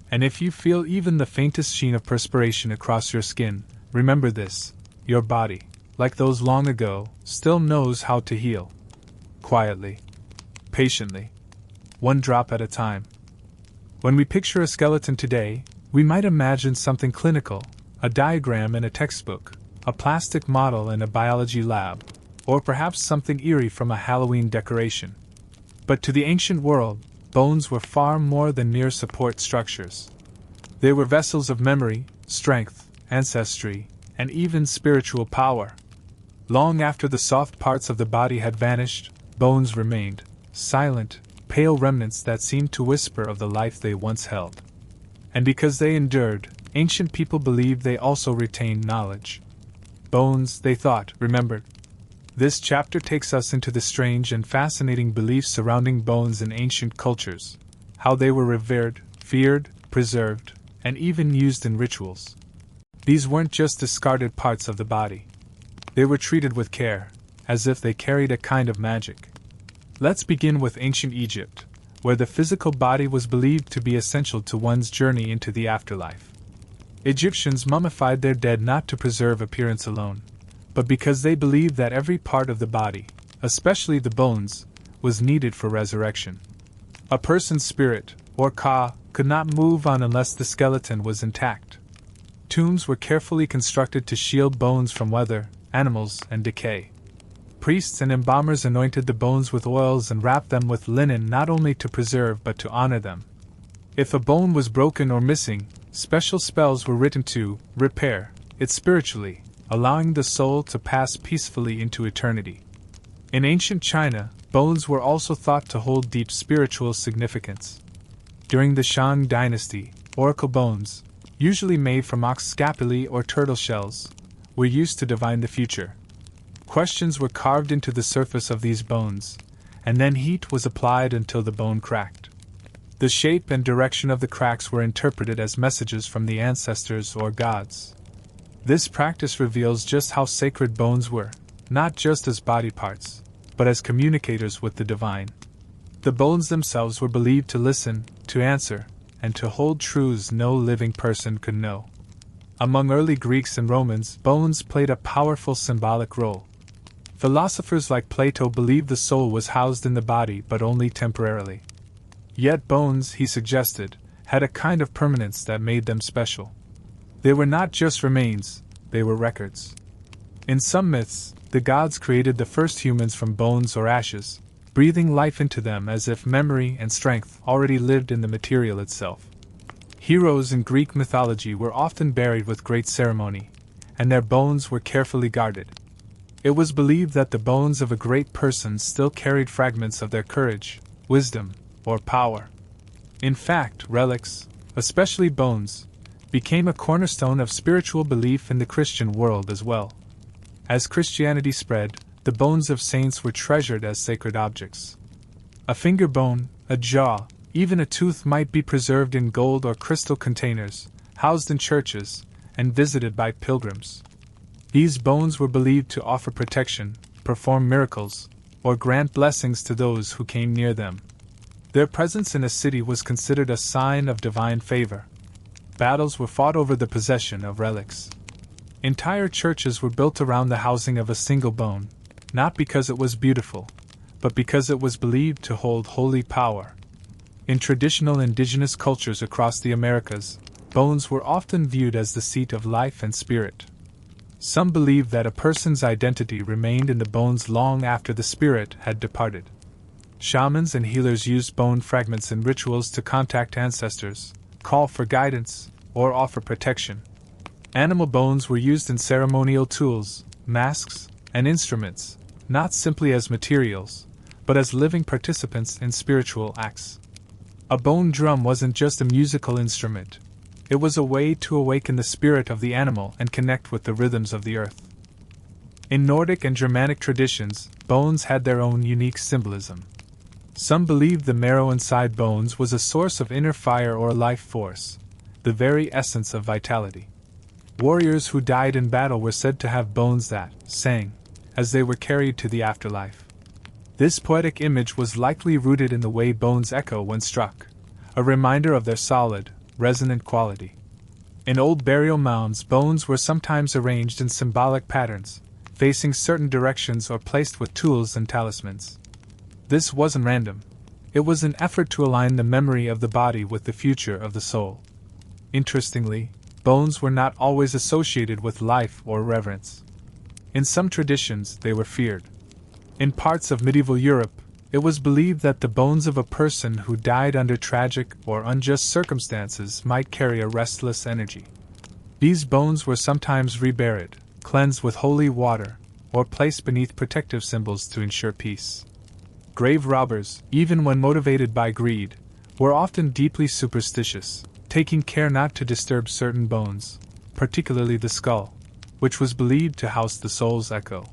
And if you feel even the faintest sheen of perspiration across your skin, remember this: your body, like those long ago, still knows how to heal. Quietly. Patiently. One drop at a time. When we picture a skeleton today, we might imagine something clinical, a diagram in a textbook, a plastic model in a biology lab, or perhaps something eerie from a Halloween decoration. But to the ancient world, bones were far more than mere support structures. They were vessels of memory, strength, ancestry, and even spiritual power. Long after the soft parts of the body had vanished, bones remained, silent, pale remnants that seemed to whisper of the life they once held. And because they endured, ancient people believed they also retained knowledge. Bones, they thought, remembered. This chapter takes us into the strange and fascinating beliefs surrounding bones in ancient cultures, how they were revered, feared, preserved, and even used in rituals. These weren't just discarded parts of the body. They were treated with care, as if they carried a kind of magic. Let's begin with ancient Egypt, where the physical body was believed to be essential to one's journey into the afterlife. Egyptians mummified their dead not to preserve appearance alone, but because they believed that every part of the body, especially the bones, was needed for resurrection. A person's spirit, or ka, could not move on unless the skeleton was intact. Tombs were carefully constructed to shield bones from weather, animals, and decay. Priests and embalmers anointed the bones with oils and wrapped them with linen not only to preserve but to honor them. If a bone was broken or missing, special spells were written to repair it spiritually, allowing the soul to pass peacefully into eternity. In ancient China, bones were also thought to hold deep spiritual significance. During the Shang dynasty, oracle bones, usually made from ox scapulae or turtle shells, were used to divine the future. Questions were carved into the surface of these bones, and then heat was applied until the bone cracked. The shape and direction of the cracks were interpreted as messages from the ancestors or gods. This practice reveals just how sacred bones were, not just as body parts, but as communicators with the divine. The bones themselves were believed to listen, to answer, and to hold truths no living person could know. Among early Greeks and Romans, bones played a powerful symbolic role. Philosophers like Plato believed the soul was housed in the body but only temporarily. Yet bones, he suggested, had a kind of permanence that made them special. They were not just remains, they were records. In some myths, the gods created the first humans from bones or ashes, breathing life into them as if memory and strength already lived in the material itself. Heroes in Greek mythology were often buried with great ceremony, and their bones were carefully guarded. It was believed that the bones of a great person still carried fragments of their courage, wisdom, or power. In fact, relics, especially bones, became a cornerstone of spiritual belief in the Christian world as well. As Christianity spread, the bones of saints were treasured as sacred objects. A finger bone, a jaw, even a tooth might be preserved in gold or crystal containers, housed in churches, and visited by pilgrims. These bones were believed to offer protection, perform miracles, or grant blessings to those who came near them. Their presence in a city was considered a sign of divine favor. Battles were fought over the possession of relics. Entire churches were built around the housing of a single bone, not because it was beautiful, but because it was believed to hold holy power. In traditional indigenous cultures across the Americas, bones were often viewed as the seat of life and spirit. Some believed that a person's identity remained in the bones long after the spirit had departed. Shamans and healers used bone fragments in rituals to contact ancestors, call for guidance, or offer protection. Animal bones were used in ceremonial tools, masks, and instruments, not simply as materials, but as living participants in spiritual acts. A bone drum wasn't just a musical instrument. It was a way to awaken the spirit of the animal and connect with the rhythms of the earth. In Nordic and Germanic traditions, bones had their own unique symbolism. Some believed the marrow inside bones was a source of inner fire or life force, the very essence of vitality. Warriors who died in battle were said to have bones that sang as they were carried to the afterlife. This poetic image was likely rooted in the way bones echo when struck, a reminder of their solid, resonant quality. In old burial mounds, bones were sometimes arranged in symbolic patterns, facing certain directions or placed with tools and talismans. This wasn't random. It was an effort to align the memory of the body with the future of the soul. Interestingly, bones were not always associated with life or reverence. In some traditions, they were feared. In parts of medieval Europe, it was believed that the bones of a person who died under tragic or unjust circumstances might carry a restless energy. These bones were sometimes reburied, cleansed with holy water, or placed beneath protective symbols to ensure peace. Grave robbers, even when motivated by greed, were often deeply superstitious, taking care not to disturb certain bones, particularly the skull, which was believed to house the soul's echo.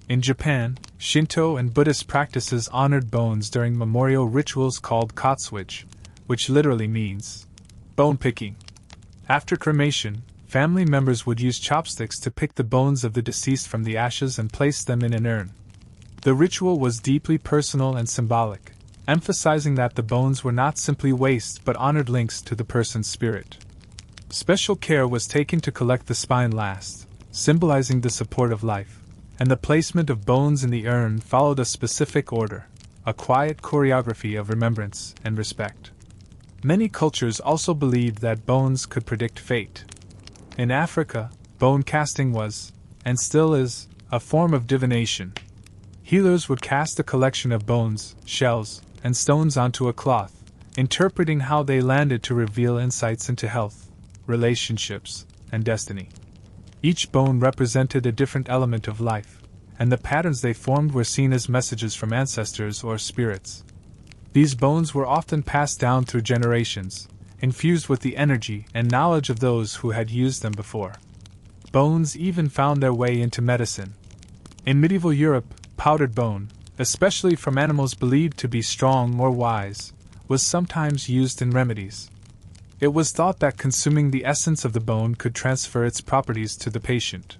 In Japan, Shinto and Buddhist practices honored bones during memorial rituals called katsuage, which literally means bone picking. After cremation, family members would use chopsticks to pick the bones of the deceased from the ashes and place them in an urn. The ritual was deeply personal and symbolic, emphasizing that the bones were not simply waste but honored links to the person's spirit. Special care was taken to collect the spine last, symbolizing the support of life, and the placement of bones in the urn followed a specific order, a quiet choreography of remembrance and respect. Many cultures also believed that bones could predict fate. In Africa, bone casting was, and still is, a form of divination. Healers would cast a collection of bones, shells, and stones onto a cloth, interpreting how they landed to reveal insights into health, relationships, and destiny. Each bone represented a different element of life, and the patterns they formed were seen as messages from ancestors or spirits. These bones were often passed down through generations, infused with the energy and knowledge of those who had used them before. Bones even found their way into medicine. In medieval Europe, powdered bone, especially from animals believed to be strong or wise, was sometimes used in remedies. It was thought that consuming the essence of the bone could transfer its properties to the patient.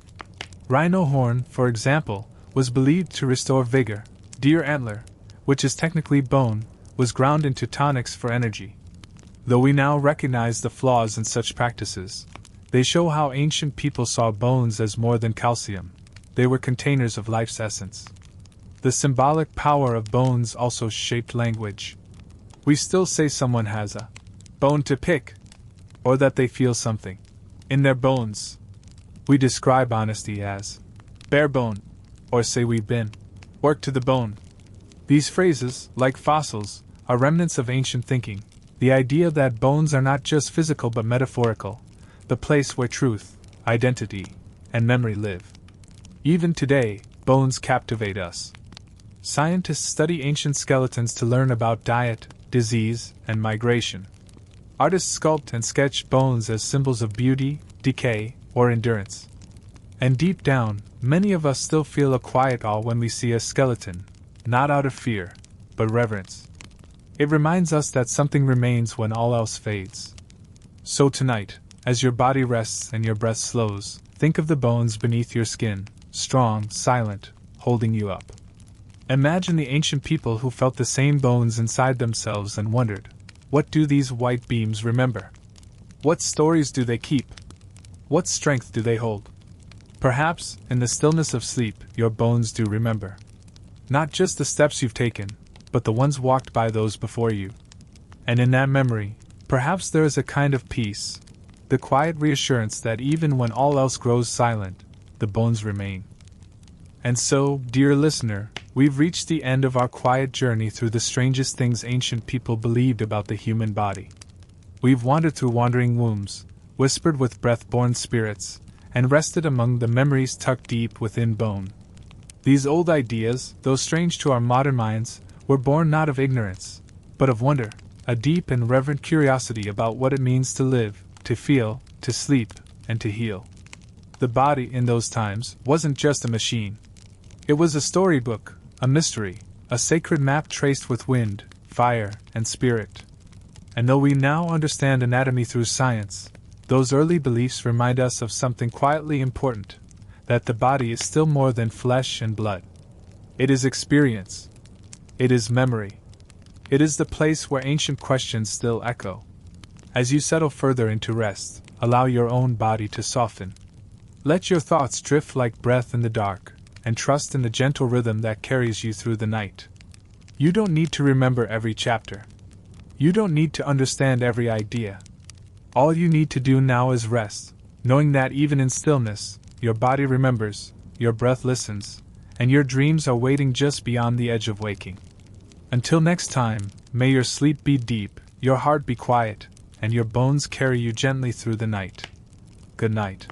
Rhino horn, for example, was believed to restore vigor. Deer antler, which is technically bone, was ground into tonics for energy. Though we now recognize the flaws in such practices, they show how ancient people saw bones as more than calcium. They were containers of life's essence. The symbolic power of bones also shaped language. We still say someone has a bone to pick, or that they feel something in their bones. We describe honesty as bare bone, or say we've been worked to the bone. These phrases, like fossils, are remnants of ancient thinking, the idea that bones are not just physical but metaphorical, the place where truth, identity, and memory live. Even today, bones captivate us. Scientists study ancient skeletons to learn about diet, disease, and migration. Artists sculpt and sketch bones as symbols of beauty, decay, or endurance. And deep down, many of us still feel a quiet awe when we see a skeleton, not out of fear, but reverence. It reminds us that something remains when all else fades. So tonight, as your body rests and your breath slows, think of the bones beneath your skin, strong, silent, holding you up. Imagine the ancient people who felt the same bones inside themselves and wondered, what do these white beams remember? What stories do they keep? What strength do they hold? Perhaps, in the stillness of sleep, your bones do remember. Not just the steps you've taken, but the ones walked by those before you. And in that memory, perhaps there is a kind of peace, the quiet reassurance that even when all else grows silent, the bones remain. And so, dear listener, we've reached the end of our quiet journey through the strangest things ancient people believed about the human body. We've wandered through wandering wombs, whispered with breath-born spirits, and rested among the memories tucked deep within bone. These old ideas, though strange to our modern minds, were born not of ignorance, but of wonder, a deep and reverent curiosity about what it means to live, to feel, to sleep, and to heal. The body in those times wasn't just a machine. It was a storybook, a mystery, a sacred map traced with wind, fire, and spirit. And though we now understand anatomy through science, those early beliefs remind us of something quietly important, that the body is still more than flesh and blood. It is experience. It is memory. It is the place where ancient questions still echo. As you settle further into rest, allow your own body to soften. Let your thoughts drift like breath in the dark, and trust in the gentle rhythm that carries you through the night. You don't need to remember every chapter. You don't need to understand every idea. All you need to do now is rest, knowing that even in stillness, your body remembers, your breath listens, and your dreams are waiting just beyond the edge of waking. Until next time, may your sleep be deep, your heart be quiet, and your bones carry you gently through the night. Good night.